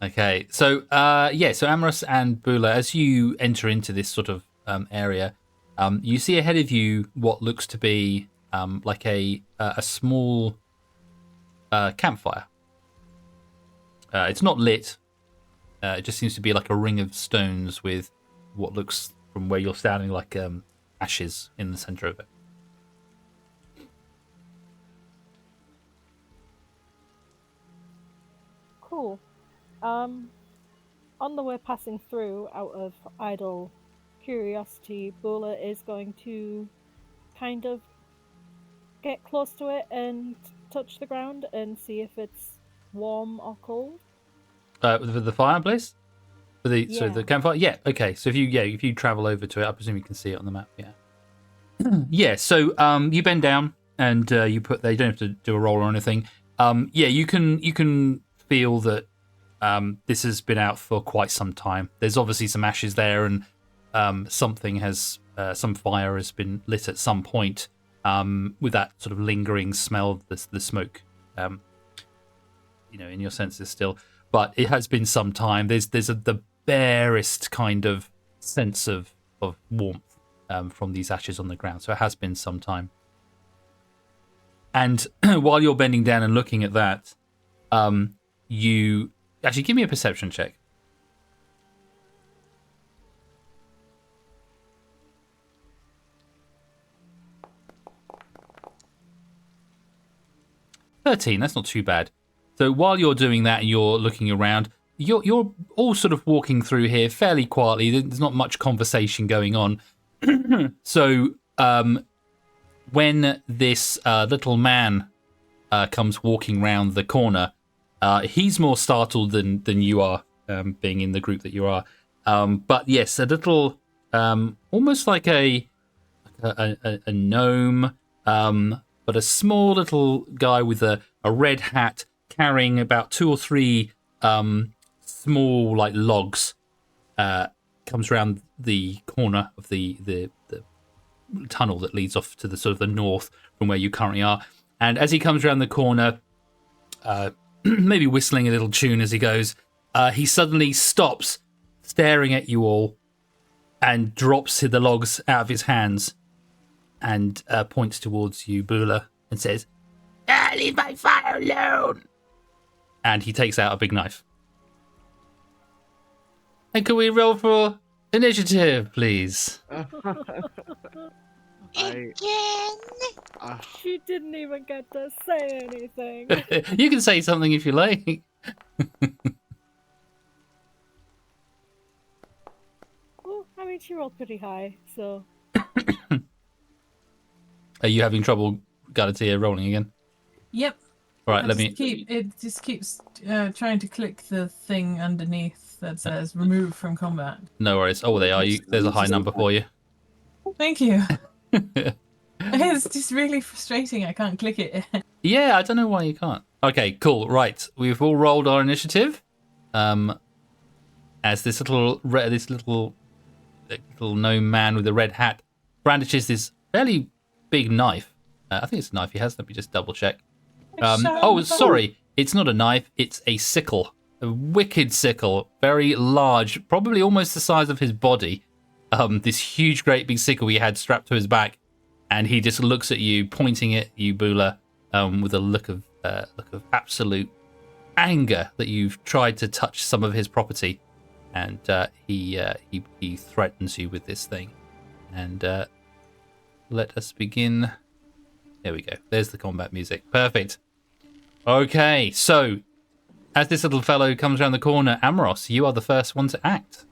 Okay, so so Amorous and Bula, as you enter into this sort of area, you see ahead of you what looks to be like a small campfire. It's not lit. It just seems to be like a ring of stones with what looks, from where you're standing, like ashes in the center of it. Cool. On the way passing through, out of idle curiosity, Bula is going to kind of get close to it and touch the ground and see if it's warm or cold. With the fireplace? So Yeah. the campfire? Yeah, okay. So if you travel over to it, I presume you can see it on the map, yeah. Yeah, so you bend down and you put there, you don't have to do a roll or anything. You can feel that this has been out for quite some time. There's obviously some ashes there, and some fire has been lit at some point, with that sort of lingering smell of the smoke, in your senses still. But it has been some time. There's the barest kind of sense of warmth from these ashes on the ground. So it has been some time. And while you're bending down and looking at that, you actually give me a perception check. $13, that's not too bad. So while you're doing that and you're looking around, you're all sort of walking through here fairly quietly. There's not much conversation going on. So when this little man comes walking round the corner, he's more startled than you are, being in the group that you are. But yes, a little, almost like a gnome, but a small little guy with a red hat, carrying about 2 or 3 small like logs, comes around the corner of the tunnel that leads off to the sort of the north from where you currently are. And as he comes around the corner, maybe whistling a little tune as he goes, he suddenly stops, staring at you all, and drops the logs out of his hands and points towards you, Bula, and says, "Leave my fire alone!" And he takes out a big knife. And can we roll for initiative, please? Again? She didn't even get to say anything. You can say something if you like. Well, I mean, she rolled pretty high, so... Are you having trouble, Galatea, rolling again? Yep. All right, It just keeps trying to click the thing underneath that says "remove from combat." No worries. Oh, they are. There's a high number for you. Thank you. It's just really frustrating. I can't click it. Yeah, I don't know why you can't. Okay, cool. Right, we've all rolled our initiative. as this little gnome man with a red hat brandishes this fairly big knife. I think it's a knife he has. Let me just double check. Sorry, it's not a knife. It's a sickle, a wicked sickle, very large, probably almost the size of his body. This huge, great big sickle he had strapped to his back, and he just looks at you, pointing at you, Bula, with a look of absolute anger that you've tried to touch some of his property, and he threatens you with this thing. And let us begin. There we go. There's the combat music. Perfect. Okay, so as this little fellow comes around the corner, Amaros, you are the first one to act.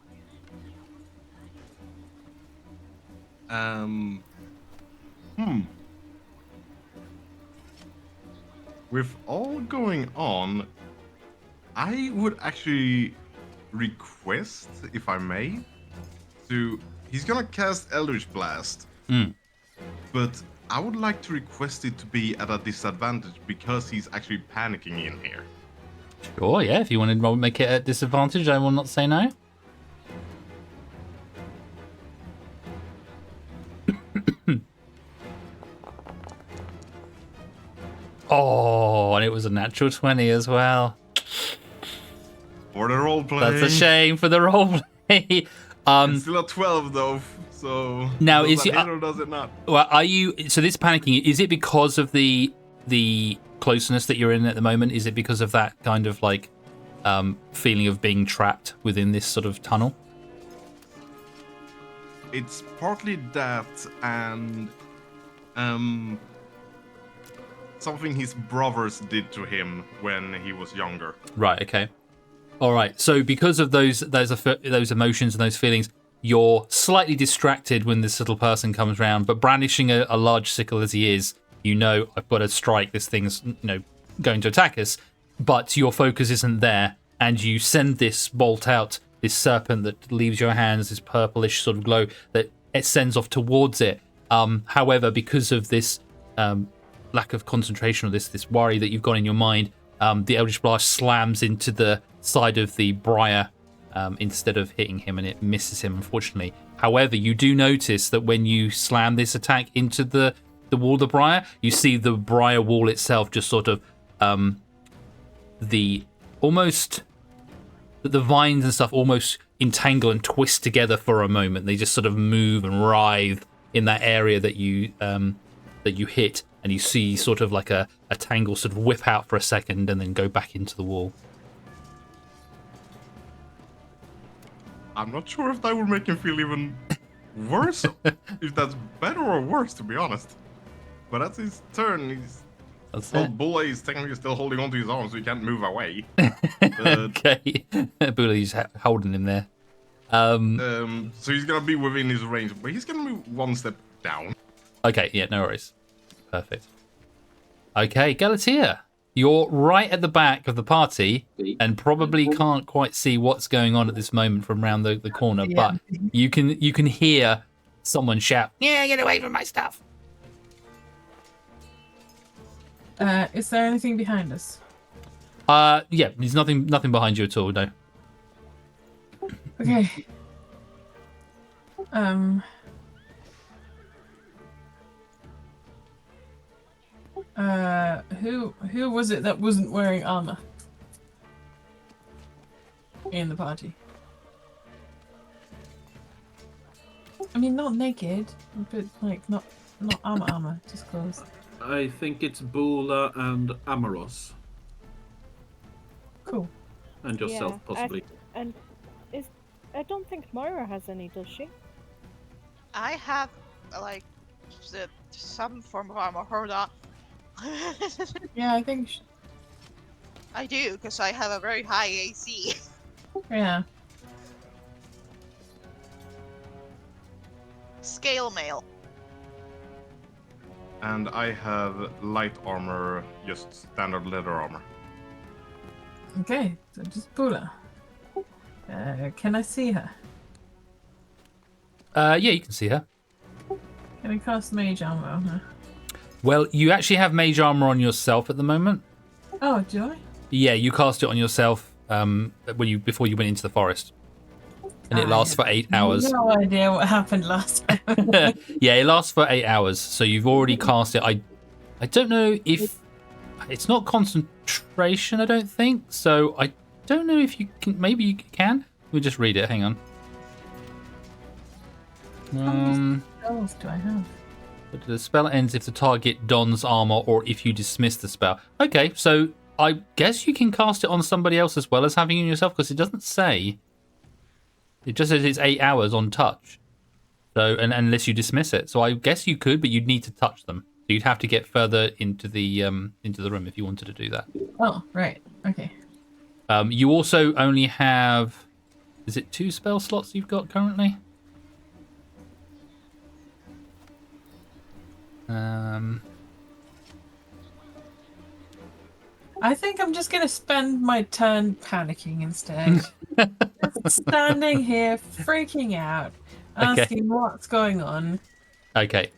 With all going on, I would actually request, if I may, he's gonna cast Eldritch Blast. But I would like to request it to be at a disadvantage because he's actually panicking in here. Sure, yeah. If you want to make it at disadvantage, I will not say no. Oh, and it was a natural 20 as well. For the roleplay. That's a shame for the roleplay. It's still a 12 though, so now does it hit or does it not? Well, are you? So this panicking, is it because of the closeness that you're in at the moment? Is it because of that kind of like feeling of being trapped within this sort of tunnel? It's partly that and something his brothers did to him when he was younger. Right. Okay. All right. So because of those emotions and those feelings, you're slightly distracted when this little person comes round. But brandishing a large sickle as he is, you know, I've got to strike. This thing's going to attack us. But your focus isn't there, and you send this bolt out, this serpent that leaves your hands, this purplish sort of glow that it sends off towards it. However, because of this lack of concentration or this worry that you've got in your mind, the Eldritch Blast slams into the side of the briar instead of hitting him, and it misses him, unfortunately. However, you do notice that when you slam this attack into the wall of the briar, you see the briar wall itself just sort of the vines and stuff almost entangle and twist together for a moment. They just sort of move and writhe in that area that you hit, and you see sort of like a tangle sort of whip out for a second and then go back into the wall. I'm not sure if that would make him feel even worse, if that's better or worse, to be honest. But that's his turn. Bula is technically still holding onto his arm, so he can't move away. Okay, Bula's holding him there. So he's gonna be within his range, but he's gonna move one step down. Okay, yeah, no worries. Perfect. Okay, Galatea, you're right at the back of the party and probably can't quite see what's going on at this moment from around the corner, but you can hear someone shout, "Yeah, get away from my stuff!" Is there anything behind us? Yeah, there's nothing behind you at all, no. Okay. Who was it that wasn't wearing armor in the party? I mean, not naked, but like not armor, just clothes. I think it's Bula and Amaros. Cool. And yourself, possibly. I don't think Moira has any, does she? I have like some form of armor. Hold on. Yeah, I think. I do, because I have a very high AC. Yeah. Scale mail. And I have light armor, just standard leather armor. Okay, so just Bula. Can I see her? Yeah, you can see her. Can I cast mage armor on her? Well, you actually have mage armor on yourself at the moment. Oh, do I? Yeah, you cast it on yourself before you went into the forest. and it lasts for 8 hours. No idea what happened last time. Yeah, it lasts for 8 hours. So you've already cast it. I don't know if it's not concentration. I don't think so. I don't know if you can. Maybe you can. We'll just read it. Hang on. How many spells do I have? The spell ends if the target dons armor or if you dismiss the spell. Okay, so I guess you can cast it on somebody else as well as having it yourself, because it doesn't say. It just says it's 8 hours on touch. So, and unless you dismiss it, so I guess you could, but you'd need to touch them. So you'd have to get further into the room if you wanted to do that. Oh, right. Okay. You also only have, is it 2 spell slots you've got currently? I think I'm just gonna spend my turn panicking instead. Just standing here, freaking out, asking what's going on. Okay.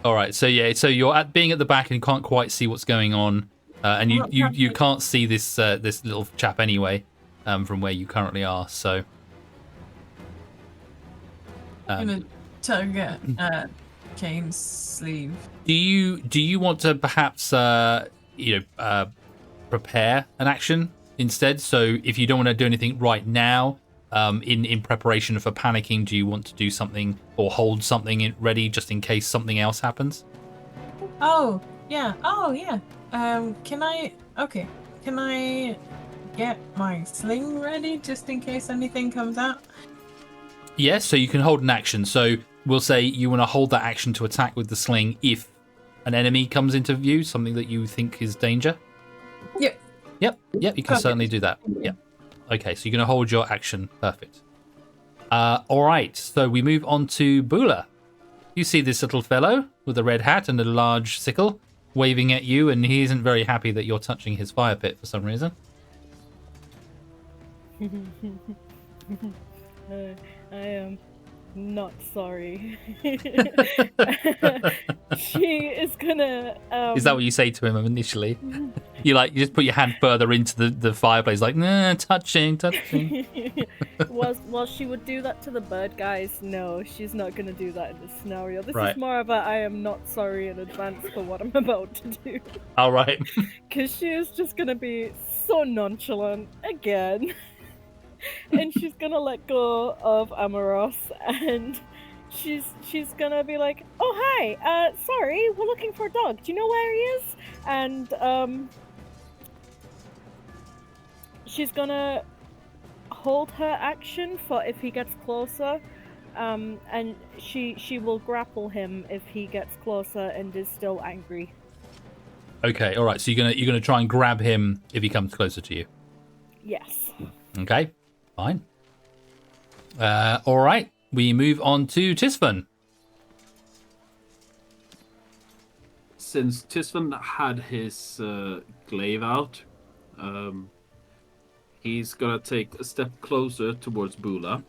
All right. So yeah. So you're being at the back and you can't quite see what's going on, and you can't see this this little chap anyway, from where you currently are. So. I'm gonna tug at Kane's sleeve. Do you want to perhaps prepare an action instead? So if you don't want to do anything right now, in preparation for panicking, do you want to do something or hold something ready just in case something else happens? Oh yeah. Can I get my sling ready just in case anything comes out? Yes, so you can hold an action. So we'll say you want to hold that action to attack with the sling if an enemy comes into view, something that you think is danger. Yep. Yep, you can certainly do that. Yep. Okay, so you're going to hold your action. Perfect. All right, so we move on to Bula. You see this little fellow with a red hat and a large sickle waving at you, and he isn't very happy that you're touching his fire pit for some reason. I am not sorry. She is gonna. Is that what you say to him initially? You just put your hand further into the fireplace, like, nah, touching. While she would do that to the bird guys, no, she's not gonna do that in this scenario. This Right. is more about I am not sorry in advance for what I'm about to do. All right. Because she is just gonna be so nonchalant again. And she's gonna let go of Amoros, and she's gonna be like, "Oh hi, sorry, we're looking for a dog. Do you know where he is?" And she's gonna hold her action for if he gets closer, and she will grapple him if he gets closer and is still angry. Okay, all right. So you're gonna try and grab him if he comes closer to you. Yes. Okay, fine. All right. We move on to Tisfan. Since Tisfan had his glaive out, he's gonna take a step closer towards Bula.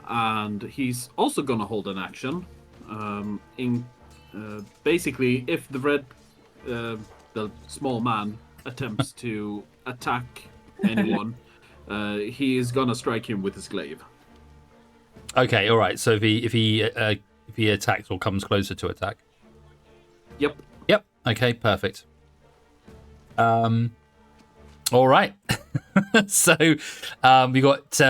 And he's also gonna hold an action. Basically, if the small man attempts to attack anyone, he is gonna strike him with his glaive. Okay, all right. So if he attacks or comes closer to attack. Yep. Okay, perfect. All right. So we got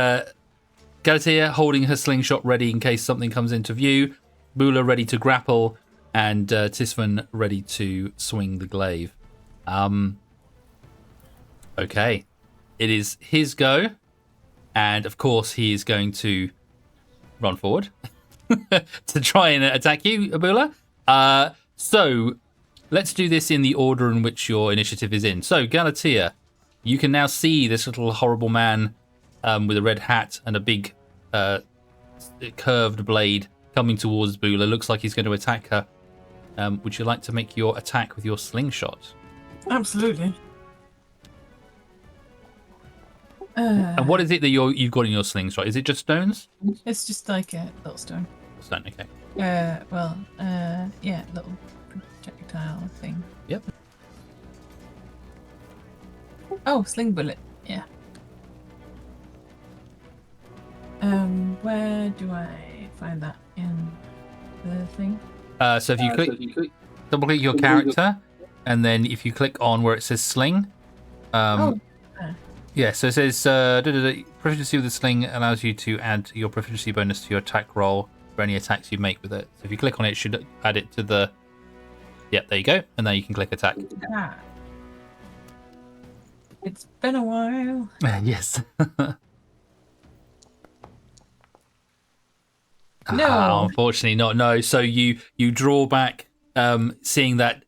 Galatea holding her slingshot ready in case something comes into view. Bula ready to grapple, and Tisfan ready to swing the glaive. Okay, it is his go, and of course he is going to run forward to try and attack you, Bula. So let's do this in the order in which your initiative is in. So Galatea, you can now see this little horrible man with a red hat and a big curved blade coming towards Bula. Looks like he's going to attack her. Would you like to make your attack with your slingshot? Absolutely. And what is it that you've got in your slingshot? Is it just stones? It's just like a little stone. Stone, okay. Yeah, little projectile thing. Yep. Oh, sling bullet. Yeah. Where do I find that in the thing? So if you double click your character, and then if you click on where it says sling, yeah, so it says proficiency with the sling allows you to add your proficiency bonus to your attack roll for any attacks you make with it. So if you click on it, it should add it to the. Yep, there you go, and then you can click attack. Ah. It's been a while. Yes. No. Unfortunately not. No. So you draw back, seeing that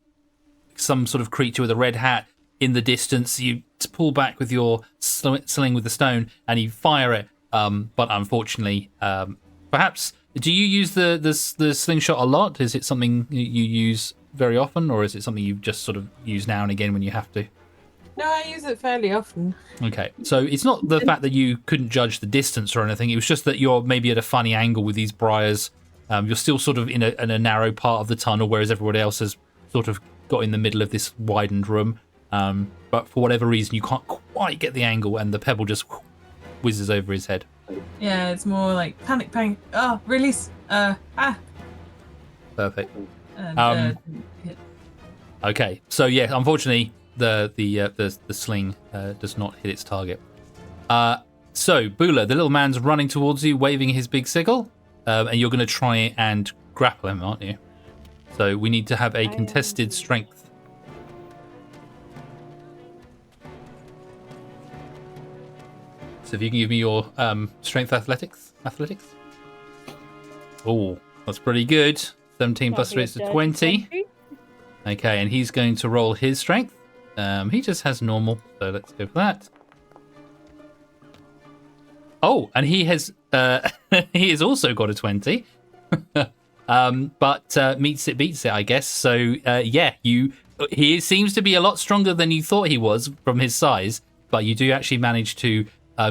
some sort of creature with a red hat in the distance. You pull back with your sling with the stone, and you fire it. But unfortunately, perhaps do you use the slingshot a lot? Is it something you use very often, or is it something you just sort of use now and again when you have to? No, I use it fairly often. Okay, so it's not the fact that you couldn't judge the distance or anything. It was just that you're maybe at a funny angle with these briars. You're still sort of in a narrow part of the tunnel, whereas everybody else has sort of got in the middle of this widened room. But for whatever reason, you can't quite get the angle, and the pebble just whizzes over his head. Yeah, it's more like panic, panic. Oh, release. Perfect. And, hit. Okay, so yeah, unfortunately, the sling does not hit its target. So Bula, the little man's running towards you, waving his big sickle, and you're going to try and grapple him, aren't you? So we need to have a contested strength. So if you can give me your strength athletics. Oh, that's pretty good. 17 plus 3 is 20. Okay, and he's going to roll his strength. He just has normal, so let's go for that. Oh, and he has he has also got a 20. But beats it, I guess. So yeah, he seems to be a lot stronger than you thought he was from his size, but you do actually manage to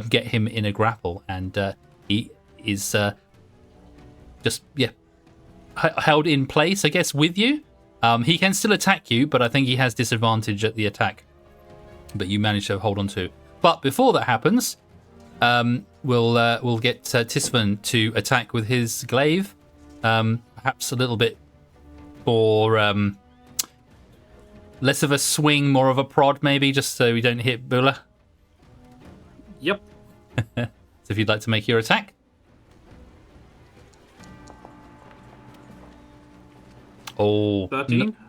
get him in a grapple, and he is just held in place, I guess, with you. He can still attack you, but I think he has disadvantage at the attack. But you manage to hold on to. But before that happens, we'll get Tisvan to attack with his glaive. Perhaps a little bit more less of a swing, more of a prod, maybe, just so we don't hit Bula. Yep. So if you'd like to make your attack. Oh,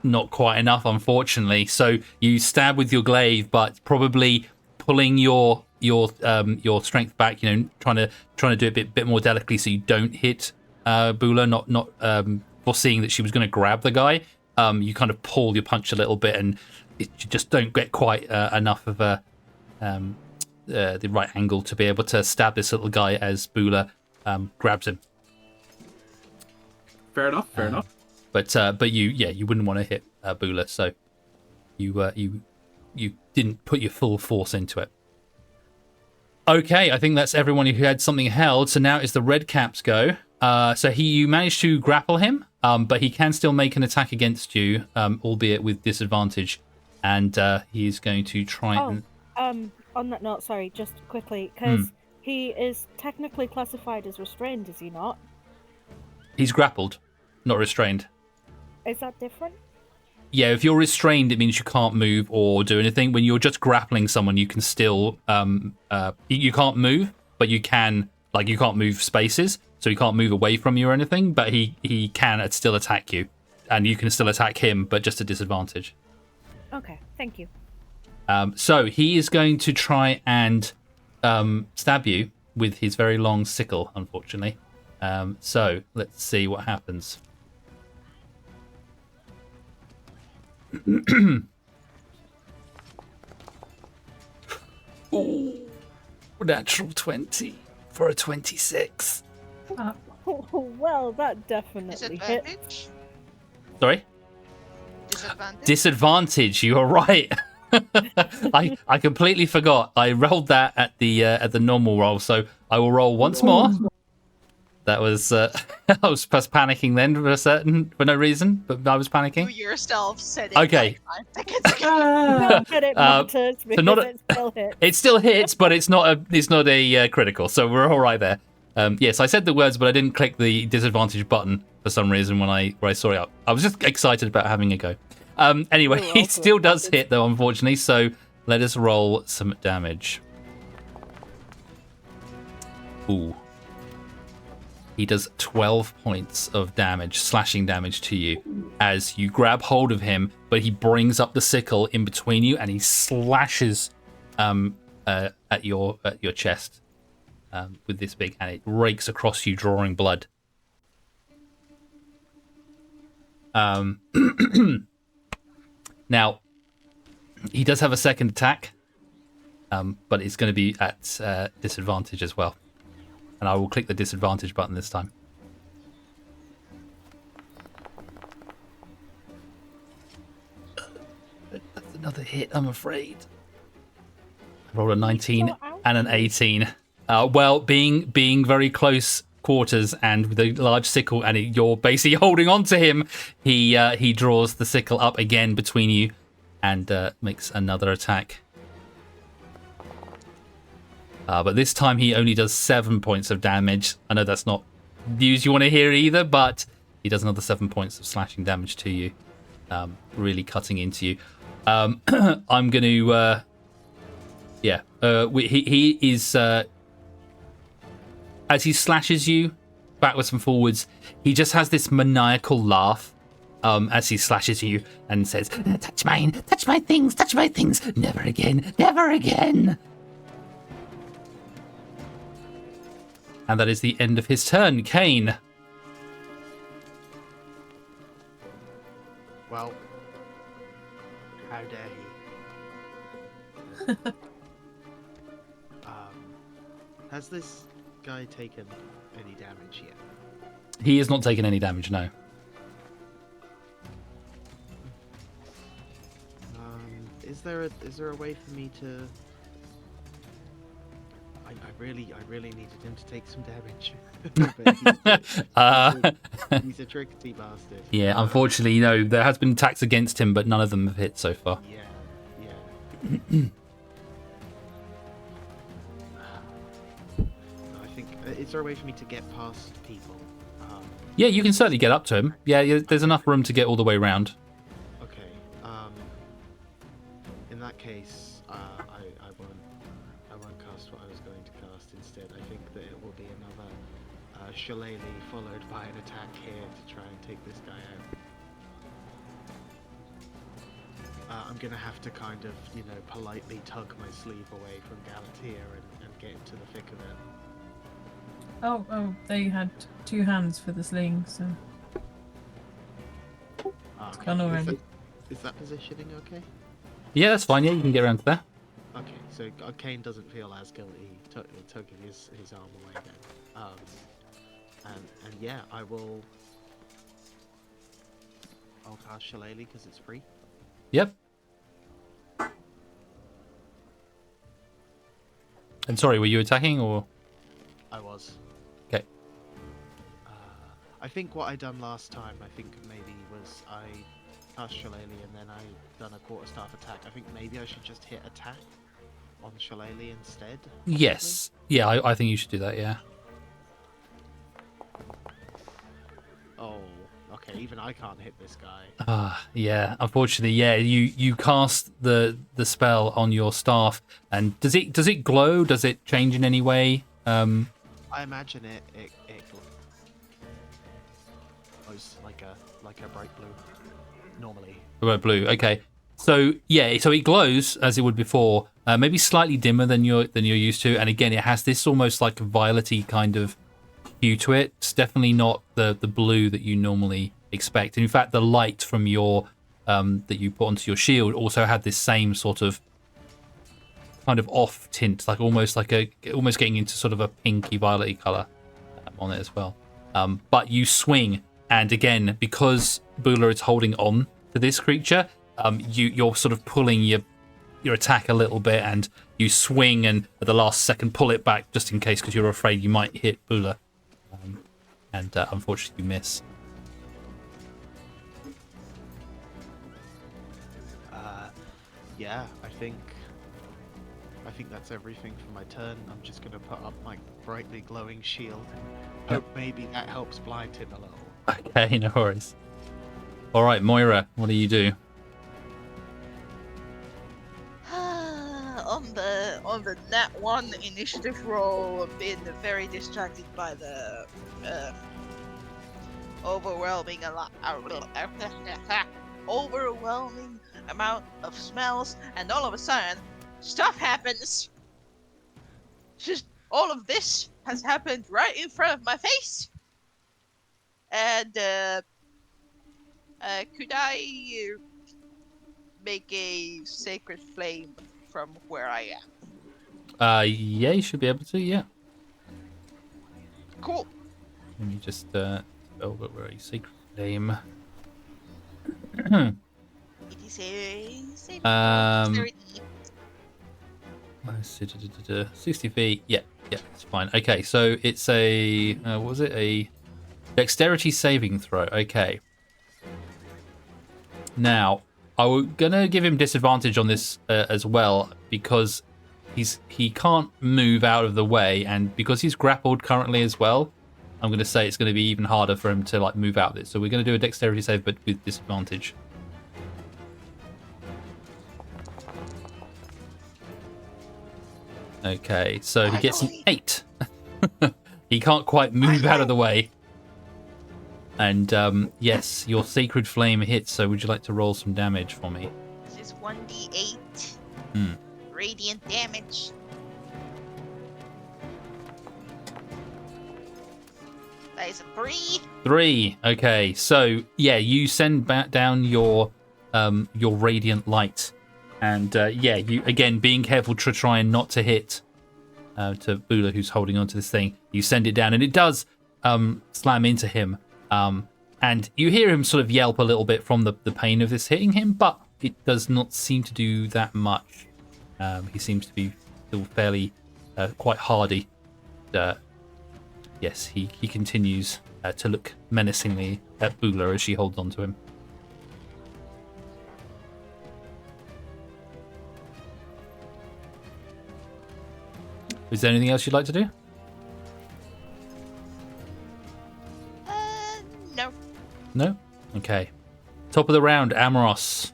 not quite enough, unfortunately. So you stab with your glaive, but probably pulling your strength back. You know, trying to do it a bit more delicately, so you don't hit Bula. Not foreseeing that she was going to grab the guy. You kind of pull your punch a little bit, and you just don't get quite enough of the right angle to be able to stab this little guy as Bula grabs him. Fair enough. But you wouldn't want to hit Bula, so you didn't put your full force into it. Okay, I think that's everyone who had something held. So now it's the red cap's go. So you managed to grapple him, but he can still make an attack against you, albeit with disadvantage, and he's going to try and. On that note, sorry, just quickly, because he is technically classified as restrained, is he not? He's grappled, not restrained. Is that different? Yeah, if you're restrained, it means you can't move or do anything. When you're just grappling someone, you can still you can't move, but you can't move spaces, so he can't move away from you or anything. But he can still attack you, and you can still attack him, but just at disadvantage. Okay, thank you. So he is going to try and stab you with his very long sickle, unfortunately. So let's see what happens. Ooh, natural 20 for a 26. Well, that definitely hits. Disadvantage? Sorry? Disadvantage, you are right. I completely forgot. I rolled that at the normal roll, so I will roll once more. That was I was just panicking then for no reason, but I was panicking. You yourself said it. Okay. Like 5 seconds ago. Not that it matters because so it still hits. It still hits, but it's not a critical, so we're all right there. Yes, I said the words, but I didn't click the disadvantage button for some reason when I saw it up. I was just excited about having a go. Anyway, You're he also still does excited. hit, though, unfortunately, so let us roll some damage. Ooh. He does 12 points of damage, slashing damage to you as you grab hold of him, but he brings up the sickle in between you and he slashes at your chest with this big, and it rakes across you, drawing blood. Now, he does have a second attack, but it's going to be at disadvantage as well. And I will click the disadvantage button this time. That's another hit, I'm afraid. I rolled a 19 and an 18. Well, being very close quarters and with a large sickle, and you're basically holding on to him, he draws the sickle up again between you and makes another attack. But this time he only does 7 points of damage. I know that's not news you want to hear either, but he does another 7 points of slashing damage to you, really cutting into you. I'm going to... he is... as he slashes you backwards and forwards, he just has this maniacal laugh as he slashes you and says, touch my things, never again, never again. And that is the end of his turn. Kane. Well, how dare he? Has this guy taken any damage yet? He has not taken any damage, no. Is there a way for me to? I really needed him to take some damage. But he's a tricksy bastard. Yeah, unfortunately, there has been attacks against him, but none of them have hit so far. Yeah. I think, is there a way for me to get past people? Yeah, you can certainly get up to him. Yeah, there's enough room to get all the way around. Okay. In that case, I won't cast what I was going to cast. Instead, I think that it will be another shillelagh followed by an attack here to try and take this guy out. I'm gonna have to kind of, politely tug my sleeve away from Galatea and get into the thick of it. Oh, they had 2 hands for the sling, so it's gone already. Is that positioning okay? Yeah, that's fine. Yeah, you can get around to there. Okay, so Kane doesn't feel as guilty tugging his arm away then. And yeah, I'll cast Shillelagh because it's free. Yep. And sorry, were you attacking or? I was. Okay. I think what I done last time, maybe was I cast Shillelagh and then I done a quarterstaff attack. I think maybe I should just hit attack on Shillelagh instead. Possibly? Yes. Yeah, I think you should do that. Yeah. Oh, okay. Even I can't hit this guy. Yeah. Unfortunately, yeah. You cast the spell on your staff, and does it glow? Does it change in any way? I imagine it glows like a bright blue normally. Red blue. Okay. So yeah, so it glows as it would before, maybe slightly dimmer than you're used to, and again, it has this almost like a violety kind of hue to it. It's definitely not the blue that you normally expect. And in fact, the light from your that you put onto your shield also had this same sort of kind of off tint, like almost getting into sort of a pinky violet color on it as well. But you swing, and again, because Bula is holding on to this creature, you're sort of pulling your attack a little bit, and you swing and at the last second pull it back just in case, because you're afraid you might hit Bula, and unfortunately you miss. Yeah, I think I think that's everything for my turn. I'm just gonna put up my brightly glowing shield. Hope maybe that helps blind him a little. Okay, no worries. All right, Moira, what do you do? On the nat 1 initiative roll, been very distracted by the overwhelming overwhelming amount of smells, and all of a sudden, stuff happens. Just all of this has happened right in front of my face, and could I make a sacred flame from where I am? Yeah, you should be able to. Yeah. Cool. Let me just where are you? Secret flame. It is a saving throw. 60 feet. Yeah, it's fine. Okay, so it's a what was it? A dexterity saving throw. Okay. Now, I'm gonna give him disadvantage on this as well because he can't move out of the way, and because he's grappled currently as well, I'm gonna say it's gonna be even harder for him to like move out of it. So we're gonna do a dexterity save, but with disadvantage. Okay, so he gets an 8. He can't quite move out of the way. And yes, your sacred flame hits. So would you like to roll some damage for me? This is 1d8 Hmm. radiant damage. That is a 3. 3. Okay, so yeah, you send back down your radiant light, and yeah, you again being careful to try and not to hit to Bula, who's holding onto this thing. You send it down, and it does slam into him. And you hear him sort of yelp a little bit from the pain of this hitting him, but it does not seem to do that much. He seems to be still fairly quite hardy. Yes, he continues to look menacingly at Bula as she holds on to him. Is there anything else you'd like to do? No. No? Okay. Top of the round, Amoros.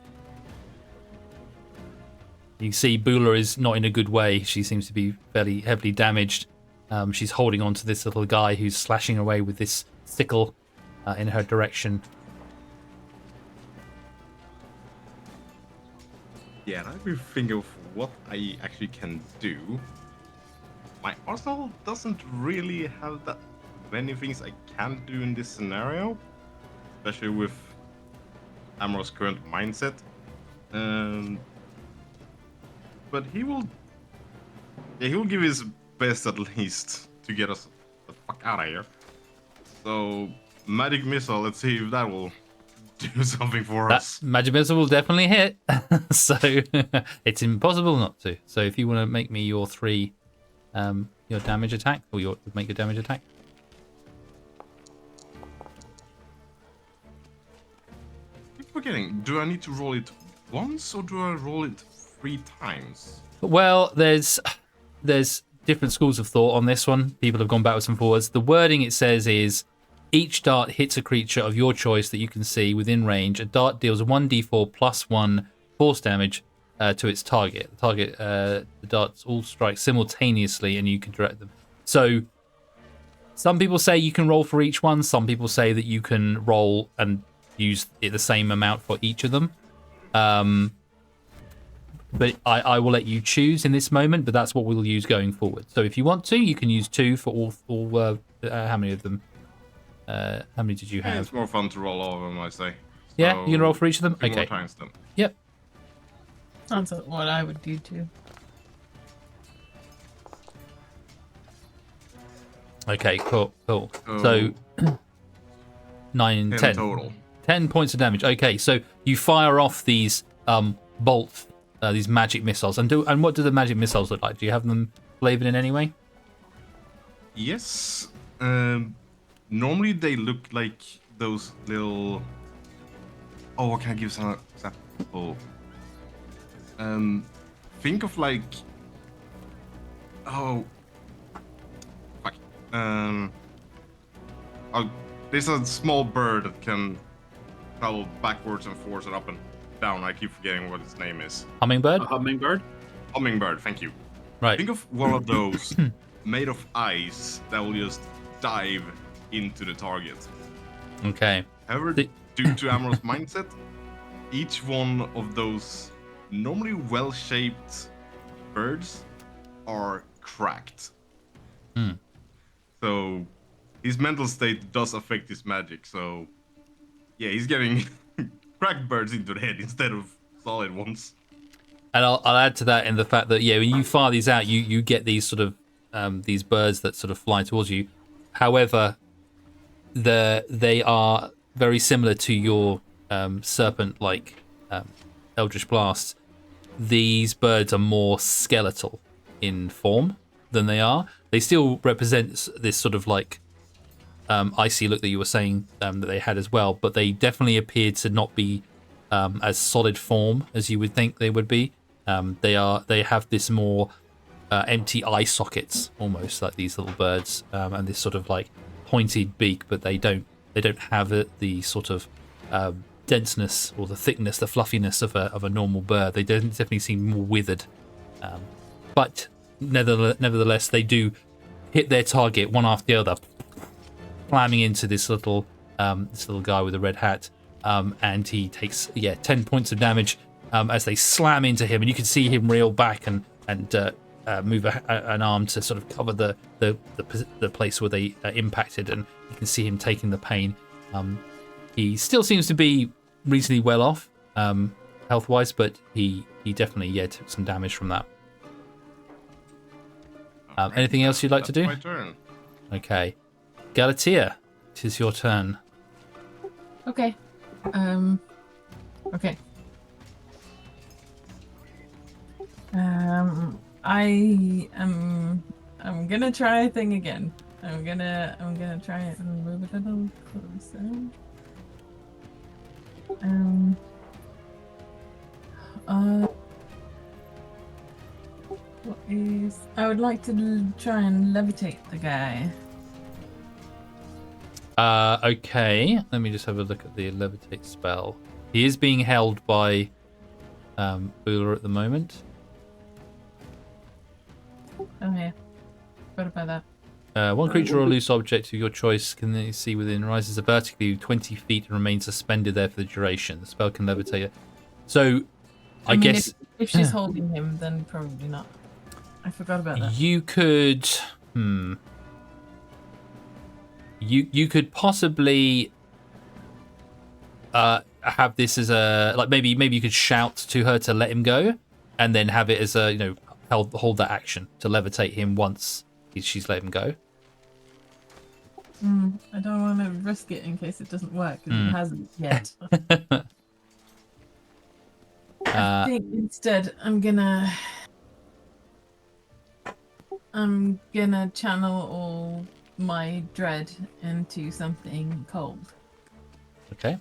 You can see Bula is not in a good way. She seems to be fairly heavily damaged. She's holding on to this little guy who's slashing away with this sickle in her direction. Yeah, let me think of what I actually can do. My arsenal doesn't really have that many things I can do in this scenario, especially with Amoros' current mindset. But he will give his best at least to get us the fuck out of here. So, magic missile. Let's see if that will do something for us. Magic missile will definitely hit, so it's impossible not to. So if you want to make me your 3, your damage attack, or make your damage attack. Keep forgetting. Do I need to roll it once or do I roll it 3 times? Well, there's different schools of thought on this one. People have gone backwards and forwards. The wording it says is, each dart hits a creature of your choice that you can see within range. A dart deals 1d4 plus 1 force damage to its target. The darts all strike simultaneously, and you can direct them. So, some people say you can roll for each one. Some people say that you can roll and use it the same amount for each of them. But I will let you choose in this moment. But that's what we'll use going forward. So, if you want to, you can use 2 for all. How many of them? How many did you have? Yeah, it's more fun to roll all of them, I say. Yeah, So, you can roll for each of them? 2 Okay. more times then. Yep. Sounds like what I would do too. Okay, cool. So, So 9, 10 total. 10 points of damage. Okay, so you fire off these bolts, these magic missiles. And what do the magic missiles look like? Do you have them flavored in any way? Yes. Normally they look like those little. Oh, what can I give some example? Think of like Oh. Fuck. Oh, there's a small bird that can travel backwards and forwards and up and down. I keep forgetting what its name is. Hummingbird? A hummingbird? Hummingbird, thank you. Right. Think of one of those made of ice that will just dive into the target. Okay. However, due to Amro's mindset, each one of those normally well-shaped birds are cracked. Hmm. So his mental state does affect his magic. So yeah, he's getting cracked birds into the head instead of solid ones. And I'll add to that in the fact that, yeah, when you fire these out, you get these sort of these birds that sort of fly towards you. However, they are very similar to your serpent-like Eldritch Blast. These birds are more skeletal in form than they are. They still represent this sort of like icy look that you were saying that they had as well, but they definitely appear to not be as solid form as you would think they would be. They have this more empty eye sockets, almost like these little birds, and this sort of like pointed beak, but they don't have the sort of denseness or the thickness, the fluffiness of a normal bird. They definitely seem more withered, but nevertheless, they do hit their target one after the other, slamming into this little guy with a red hat, and he takes 10 points of damage as they slam into him, and you can see him reel back and move an arm to sort of cover the place where they impacted, and you can see him taking the pain. He still seems to be reasonably well off health-wise, but he definitely took some damage from that. Anything else you'd like to do? My turn. Okay. Galatea, it is your turn. Okay. Okay. I'm gonna try a thing again. I'm gonna try it and move it a little closer. What is? I would like to try and levitate the guy. Okay. Let me just have a look at the levitate spell. He is being held by Bula at the moment. Oh yeah. What about that? One creature or loose object of your choice can you see within rises vertically 20 feet and remains suspended there for the duration. The spell can levitate it. So, I mean, guess if she's holding him, then probably not. I forgot about that. you could. You could possibly have this as a maybe you could shout to her to let him go, and then have it as a hold that action to levitate him once she's let him go. I don't want to risk it in case it doesn't work, because it hasn't yet. I think instead I'm gonna channel all my dread into something cold. Okay.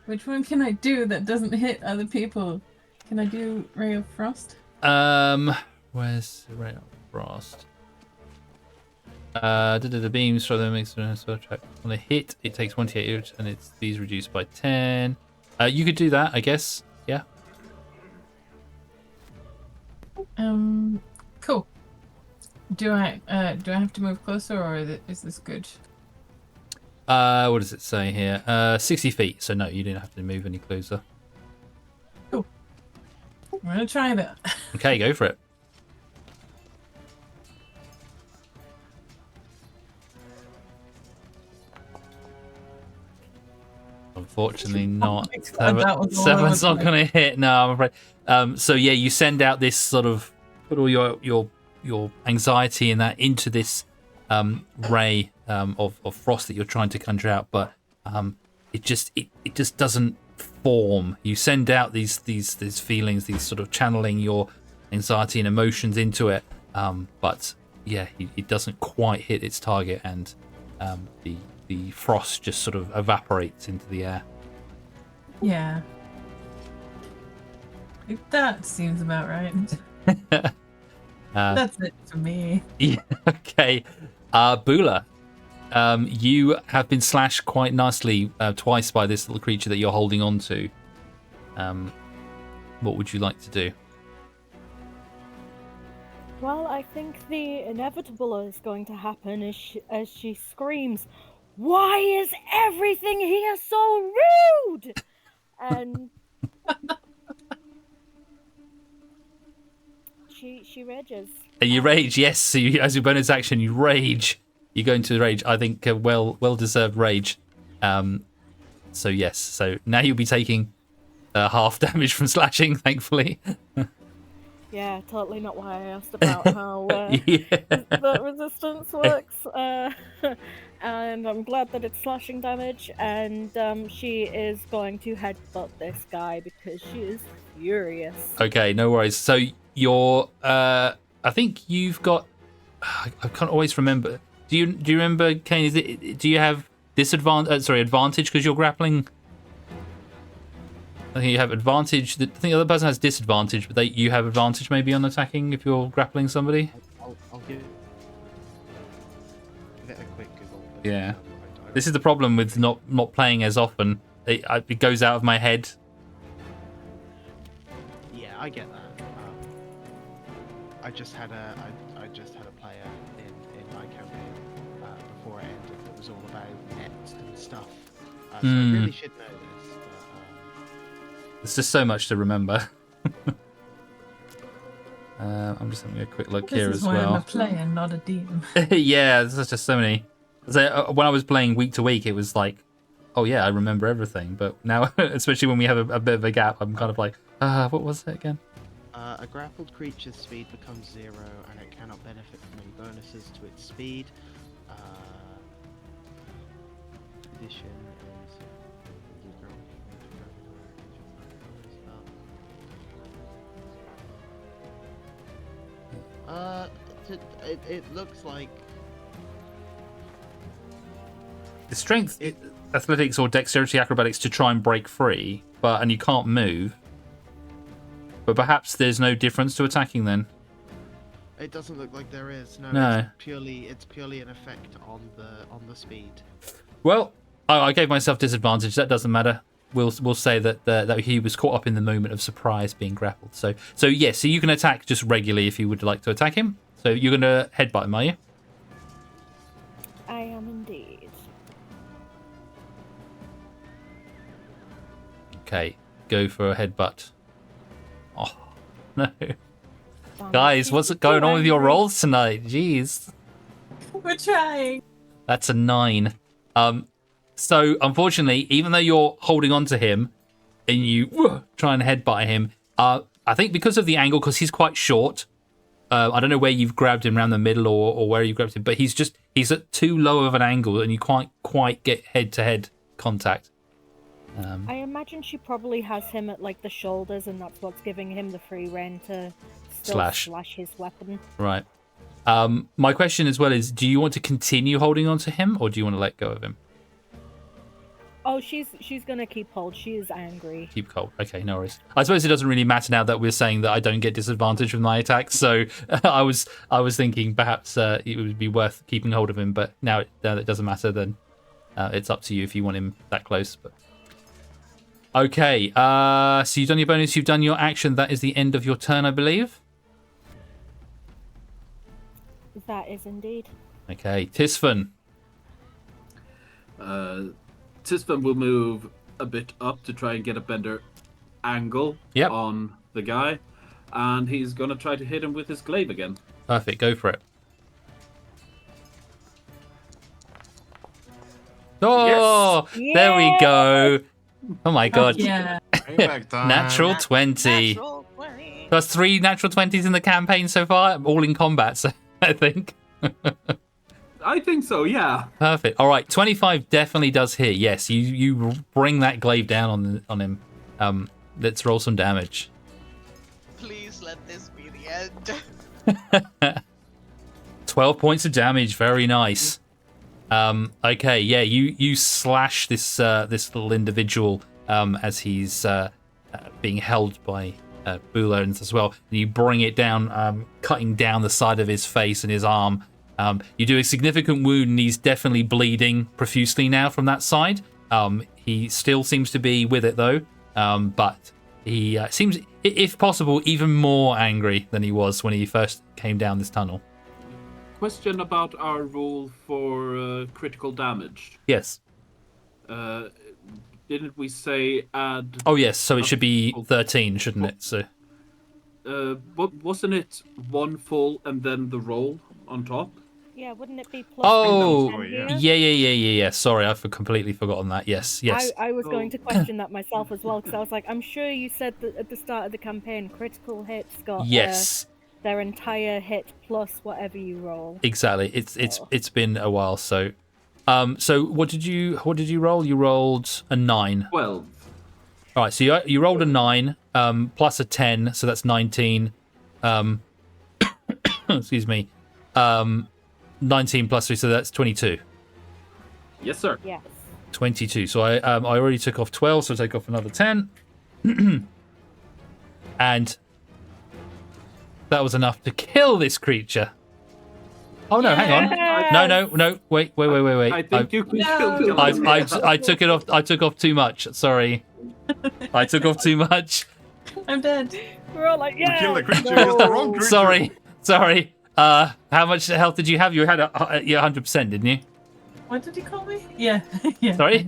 Which one can I do that doesn't hit other people? Can I do Ray of Frost? Where's Ray of Frost? The beams throw them makes a spell check. On a hit, it takes 1d8 and its speed reduced by 10. You could do that, I guess. Yeah. Cool. Do I have to move closer, or is this good? What does it say here? 60 feet. So no, you didn't have to move any closer. Cool. I'm gonna try that. Okay, go for it. Unfortunately not. Seven's not going to hit. No, I'm afraid. So yeah, you send out this sort of put all your anxiety and that into this ray of frost that you're trying to conjure out, but it just doesn't form. You send out these feelings, these sort of channeling your anxiety and emotions into it, but yeah, it doesn't quite hit its target, and the frost just sort of evaporates into the air. Yeah. That seems about right. That's it for me. Yeah, okay. Bula, you have been slashed quite nicely twice by this little creature that you're holding on to. What would you like to do? Well, I think the inevitable is going to happen as she screams, "Why is everything here so rude?" And she rages. And you rage, yes. So you, as your bonus action, you rage. You go into rage. I think well deserved rage. So yes. So now you'll be taking half damage from slashing, thankfully. Yeah, totally not why I asked about how Yeah. the resistance works. And I'm glad that it's slashing damage. And she is going to headbutt this guy because she is furious. Okay, no worries. So you're, I think you've got. I can't always remember. Do you remember, Kane? Do you have advantage because you're grappling? I think you have advantage. I think the other person has disadvantage, but you have advantage maybe on attacking if you're grappling somebody. I'll give it a quick Google. Yeah. This is the problem with not playing as often. It goes out of my head. Yeah, I get that. I just had a player in my campaign before it ended that was all about nets and stuff. So I really should know this. There's just so much to remember. I'm just having a quick look here as well. This is why I'm a player, not a DM. Yeah, there's just so many. So, when I was playing week to week, it was like, oh yeah, I remember everything. But now, especially when we have a bit of a gap, I'm kind of like, what was it again? A grappled creature's speed becomes 0 and it cannot benefit from any bonuses to its speed. Condition is it looks like The strength, athletics, or dexterity acrobatics to try and break free, and you can't move. But perhaps there's no difference to attacking then. it doesn't look like there is. No. No. It's purely an effect on the speed. Well, I gave myself disadvantage. That doesn't matter. We'll say that he was caught up in the moment of surprise being grappled. So yes, so you can attack just regularly if you would like to attack him. So you're going to headbutt him, are you? I am indeed. Okay, go for a headbutt. Oh no, guys, what's going on with your rolls tonight? Jeez. We're trying. That's a 9. So unfortunately, even though you're holding on to him and you try and headbutt him, I think because of the angle, because he's quite short. I don't know where you've grabbed him around the middle or where you grabbed him, but he's at too low of an angle and you can't quite get head-to-head contact. I imagine she probably has him at like the shoulders, and that's what's giving him the free rein to still slash his weapon. Right. My question as well is, do you want to continue holding on to him, or do you want to let go of him? Oh, she's gonna keep hold. She is angry. Keep cold. Okay, no worries. I suppose it doesn't really matter now that we're saying that I don't get disadvantage with my attacks. So I was thinking perhaps it would be worth keeping hold of him, but now that it doesn't matter, then it's up to you if you want him that close. But okay, so you've done your bonus, you've done your action. That is the end of your turn, I believe. That is indeed. Okay, Tisfan. Tisfan will move a bit up to try and get a better angle on the guy, and he's going to try to hit him with his glaive again. Perfect, go for it. Oh, yes. There we go. Oh my god. Yeah. Natural 20. That's 3 natural 20s in the campaign so far, all in combat, so I think. I think so, yeah. Perfect. All right, 25 definitely does hit. Yes, you bring that glaive down on him. Let's roll some damage. Please let this be the end. 12 points of damage. Very nice. Okay, yeah, you slash this this little individual as he's being held by Bula as well. And you bring it down, cutting down the side of his face and his arm. You do a significant wound, and he's definitely bleeding profusely now from that side. He still seems to be with it though, but he seems, if possible, even more angry than he was when he first came down this tunnel. Question about our rule for critical damage. Yes. Didn't we say add? Oh yes, so it should be 13, shouldn't it? So. Wasn't it one full and then the roll on top? Yeah, wouldn't it be plus? Oh, 10 here? yeah. Sorry, I've completely forgotten that. Yes. I was going to question that myself as well, because I was like, I'm sure you said that at the start of the campaign, critical hits got Yes. Their entire hit plus whatever you roll. Exactly. It's been a while. So, so what did you roll? You rolled a 9. 12. All right. So you rolled a 9 plus a 10, so that's 19. Excuse me. 19 plus 3, so that's 22. Yes, sir. Yes. 22. So I already took off 12, so I'll take off another 10. And that was enough to kill this creature. Oh no, hang on. No, wait. I think you can kill him. I took it off. I took off too much. Sorry. I took off too much. I'm dead. We're all like, yeah. Kill the creature. It's the wrong creature. Sorry. How much health did you have? You had 100%, didn't you? What did he call me? Yeah. Yeah. Sorry?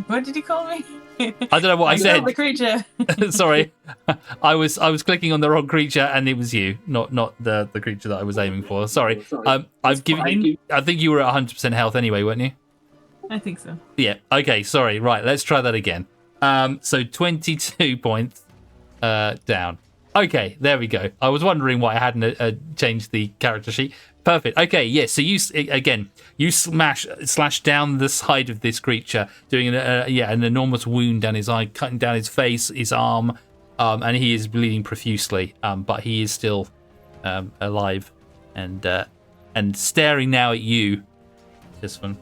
What did he call me? I don't know what I said. The creature. Sorry. I was clicking on the wrong creature, and it was you, not the creature that I was aiming for. Sorry. I've given you. I think you were at 100% health anyway, weren't you? I think so. Yeah. Okay. Sorry. Right. Let's try that again. So 22 points down. Okay, there we go. I was wondering why I hadn't changed the character sheet. Perfect. Okay, yeah. So you slash down the side of this creature, doing an enormous wound down his eye, cutting down his face, his arm, and he is bleeding profusely. But he is still alive and staring now at you, this one.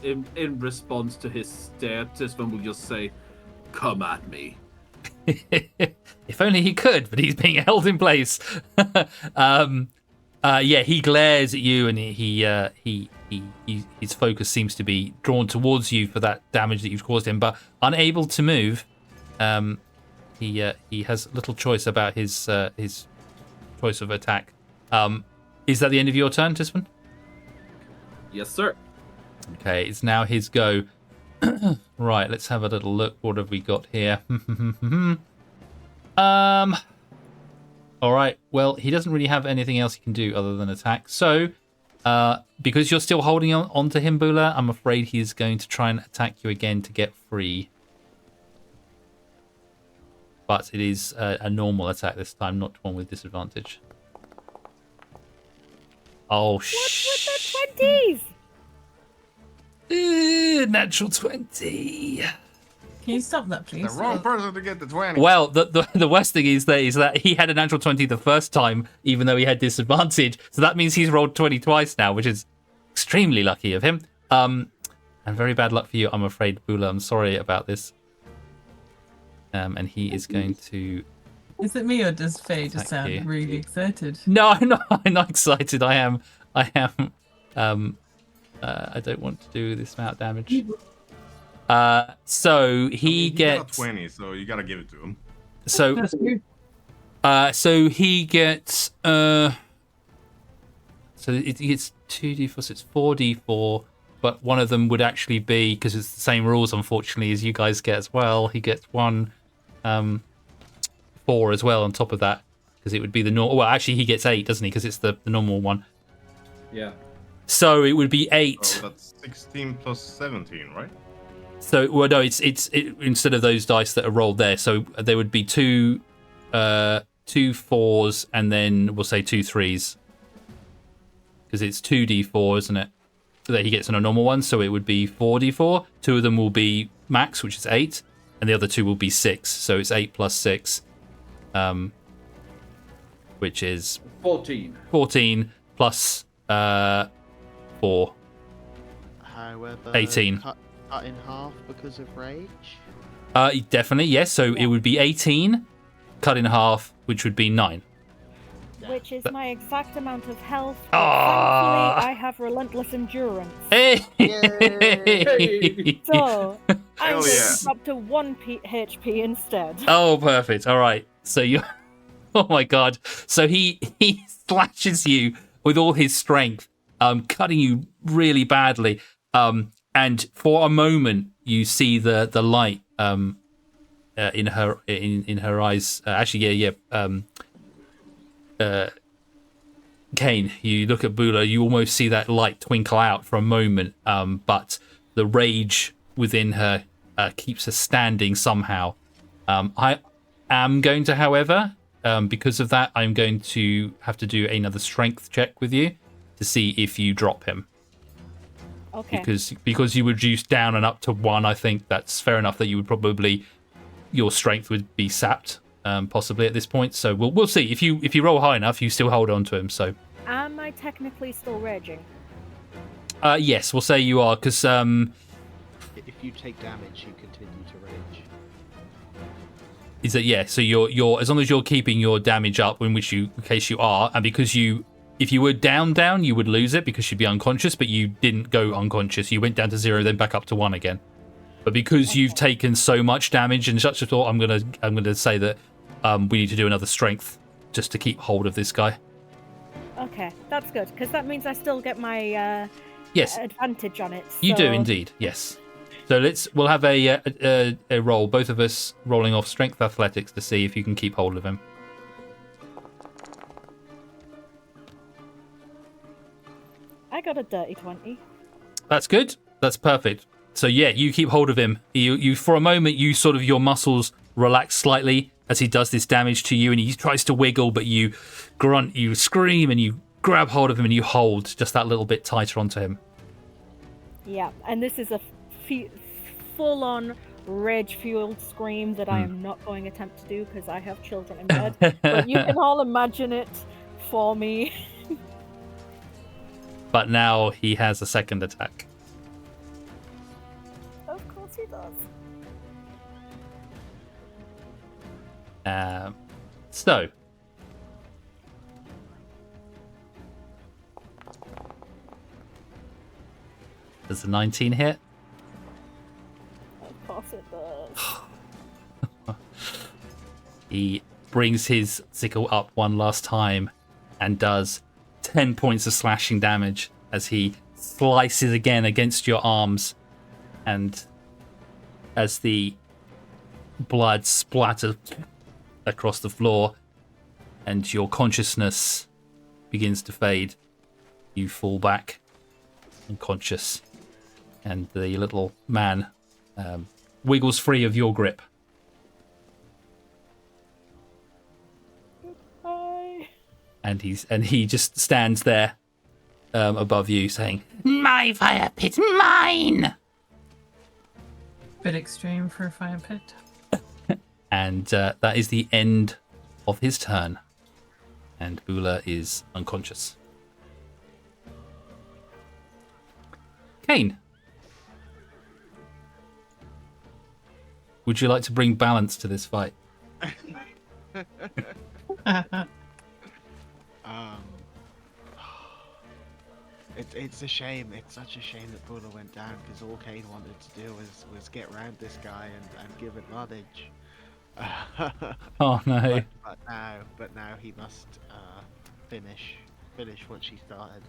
In response to his stare, Tisvan will just say, "Come at me." If only he could, but he's being held in place. Yeah, he glares at you, and his focus seems to be drawn towards you for that damage that you've caused him, but unable to move. He has little choice about his choice of attack. Is that the end of your turn, Tisman? Yes, sir. Okay, it's now his go. Right, let's have a little look. What have we got here? All right. Well, he doesn't really have anything else he can do other than attack. So, because you're still holding on to him, Bula, I'm afraid he's going to try and attack you again to get free. But it is a normal attack this time, not one with disadvantage. Oh, What's with the 20s? Natural 20. Can you stop that, please? The wrong person to get the 20. Well, the worst thing is that he had a natural 20 the first time, even though he had disadvantage. So that means he's rolled 20 twice now, which is extremely lucky of him. And very bad luck for you, I'm afraid, Bula. I'm sorry about this. And he is going to... Is it me, or does Faye just sound really excited? No, I'm not excited. I am. I don't want to do this amount of damage. So he gets 20, so you gotta give it to him. So, so he gets so it gets 2d4, so it's 4d4, but one of them would actually be, because it's the same rules, unfortunately, as you guys get as well. He gets 1 4 as well on top of that, because it would be the normal. Well, actually, he gets 8, doesn't he? Because it's the normal one. Yeah. So it would be 8. So that's 16 plus 17, right? So, well, no, it's instead of those dice that are rolled there, so there would be 2 4s and then we'll say 2 3s, because it's 2d4, isn't it? That he gets on a normal one, so it would be 4d4. 2 of them will be max, which is 8, and the other 2 will be 6. So it's 8 plus 6. which is 14. 14 plus 4. However, 18. cut in half because of rage. Definitely, yes. So it would be 18 cut in half, which would be 9. Which is my exact amount of health. But Ah. thankfully, I have relentless endurance. Hey! So I'm Hell going yeah. to drop to 1 HP instead. Oh, perfect. All right. So you. Oh my god. So he slashes you with all his strength, cutting you really badly. And for a moment, you see the light in her eyes. Kane, you look at Bula, you almost see that light twinkle out for a moment, but the rage within her keeps her standing somehow. I am going to, however, because of that, I'm going to have to do another strength check with you to see if you drop him. Okay. Because you reduced down and up to 1, I think that's fair enough that you would probably, your strength would be sapped, possibly at this point. So we'll see. If you roll high enough, you still hold on to him. So Am I technically still raging? yes, we'll say you are, because If you take damage, you continue to rage. is that yeah? So you're as long as you're keeping your damage up, in case you are, and because if you were down, you would lose it because you'd be unconscious, but you didn't go unconscious. You went down to 0, then back up to 1 again. But because you've taken so much damage and such a thought, I'm gonna say that we need to do another strength just to keep hold of this guy. Okay, that's good, because that means I still get my Yes, advantage on it. you do so- indeed. Yes. So we'll have a roll, both of us rolling off strength athletics to see if you can keep hold of him. I got a dirty 20. That's good. That's perfect. So yeah, you keep hold of him. You for a moment, your muscles relax slightly as he does this damage to you, and he tries to wiggle, but you grunt, you scream, and you grab hold of him, and you hold just that little bit tighter onto him. Yeah, and this is a full-on rage-fueled scream that I am not going to attempt to do because I have children in bed. But you can all imagine it for me. But now he has a second attack. Of course he does. So does the 19 hit? Of course it does. He brings his sickle up one last time and does 10 points of slashing damage as he slices again against your arms, and as the blood splatters across the floor and your consciousness begins to fade, you fall back unconscious, and the little man wiggles free of your grip. Hi. And he just stands there above you saying, "My fire pit, mine!" Bit extreme for a fire pit. And that is the end of his turn. And Bula is unconscious. Kane, would you like to bring balance to this fight? It's a shame. It's such a shame that Bulla went down because all Kane wanted to do was get round this guy and give advantage. Oh no. But now he must finish what she started.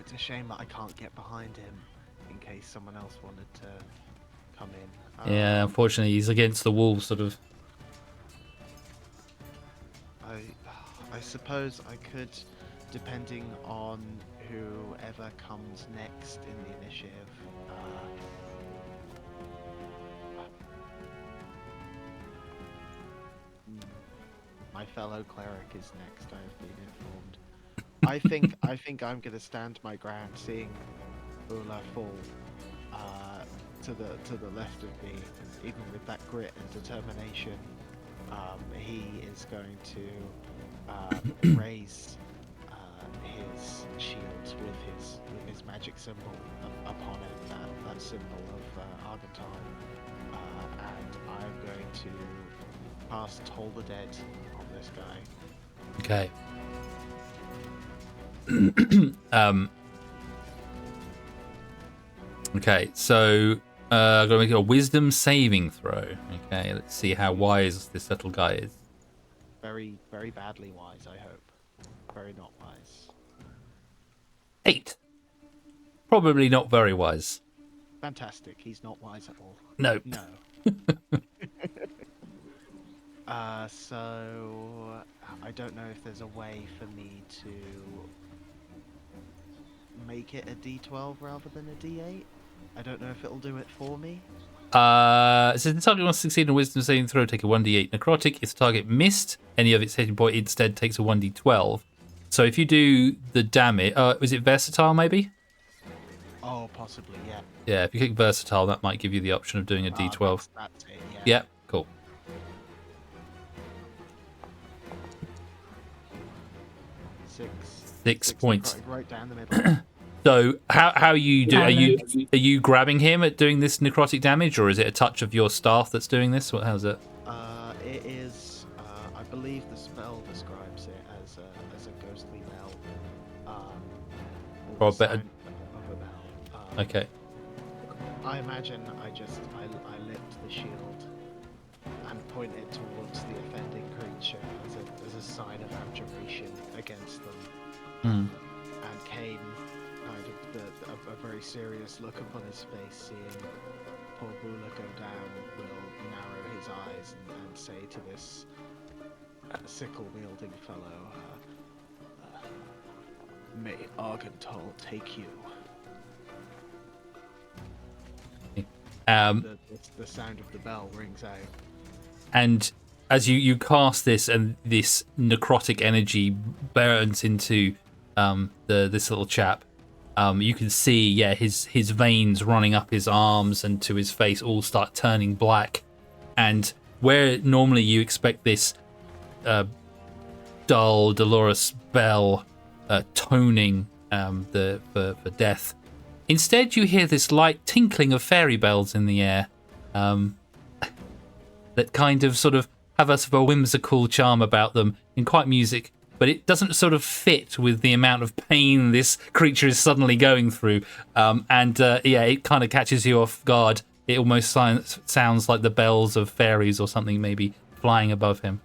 It's a shame that I can't get behind him in case someone else wanted to come in. Yeah, unfortunately, he's against the wall, sort of. I suppose I could, depending on whoever comes next in the initiative. My fellow cleric is next. I have been informed. I think I'm gonna stand my ground, seeing Bula fall. to the left of me, and even with that grit and determination, he is going to raise his shield with his magic symbol upon it, that symbol of Argentine, and I'm going to cast Toll the Dead on this guy. Okay. Okay, so I'm gonna make a wisdom saving throw. Okay, let's see how wise this little guy is. Very, very badly wise, I hope. Very not wise. 8. Probably not very wise. Fantastic. He's not wise at all. No. No. So I don't know if there's a way for me to make it a D12 rather than a D8. I don't know if it'll do it for me. It says the target must succeed in a wisdom saving throw, take a 1d8 necrotic. If the target missed any of its hitting point, instead takes a 1d12. So if you do the damage, was it versatile maybe? Oh, possibly, yeah. Yeah, if you click versatile, that might give you the option of doing a d12. That's it, yeah. Yeah, cool. Six points. Right down the middle. So how you do? Are you grabbing him at doing this necrotic damage, or is it a touch of your staff that's doing this? How's it? It is. I believe the spell describes it as a ghostly bell. Or a the better. sound of a bell. Okay. I imagine I lift the shield and point it towards the offending creature as a sign of abjuration against them. Mm. And Kane, kind of a very serious look upon his face, seeing poor Bula go down, will narrow his eyes and say to this sickle-wielding fellow, "May Argentol take you." The sound of the bell rings out. And as you cast this, and this necrotic energy burns into this little chap, you can see, his veins running up his arms and to his face all start turning black. And where normally you expect this dull, dolorous bell toning for death, instead you hear this light tinkling of fairy bells in the air that kind of sort of have a sort of a whimsical charm about them, and quite music, but it doesn't sort of fit with the amount of pain this creature is suddenly going through. It kind of catches you off guard. It almost sounds like the bells of fairies or something maybe flying above him.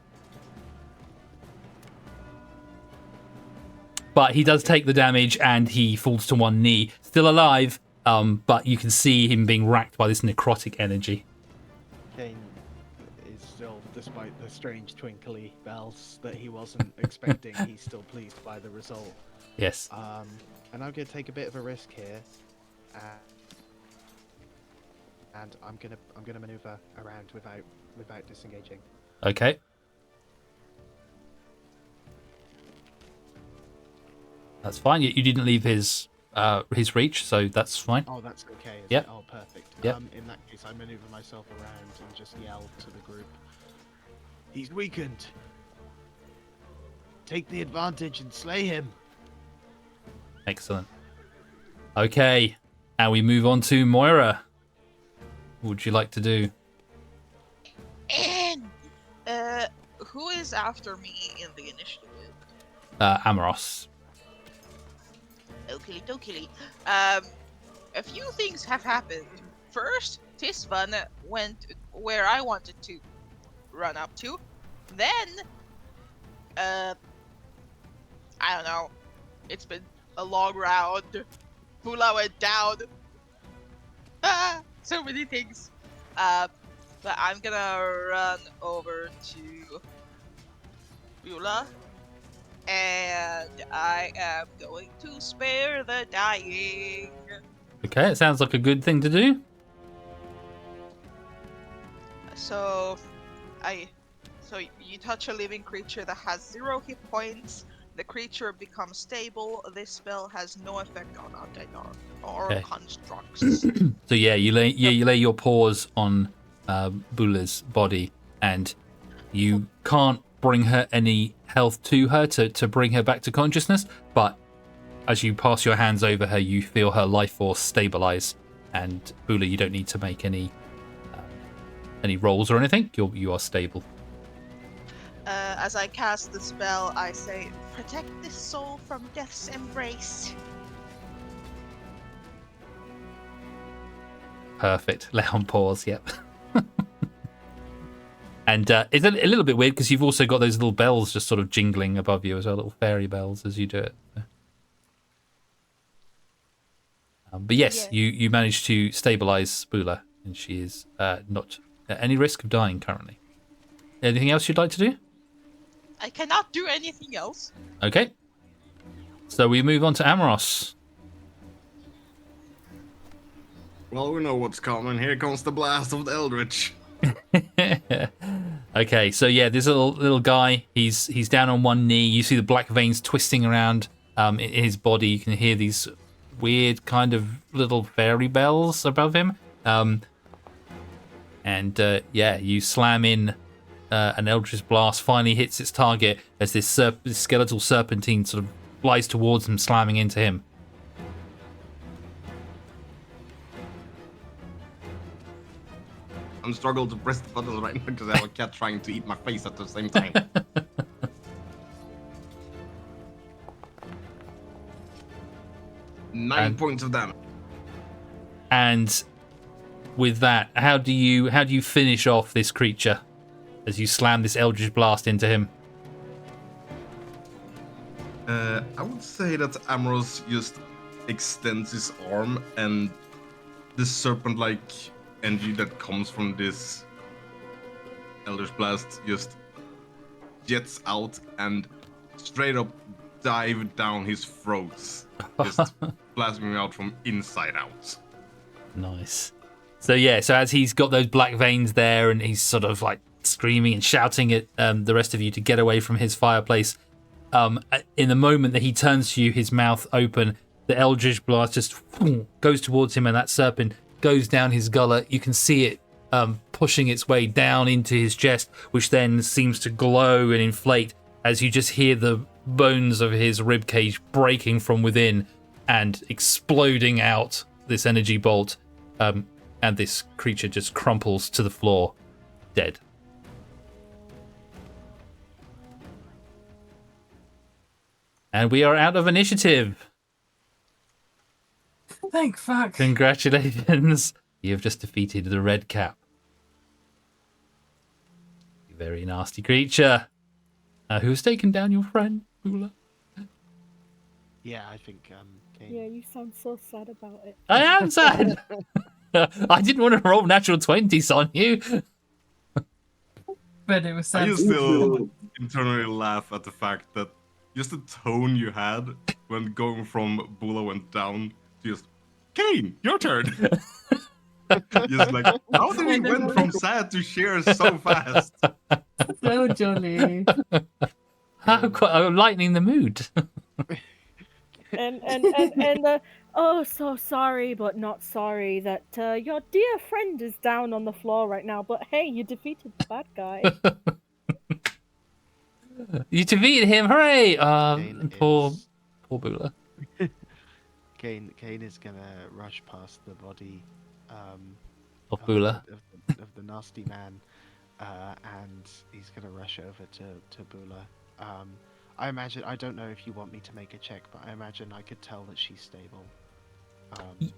But he does take the damage and he falls to one knee. Still alive, but you can see him being racked by this necrotic energy. Kane is still, despite the strange twinkly bells that he wasn't expecting, he's still pleased by the result. Yes. And I'm going to take a bit of a risk here, and I'm gonna maneuver around without disengaging. Okay. That's fine. You didn't leave his reach, so that's fine. Oh, that's okay. Yep. Oh, perfect. Yep. In that case, I maneuver myself around and just yell to the group, "He's weakened. Take the advantage and slay him." Excellent. Okay, and we move on to Moira. What would you like to do? And who is after me in the initiative? Amoros. Okie dokie. A few things have happened. First, Tisvan went where I wanted to run up to. Then, I don't know. It's been a long round. Bula went down. So many things. But I'm gonna run over to Bula. And I am going to spare the dying. Okay, it sounds like a good thing to do. So you touch a living creature that has 0 hit points. The creature becomes stable. This spell has no effect on or Okay. constructs. So yeah, you lay your paws on Bula's body, and you can't bring her any health to her to bring her back to consciousness. But as you pass your hands over her, you feel her life force stabilize. And Bula, you don't need to make any rolls or anything. You are stable. As I cast the spell, I say, "Protect this soul from death's embrace." Perfect. Lay on pause. Yep. And it's a little bit weird because you've also got those little bells just sort of jingling above you as well, little fairy bells as you do it. But yes, Yeah. you managed to stabilize Bula, and she is not at any risk of dying currently. Anything else you'd like to do? I cannot do anything else. Okay. So we move on to Amoros. Well, we know what's coming. Here comes the blast of the Eldritch. Okay, so yeah, this little guy, he's down on one knee. You see the black veins twisting around in his body. You can hear these weird kind of little fairy bells above him. And you slam in an Eldritch Blast, finally hits its target as this skeletal serpentine sort of flies towards him, slamming into him. I'm struggling to press the buttons right now because I have a cat trying to eat my face at the same time. 9 points of damage. And with that, how do you finish off this creature as you slam this Eldritch Blast into him? I would say that Amoros just extends his arm, and the serpent-like energy that comes from this Eldritch Blast just jets out and straight up dive down his throat, just blasting out from inside out. Nice. So as he's got those black veins there, and he's sort of like screaming and shouting at the rest of you to get away from his fireplace. In the moment that he turns to you, his mouth open, the Eldritch Blast just goes towards him, and that serpent goes down his gullet. You can see it pushing its way down into his chest, which then seems to glow and inflate as you just hear the bones of his ribcage breaking from within and exploding out this energy bolt. And this creature just crumples to the floor, dead. And we are out of initiative. Thank fuck. Congratulations. You have just defeated the red cap. You very nasty creature. Who has taken down your friend, Bula? Yeah, I think Kane. Yeah, you sound so sad about it. I am sad. I didn't want to roll natural 20s on you. But it was sad. I just still internally laugh at the fact that just the tone you had when going from Bula went down to just, Kane, your turn. Just like, how did we went from sad to cheer so fast? So jolly. I'm lightening the mood. and oh, so sorry, but not sorry that your dear friend is down on the floor right now. But hey, you defeated the bad guy. You defeated him, hooray! Poor Bula. Kane is gonna rush past the body Of Bula. of the nasty man, and he's gonna rush over to Bula. I imagine, I don't know if you want me to make a check, but I imagine I could tell that she's stable.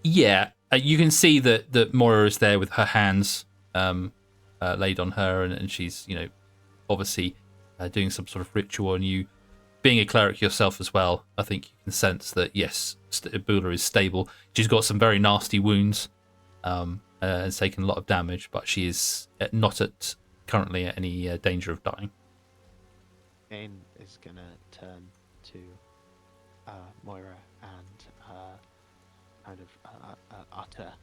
Yeah, you can see that Moira is there with her hands laid on her, and she's, obviously doing some sort of ritual. And you, being a cleric yourself as well, I think you can sense that, yes, Bula is stable. She's got some very nasty wounds, has taken a lot of damage, but she is not currently at any danger of dying. Kane is gonna turn to Moira and kind of utter,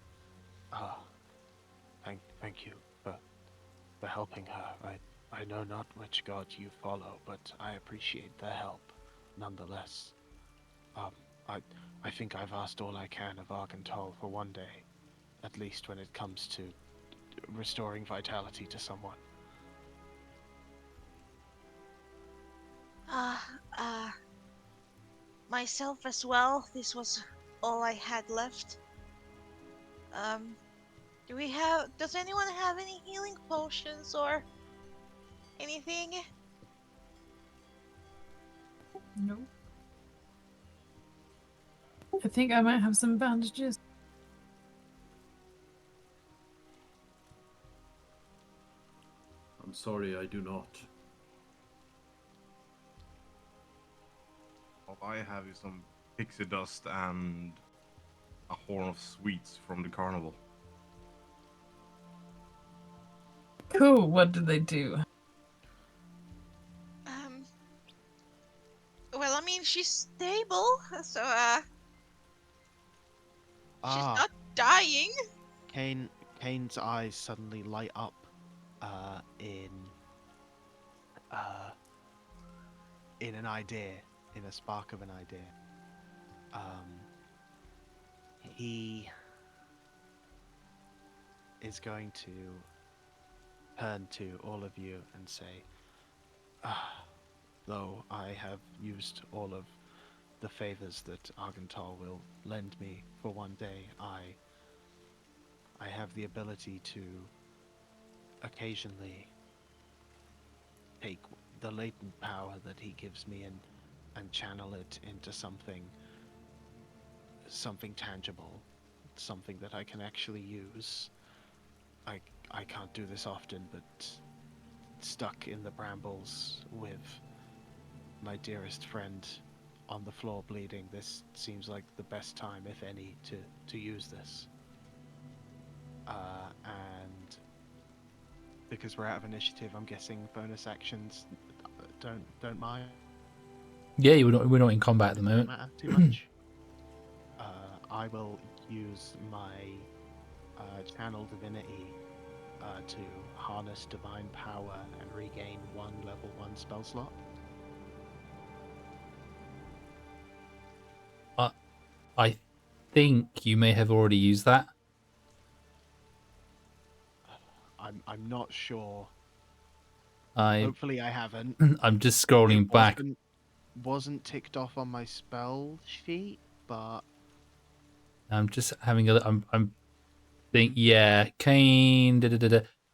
thank you for helping her. I know not which god you follow, but I appreciate the help nonetheless. I think I've asked all I can of Argentol for one day, at least when it comes to restoring vitality to someone. Myself as well. This was all I had left. Does anyone have any healing potions or anything? No. I think I might have some bandages. I'm sorry, I do not. All I have is some pixie dust and a horn of sweets from the carnival. Cool. What do they do? Well, I mean, she's stable, so she's not dying. Kane's eyes suddenly light up in an idea, in a spark of an idea. He is going to turn to all of you and say, though I have used all of the favors that Argentol will lend me for one day, I have the ability to occasionally take the latent power that he gives me and channel it into something tangible, something that I can actually use. I can't do this often, but stuck in the brambles with my dearest friend on the floor bleeding, this seems like the best time, if any, to use this. And because we're out of initiative, I'm guessing bonus actions don't mind. Yeah, we're not in combat at the moment. Matter too much. I will use my channel divinity to harness divine power and regain one level 1 spell slot. I think you may have already used that. I'm not sure. I Hopefully I haven't. I'm just scrolling It back. wasn't ticked off on my spell sheet, but I'm just having a look. I'm think yeah, Kane.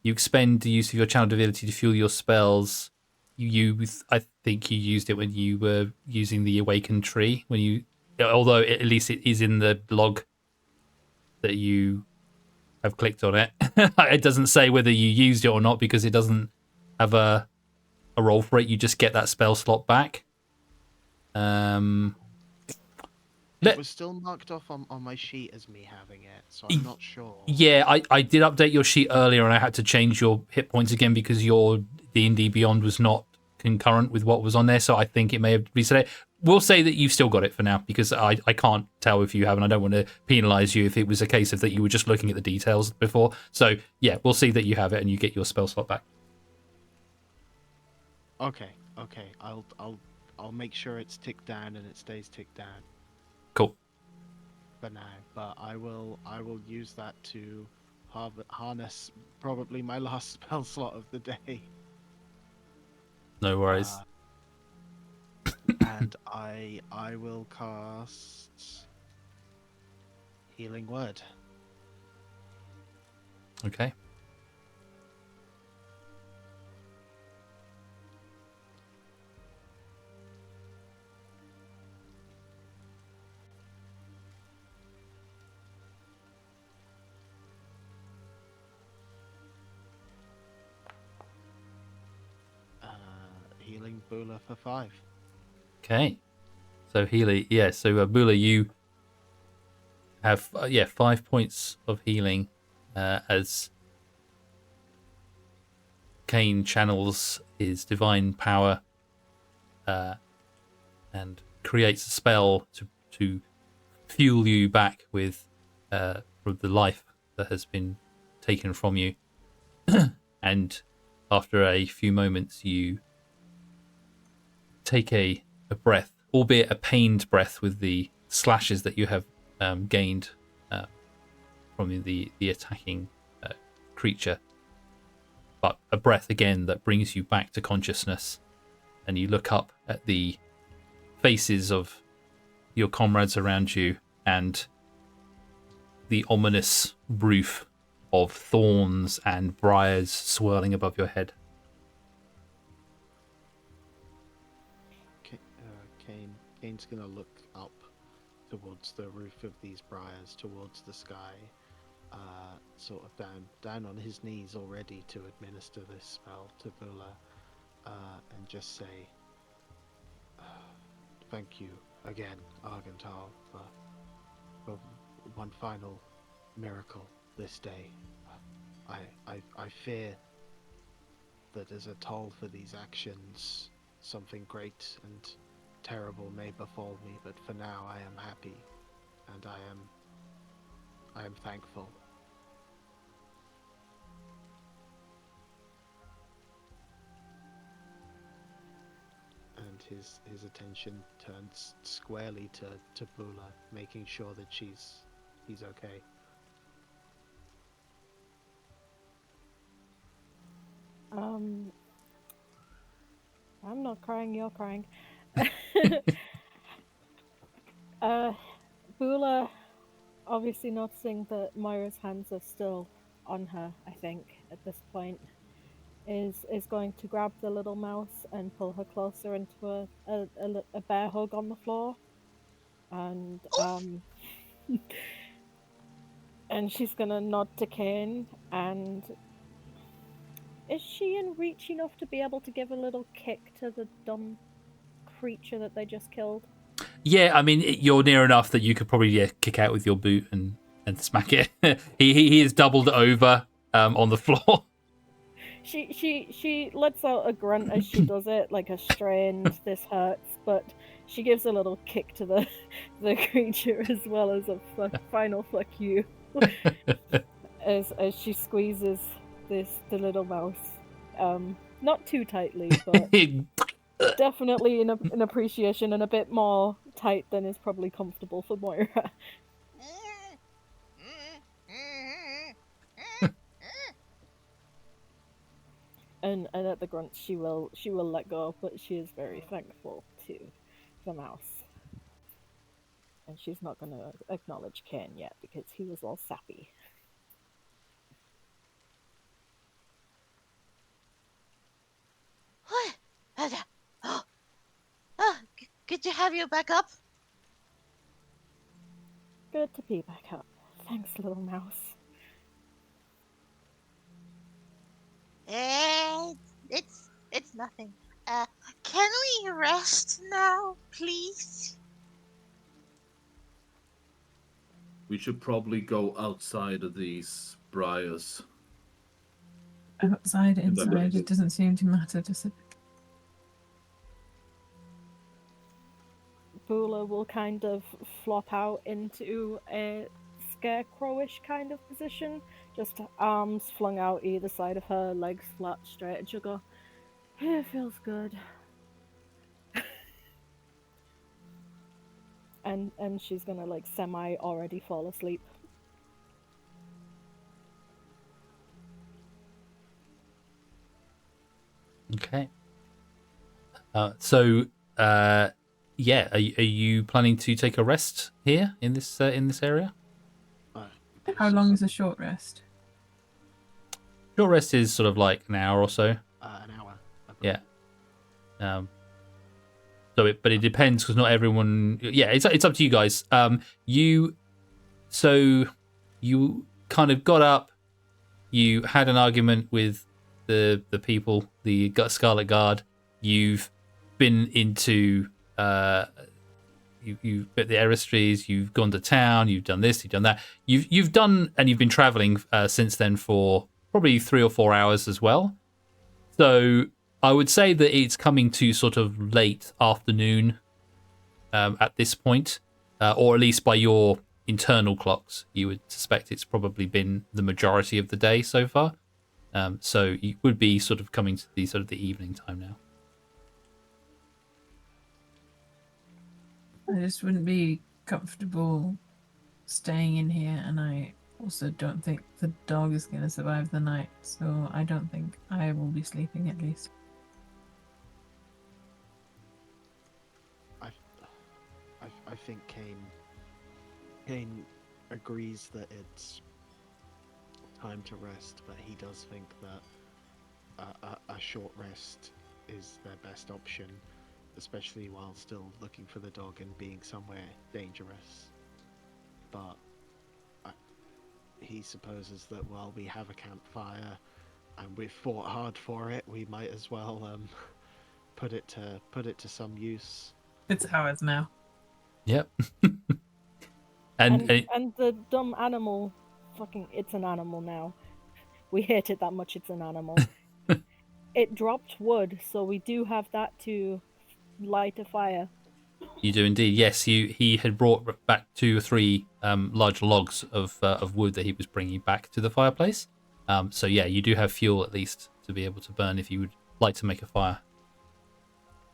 You expend the use of your channel ability to fuel your spells. I think you used it when you were using the awakened tree. Although at least it is in the log that you have clicked on it. It doesn't say whether you used it or not because it doesn't have a roll for it. You just get that spell slot back. it was still marked off on my sheet as me having it, so I'm not sure. Yeah, I did update your sheet earlier, and I had to change your hit points again because your D&D Beyond was not concurrent with what was on there. So I think it may have reset it. We'll say that you've still got it for now because I can't tell if you have, and I don't want to penalise you if it was a case of that you were just looking at the details before. So yeah, we'll see that you have it and you get your spell slot back. Okay. I'll make sure it's ticked down and it stays ticked down Cool. for now. But I will use that to harness probably my last spell slot of the day. No worries. And I will cast Healing Word. Okay. Healing Bula for 5. Okay. So Healy, yeah. So Bula, you have 5 points of healing as Kane channels his divine power and creates a spell to fuel you back with from the life that has been taken from you. And after a few moments, you take a breath, albeit a pained breath with the slashes that you have gained from the attacking creature. But a breath again that brings you back to consciousness, and you look up at the faces of your comrades around you and the ominous roof of thorns and briars swirling above your head. Kane's gonna look up towards the roof of these briars, towards the sky, sort of down on his knees already to administer this spell to Bula, and just say, thank you again, Argental, for one final miracle this day. I fear that as a toll for these actions, something great and terrible may befall me, but for now I am happy, and I am thankful. And his attention turns squarely to Bula, making sure that he's okay. I'm not crying, you're crying. Bula, obviously noticing that Moira's hands are still on her, I think, at this point, is going to grab the little mouse and pull her closer into a bear hug on the floor. And and she's gonna nod to Kane, and is she in reach enough to be able to give a little kick to the dumb creature that they just killed? Yeah, I mean, you're near enough that you could probably kick out with your boot and smack it. he is doubled over on the floor. She lets out a grunt as she does it, like a strained, this hurts, but she gives a little kick to the creature as well as a final fuck you. as she squeezes the little mouse. Not too tightly, but definitely in appreciation, and a bit more tight than is probably comfortable for Moira. And at the grunt, she will let go, but she is very thankful to the mouse. And she's not going to acknowledge Kane yet because he was all sappy. What? Good to have you back up. Good to be back up. Thanks, little mouse. It's nothing. Can we rest now, please? We should probably go outside of these briars. Outside, inside, it doesn't seem to matter, does it? Bula will kind of flop out into a scarecrowish kind of position, just arms flung out either side of her, legs flat straight, and she'll go, it feels good. and she's gonna like semi already fall asleep. Okay. Yeah, are you planning to take a rest here in this area? How long is a short rest? Short rest is sort of like an hour or so. An hour. Yeah. But it depends because not everyone. Yeah, it's up to you guys. You kind of got up. You had an argument with the people, the Scarlet Guard. You've been into you've at the Eristries. You've gone to town. You've done this. You've done that. You've done, and you've been traveling since then for probably 3 or 4 hours as well. So I would say that it's coming to sort of late afternoon at this point, or at least by your internal clocks, you would suspect it's probably been the majority of the day so far. So you would be sort of coming to the evening time now. I just wouldn't be comfortable staying in here, and I also don't think the dog is going to survive the night, so I don't think I will be sleeping at least. I think Kane agrees that it's time to rest, but he does think that a short rest is their best option, especially while still looking for the dog and being somewhere dangerous. But he supposes that while we have a campfire and we've fought hard for it, we might as well put it to some use. It's ours now. Yep. And the dumb animal, fucking, it's an animal now. We hate it that much, it's an animal. It dropped wood, so we do have that to light a fire. You do indeed. Yes, he had brought back 2 or 3 large logs of wood that he was bringing back to the fireplace. So yeah, you do have fuel at least to be able to burn if you would like to make a fire.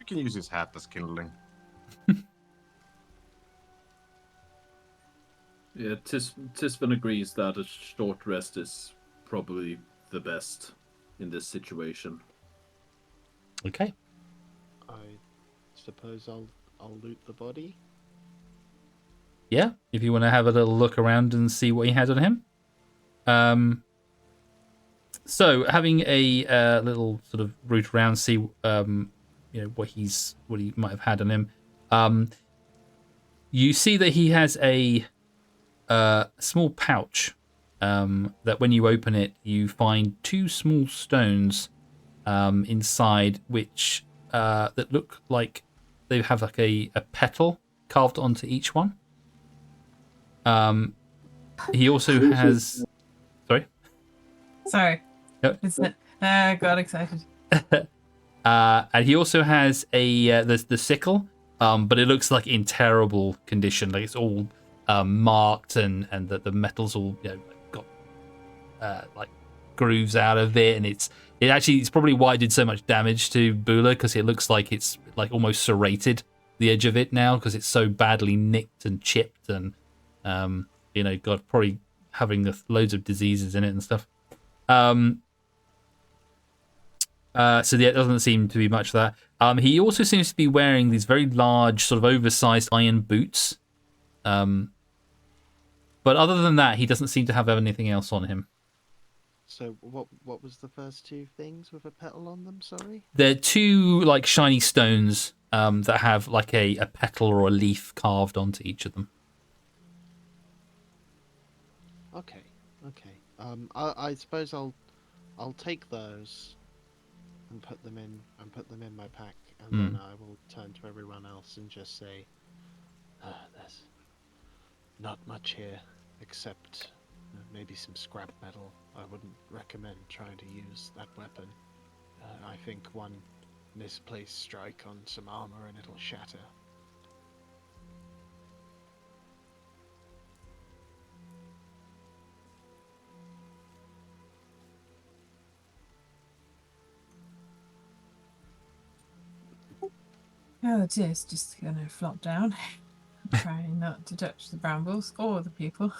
You can use his hat as kindling. Yeah, Tisvan agrees that a short rest is probably the best in this situation. Okay. I suppose I'll loot the body. Yeah, if you want to have a little look around and see what he has on him. So having a little sort of route around, see what he might have had on him. You see that he has a small pouch that when you open it, you find 2 small stones inside, which that look like they have like a petal carved onto each one. He also has... Sorry. Yep. I got excited. And he also has the sickle, but it looks like in terrible condition. Like it's all marked and the metal's all got like grooves out of it, and it's probably why it did so much damage to Bula, because it looks like it's like almost serrated the edge of it now because it's so badly nicked and chipped and got probably having loads of diseases in it and stuff. So yeah, it doesn't seem to be much of that. He also seems to be wearing these very large, sort of oversized iron boots. But other than that, he doesn't seem to have anything else on him. So what was the first 2 things with a petal on them? Sorry. They're 2 like shiny stones that have like a petal or a leaf carved onto each of them. Okay. I suppose I'll take those and put them in my pack, and then I will turn to everyone else and just say, there's not much here except maybe some scrap metal. I wouldn't recommend trying to use that weapon. I think one misplaced strike on some armor and it'll shatter. Oh, it is just gonna flop down. Trying not to touch the brambles or the people.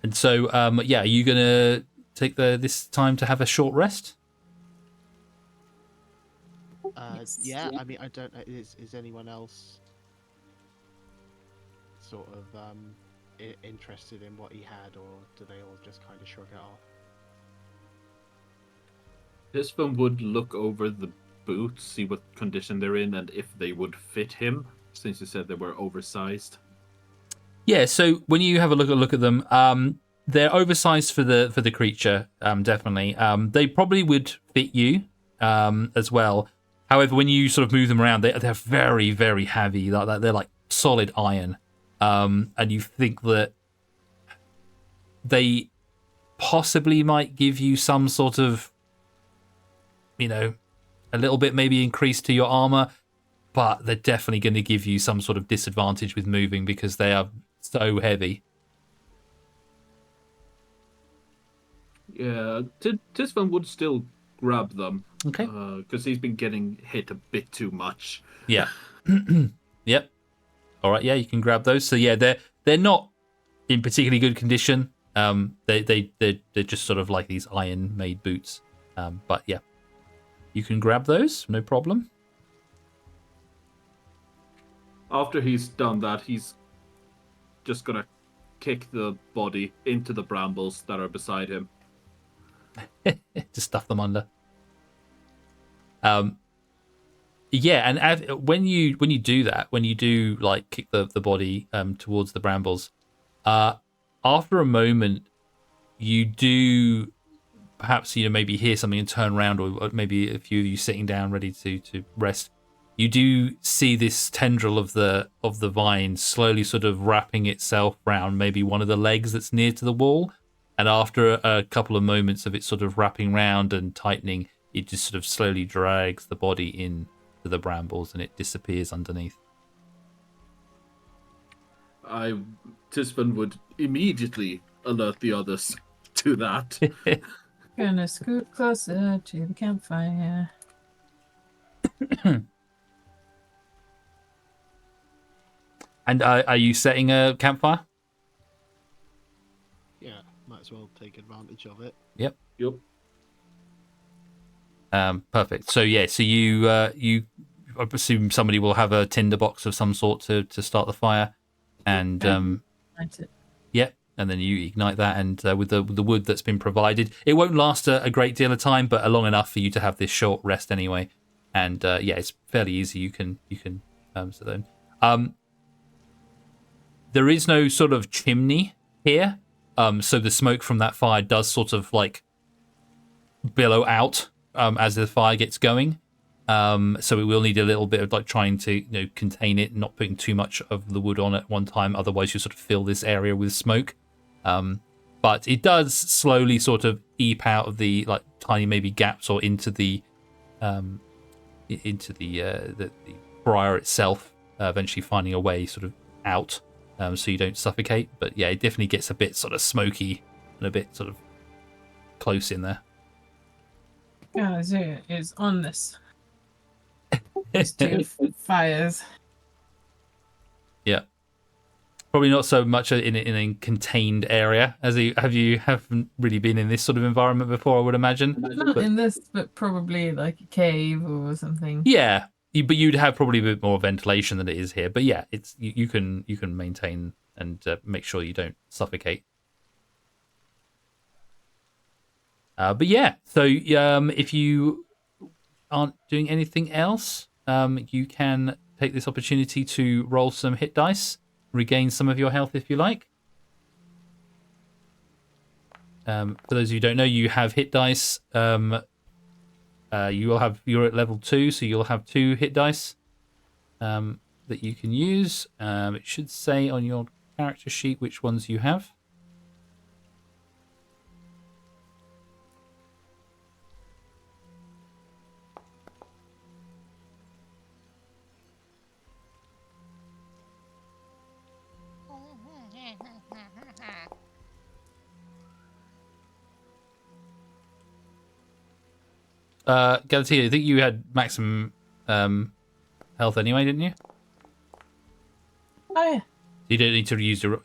And so, are you gonna take this time to have a short rest? Yeah, I mean, I don't know. Is anyone else sort of interested in what he had, or do they all just kind of shrug it off? Tisvan would look over the boots, see what condition they're in, and if they would fit him, since you said they were oversized. Yeah, so when you have a look at them, they're oversized for the creature, definitely. They probably would fit you as well. However, when you sort of move them around, they're very, very heavy. They're like solid iron, and you think that they possibly might give you some sort of, a little bit maybe increase to your armor, but they're definitely going to give you some sort of disadvantage with moving because they are so heavy. Yeah, Tisvan would still grab them. Okay. Because he's been getting hit a bit too much. Yeah. Yep. All right, yeah, you can grab those. So yeah, they're not in particularly good condition. They're just sort of like these iron made boots. But yeah, you can grab those, no problem. After he's done that, he's just gonna kick the body into the brambles that are beside him. To stuff them under. Yeah, and when you do that, when you do like kick the body towards the brambles, after a moment, you do perhaps maybe hear something and turn around, or maybe a few of you sitting down ready to rest. You do see this tendril of the vine slowly sort of wrapping itself around maybe one of the legs that's near to the wall, and after a couple of moments of it sort of wrapping round and tightening, it just sort of slowly drags the body in to the brambles and it disappears underneath. Tisvan would immediately alert the others to that. Gonna scoot closer to the campfire. And are you setting a campfire? Yeah, might as well take advantage of it. Yep. Yep. Perfect. So yeah, so you I presume somebody will have a tinder box of some sort to start the fire, and Light it. yeah, and then you ignite that, and with the wood that's been provided, it won't last a great deal of time, but long enough for you to have this short rest anyway. And yeah, it's fairly easy. You can so then there is no sort of chimney here, so the smoke from that fire does sort of like billow out as the fire gets going. So it will need a little bit of like trying to contain it, not putting too much of the wood on at one time. Otherwise, you sort of fill this area with smoke. But it does slowly sort of eep out of the like tiny maybe gaps or into the briar itself, eventually finding a way sort of out, so you don't suffocate. But yeah, it definitely gets a bit sort of smoky and a bit sort of close in there. Guys, it is on this. These two fires. Yeah, probably not so much in a contained area as you haven't really been in this sort of environment before, I would imagine. Not in this, but probably like a cave or something. Yeah, but you'd have probably a bit more ventilation than it is here. But yeah, it's you can maintain and make sure you don't suffocate. But yeah, so if you aren't doing anything else, you can take this opportunity to roll some hit dice, regain some of your health if you like. For those of you who don't know, you have hit dice. You're at level 2, so you'll have 2 hit dice that you can use. It should say on your character sheet which ones you have. Galatea, I think you had maximum health anyway, didn't you? Oh yeah. You don't need to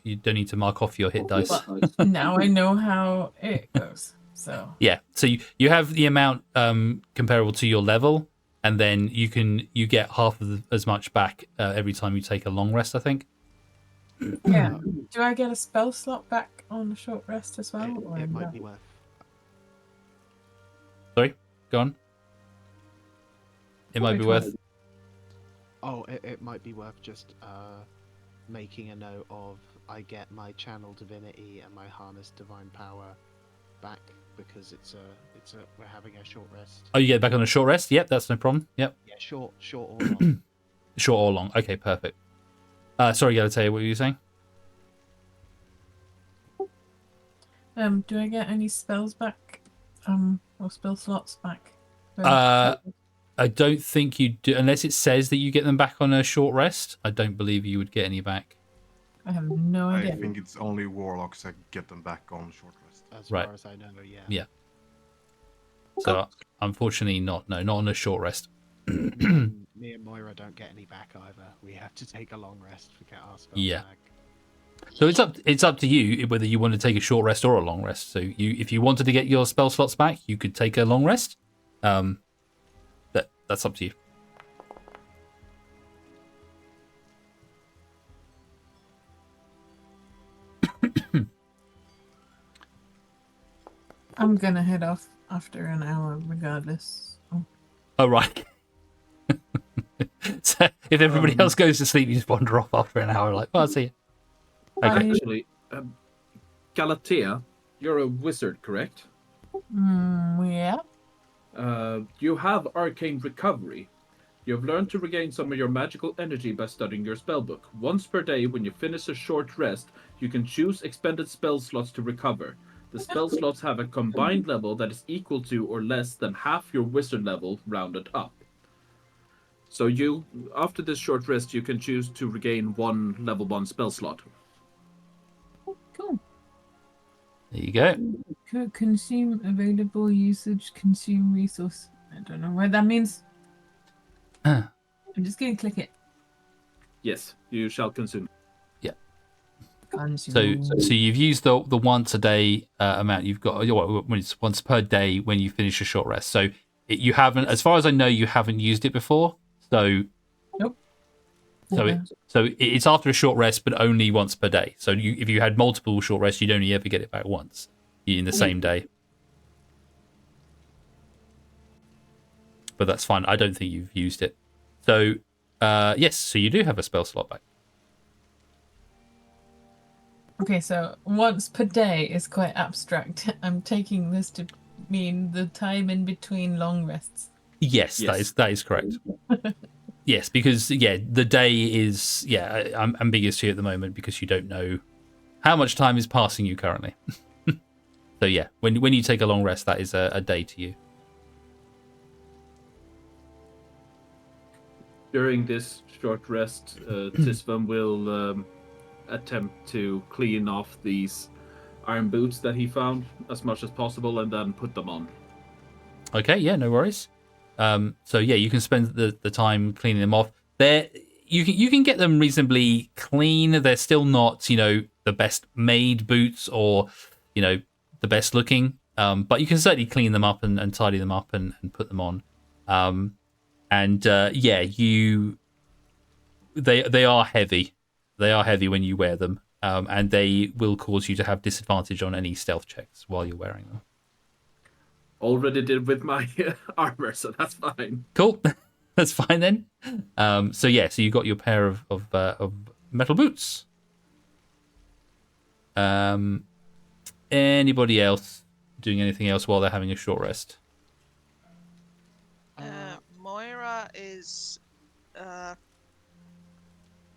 you don't need to mark off your hit dice. Now I know how it goes. So yeah, so you have the amount comparable to your level, and then you get half of as much back every time you take a long rest, I think. yeah. Do I get a spell slot back on a short rest as well? It might be worth. Sorry, go on. It might be worth. Oh, it might be worth just making a note of I get my channel divinity and my harness divine power back because we're having a short rest. Oh, you get back on a short rest? Yep, that's no problem. Yep. Yeah, short or long. Short or long. Okay, perfect. Sorry, Galatea, what were you saying? Do I get any spells back? Or spell slots back? I don't think you do, unless it says that you get them back on a short rest. I don't believe you would get any back. I have no idea. I think it's only warlocks that get them back on short rest. As Right. far as I know, yeah. Yeah. So unfortunately, not on a short rest. Me and Moira don't get any back either. We have to take a long rest to get our spells Yeah. back. So it's up to you whether you want to take a short rest or a long rest. So if you wanted to get your spell slots back, you could take a long rest. That's up to you. I'm gonna head off after an hour, regardless. Oh, right. So if everybody else goes to sleep, you just wander off after an hour. Like, well, I'll see you. Okay. Actually, Galatea, you're a wizard, correct? Yeah. You have arcane recovery. You have learned to regain some of your magical energy by studying your spellbook. Once per day, when you finish a short rest, you can choose expended spell slots to recover. The spell slots have a combined level that is equal to or less than half your wizard level rounded up. So after this short rest, you can choose to regain one level 1 spell slot. Cool. There you go. Consume available usage, consume resource. I don't know what that means. I'm just gonna click it. Yes, you shall consume. So you've used the once a day amount you've got. When it's once per day when you finish a short rest. So you haven't, as far as I know, you haven't used it before. So nope. So it's after a short rest, but only once per day. So if you had multiple short rests, you'd only ever get it back once in the same day. But that's fine. I don't think you've used it. So yes, so you do have a spell slot back. Okay, so once per day is quite abstract. I'm taking this to mean the time in between long rests. Yes. That is correct. Yes, because the day is ambiguous to you at the moment because you don't know how much time is passing you currently. So yeah, when you take a long rest, that is a day to you. During this short rest, Tisvan will attempt to clean off these iron boots that he found as much as possible and then put them on. Okay, yeah, no worries. So yeah, you can spend the time cleaning them off. You can get them reasonably clean. They're still not, the best made boots or, the best looking. But you can certainly clean them up and tidy them up and put them on. They are heavy. They are heavy when you wear them. And they will cause you to have disadvantage on any stealth checks while you're wearing them. Already did with my armor, so that's fine. Cool. That's fine then. So you got your pair of metal boots. Anybody else doing anything else while they're having a short rest? Moira is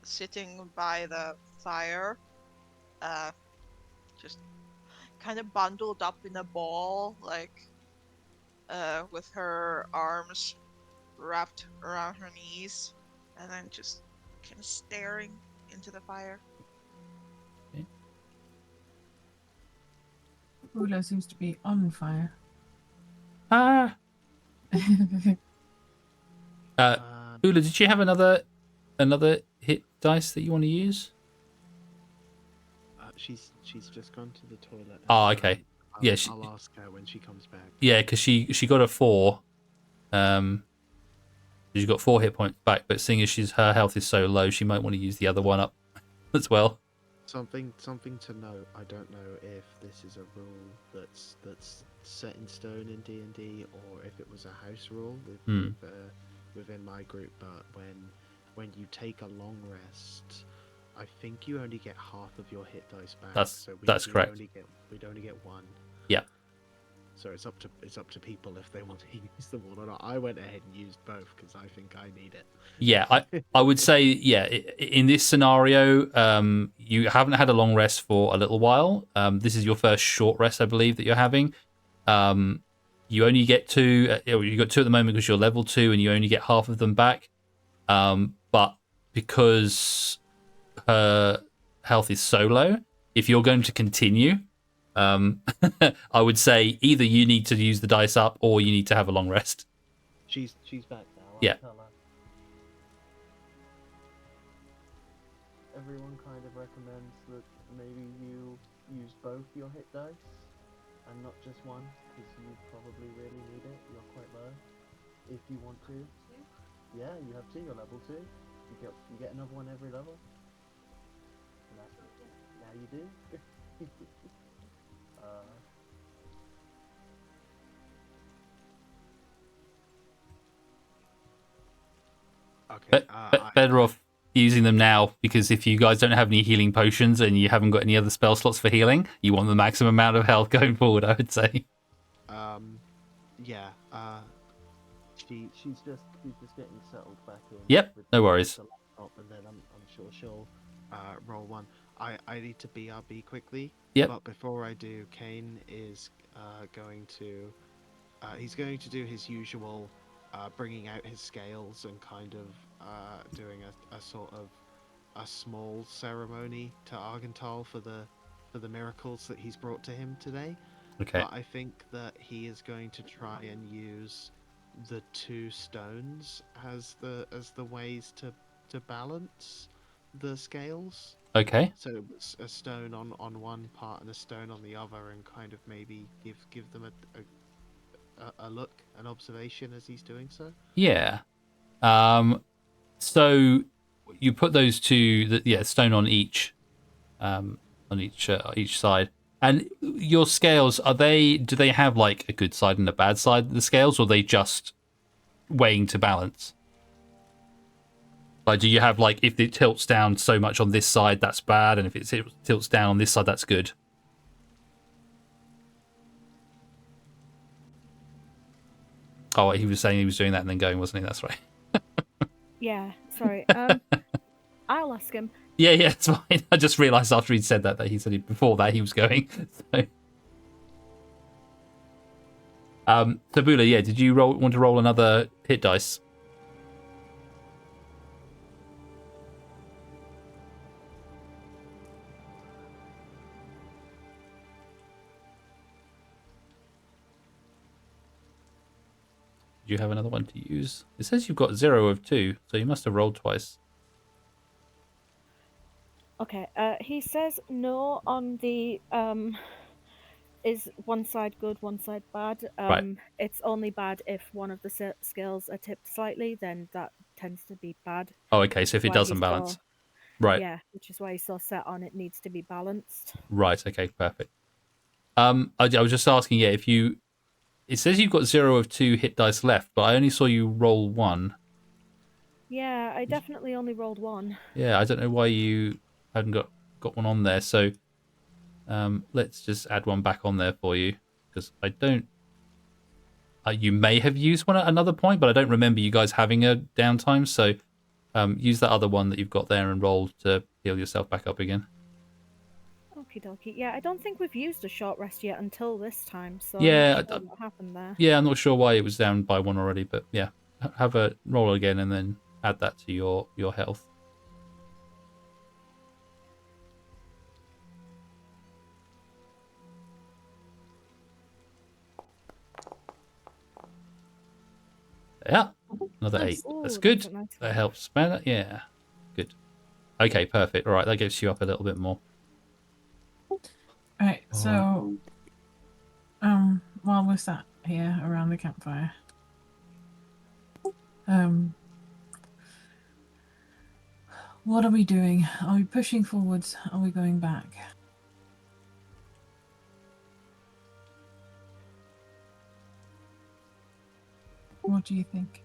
sitting by the fire, just kind of bundled up in a ball, with her arms wrapped around her knees, and then just kind of staring into the fire. Okay. Ula seems to be on fire. Ula, did you have another hit dice that you want to use? She's just gone to the toilet. Oh, okay. I'll ask her when she comes back. Yeah, because she got a 4. She's got 4 hit points back, but seeing as her health is so low, she might want to use the other one up as well. Something to note. I don't know if this is a rule that's set in stone in D&D, or if it was a house rule within my group. But when you take a long rest, I think you only get half of your hit dice back. That's correct. We'd only get 1. Yeah. So it's up to people if they want to use them or not. I went ahead and used both because I think I need it. Yeah, I would say in this scenario, you haven't had a long rest for a little while. This is your first short rest, I believe, that you're having. You only get 2. You got 2 at the moment because you're level 2, and you only get half of them back. But because her health is so low, if you're going to continue, I would say either you need to use the dice up or you need to have a long rest. She's back now. Yeah. everyone kind of recommends that maybe you use both your hit dice and not just one, because you probably really need it. You're quite low. If you want to. Yeah, you have 2. You're level 2. You get another one every level. Now you do. Okay. Better off using them now, because if you guys don't have any healing potions and you haven't got any other spell slots for healing, you want the maximum amount of health going forward, I would say. Yeah. She's just getting settled back in. Yep, With no worries. the laptop, and then I'm sure she'll roll one. I need to BRB quickly. Yep. But before I do, Kane is going to he's going to do his usual bringing out his scales and kind of doing a sort of a small ceremony to Argental for the miracles that he's brought to him today. Okay. But I think that he is going to try and use the 2 stones as the ways to balance the scales. Okay. So a stone on one part and a stone on the other, and kind of maybe give them a look, an observation as he's doing so. Yeah. So you put those 2, stone on each side. And your scales, do they have like a good side and a bad side of the scales, or are they just weighing to balance? Like, do you have like, if it tilts down so much on this side, that's bad, and if it tilts down on this side, that's good? Oh, he was saying he was doing that and then going, wasn't he? That's right. Yeah, sorry. I'll ask him. Yeah, it's fine. I just realised after he'd said that he said before that he was going. So. Tabula, yeah, did you want to roll another hit dice? Do you have another one to use? It says you've got 0 of 2, so you must have rolled twice. Okay, he says no on the is one side good, one side bad. Right. It's only bad if one of the scales are tipped slightly, then that tends to be bad. Oh, okay, so if it doesn't balance. Right. Yeah, which is why he's so set on it needs to be balanced. Right, okay, perfect. I was just asking, yeah, it says you've got 0 of 2 hit dice left, but I only saw you roll 1. Yeah, I definitely only rolled 1. Yeah, I don't know why you hadn't got one on there, so let's just add one back on there for you, because I don't... you may have used one at another point, but I don't remember you guys having a downtime, so use that other one that you've got there and roll to heal yourself back up again. Okie dokie. Yeah, I don't think we've used a short rest yet until this time, so Yeah, I'm not sure what happened there. Yeah, I'm not sure why it was down by 1 already, but yeah, have a roll again and then add that to your health. Yeah, another 8. That's good. That's nice. That helps. Yeah, good. Okay, perfect. All right, that gets you up a little bit more. Right, so while we're sat here around the campfire, what are we doing? Are we pushing forwards? Are we going back? What do you think?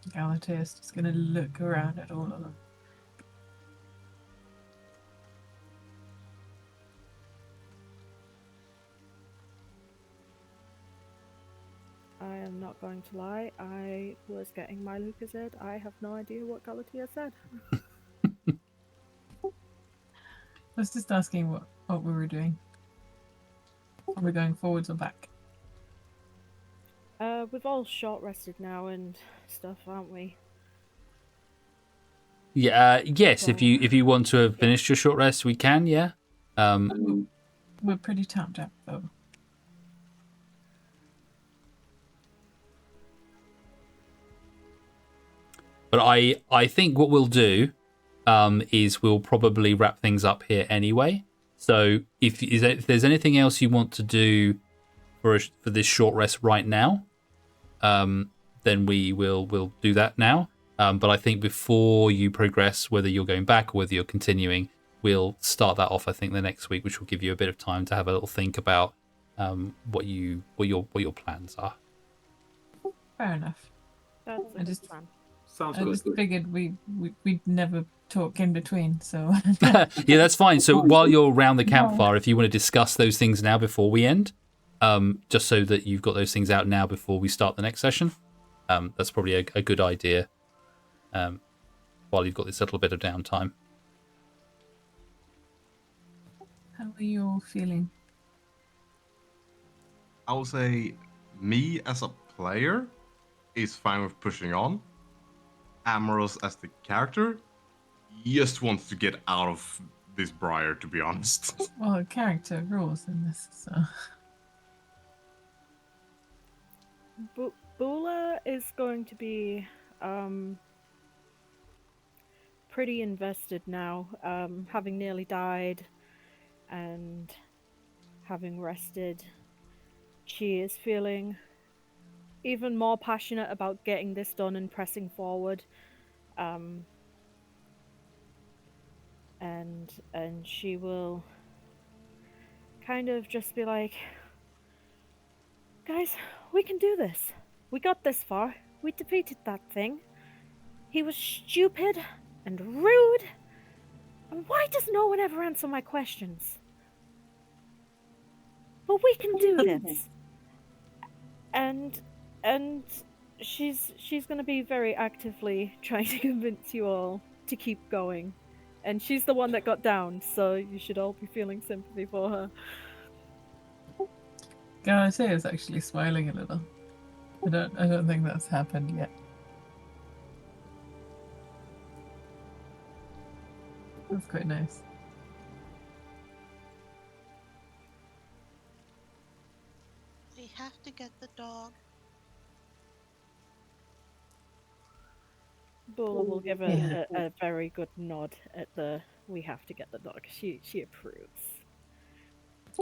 Galatea's just going to look around at all of them. I am not going to lie. I was getting my Lucozade. I have no idea what Galatea said. I was just asking what we were doing. Are we going forwards or back? We've all short rested now and stuff, aren't we? Yeah. Yes. So, if you want to have finished your short rest, we can. Yeah. We're pretty tapped out though. But I think what we'll do is we'll probably wrap things up here anyway. So if there's anything else you want to do for this short rest right now, then we'll do that now. But I think before you progress, whether you're going back or whether you're continuing, we'll start that off. I think the next week, which will give you a bit of time to have a little think about what your plans are. Fair enough. That's a good plan. Sounds I good. just figured we'd never talk in between, so Yeah, that's fine. So while you're around the campfire, if you want to discuss those things now before we end, just so that you've got those things out now before we start the next session, that's probably a good idea. While you've got this little bit of downtime. how are you all feeling? I will say, me as a player is fine with pushing on. Amoros as the character just wants to get out of this briar, to be honest. Well, character rules in this, so Bula is going to be pretty invested now, having nearly died and having rested. She is feeling even more passionate about getting this done and pressing forward. And she will kind of just be like, guys, we can do this. We got this far. We defeated that thing. He was stupid and rude. And why does no one ever answer my questions? But we can do this. And she's gonna be very actively trying to convince you all to keep going. And she's the one that got down, so you should all be feeling sympathy for her. Galatea is actually smiling a little. I don't think that's happened yet. That's quite nice. We have to get the dog. Bula will give a very good nod at the we have to get the dog. She approves.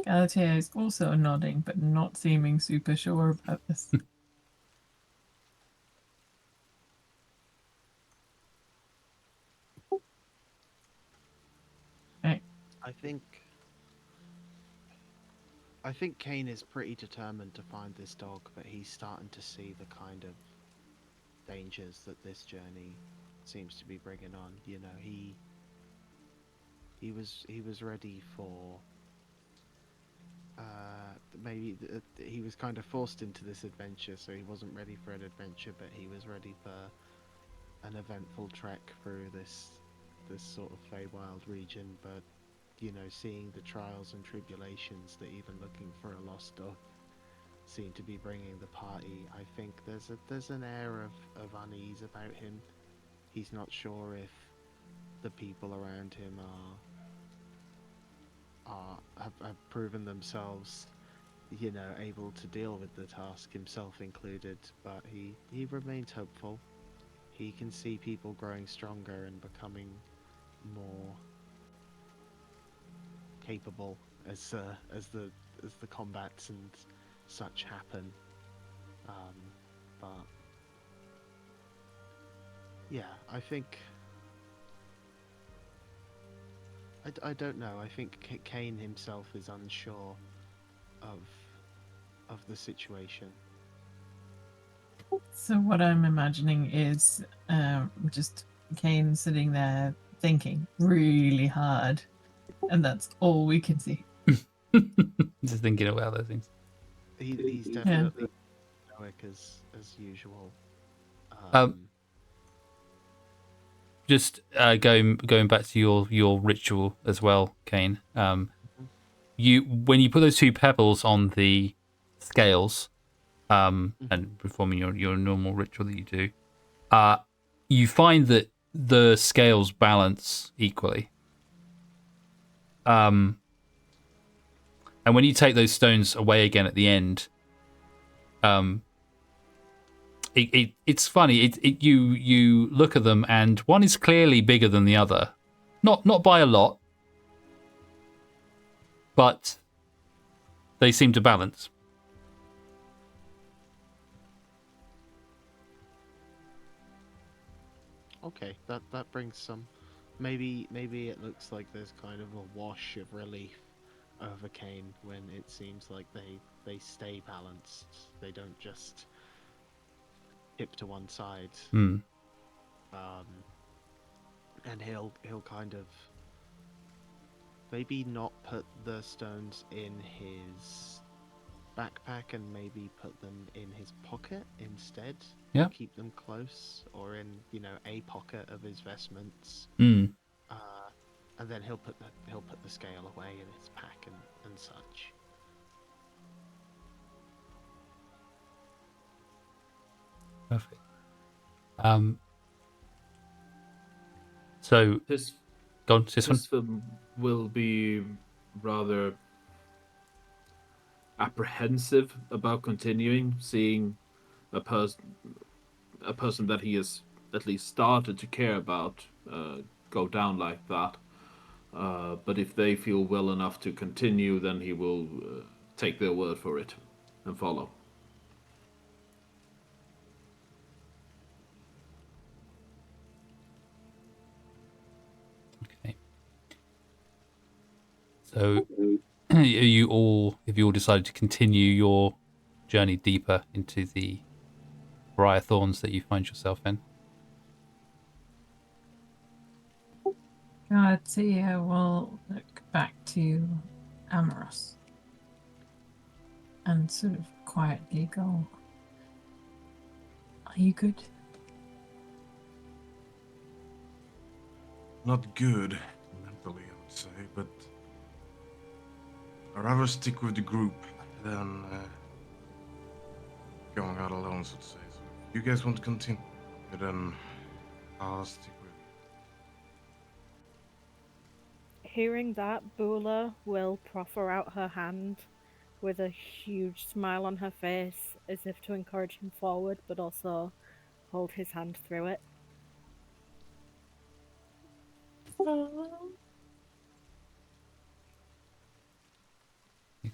Galatea is also nodding, but not seeming super sure about this. Right. I think Kane is pretty determined to find this dog, but he's starting to see the kind of dangers that this journey seems to be bringing on. You know, he was ready for maybe he was kind of forced into this adventure, so he wasn't ready for an adventure, but he was ready for an eventful trek through this sort of Feywild region. But you know, seeing the trials and tribulations that even looking for a lost dog seem to be bringing the party, I think there's an air of unease about him. He's not sure if the people around him have proven themselves, you know, able to deal with the task, himself included. But he remains hopeful. He can see people growing stronger and becoming more capable as the combats and such happen. But yeah, I think I don't know. I think Kane himself is unsure of the situation. So what I'm imagining is just Kane sitting there thinking really hard, and that's all we can see. Just thinking about those things. He's definitely stoic as usual. Just going back to your ritual as well, Kane. You when you put those two pebbles on the scales, and performing your normal ritual that you do, you find that the scales balance equally. And when you take those stones away again at the end, it's funny. You look at them, and one is clearly bigger than the other, not by a lot, but they seem to balance. Okay, that brings some. Maybe it looks like there's kind of a wash of relief over Kane when it seems like they stay balanced. They don't just tip to one side. Hmm. And he'll kind of maybe not put the stones in his backpack and maybe put them in his pocket instead. Yeah. Keep them close, or in a pocket of his vestments. Hmm. And then he'll put the scale away in his pack and such. Perfect. So This go on, this one. film will be rather apprehensive about continuing, seeing a person that he has at least started to care about go down like that. But if they feel well enough to continue, then he will take their word for it and follow. Okay. So, have you all decided to continue your journey deeper into the briar thorns that you find yourself in? Galatea will look back to Amaros and sort of quietly go, "Are you good?" Not good mentally, I would say, but I'd rather stick with the group than going out alone, so to say. So if you guys want to continue, then I'll stick with you. Hearing that, Bula will proffer out her hand with a huge smile on her face, as if to encourage him forward, but also hold his hand through it.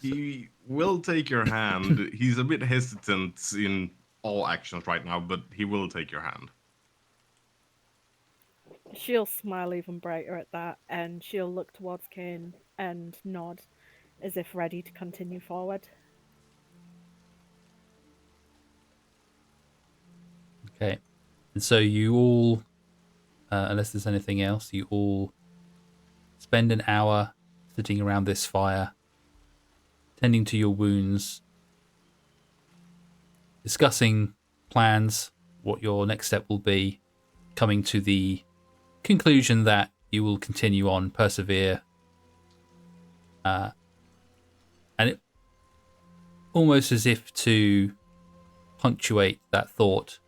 He will take your hand. He's a bit hesitant in all actions right now, but he will take your hand. She'll smile even brighter at that, and she'll look towards Kane and nod, as if ready to continue forward. Okay. And so you all, unless there's anything else, you all spend an hour sitting around this fire, tending to your wounds, discussing plans, what your next step will be, coming to the conclusion that you will continue on, persevere, and it almost as if to punctuate that thought,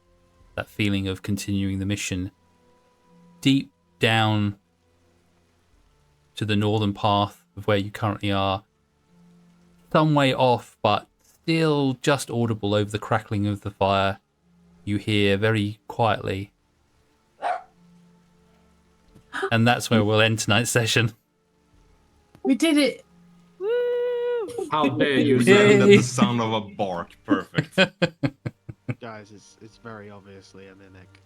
that feeling of continuing the mission, deep down to the northern path of where you currently are, some way off, but still just audible over the crackling of the fire, you hear very quietly. And that's where we'll end tonight's session. We did it! Woo! How dare you, We sir? end at the sound of a bark. Perfect. Guys, it's very obviously a mimic.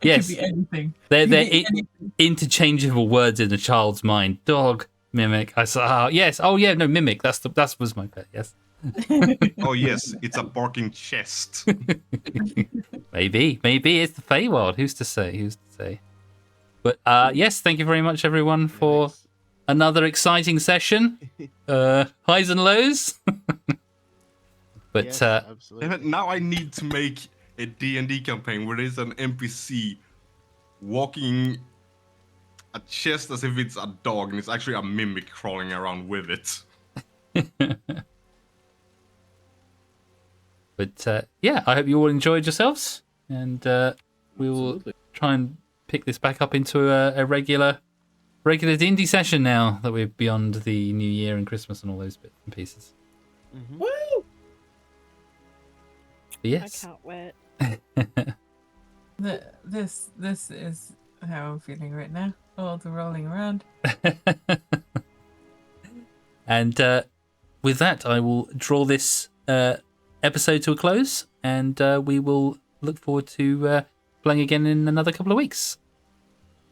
Yes, It could be anything. they're It could be anything. interchangeable words in a child's mind. Dog, mimic. I saw. Yes. Oh yeah. No, mimic. That was my pet. Yes. Oh yes, it's a barking chest. Maybe it's the Feywild. Who's to say? But yes, thank you very much, everyone, for Mimics. another exciting session. Highs and lows. But Yes, Damn absolutely. it, now I need to make a D&D campaign where there's an NPC walking a chest as if it's a dog and it's actually a mimic crawling around with it. But yeah, I hope you all enjoyed yourselves, and we will Absolutely. try and pick this back up into a regular D&D session now that we're beyond the New Year and Christmas and all those bits and pieces. Mhm. Woo! yes. I can't wait. This is how I'm feeling right now. All the rolling around. And with that, I will draw this episode to a close, and we will look forward to playing again in another couple of weeks.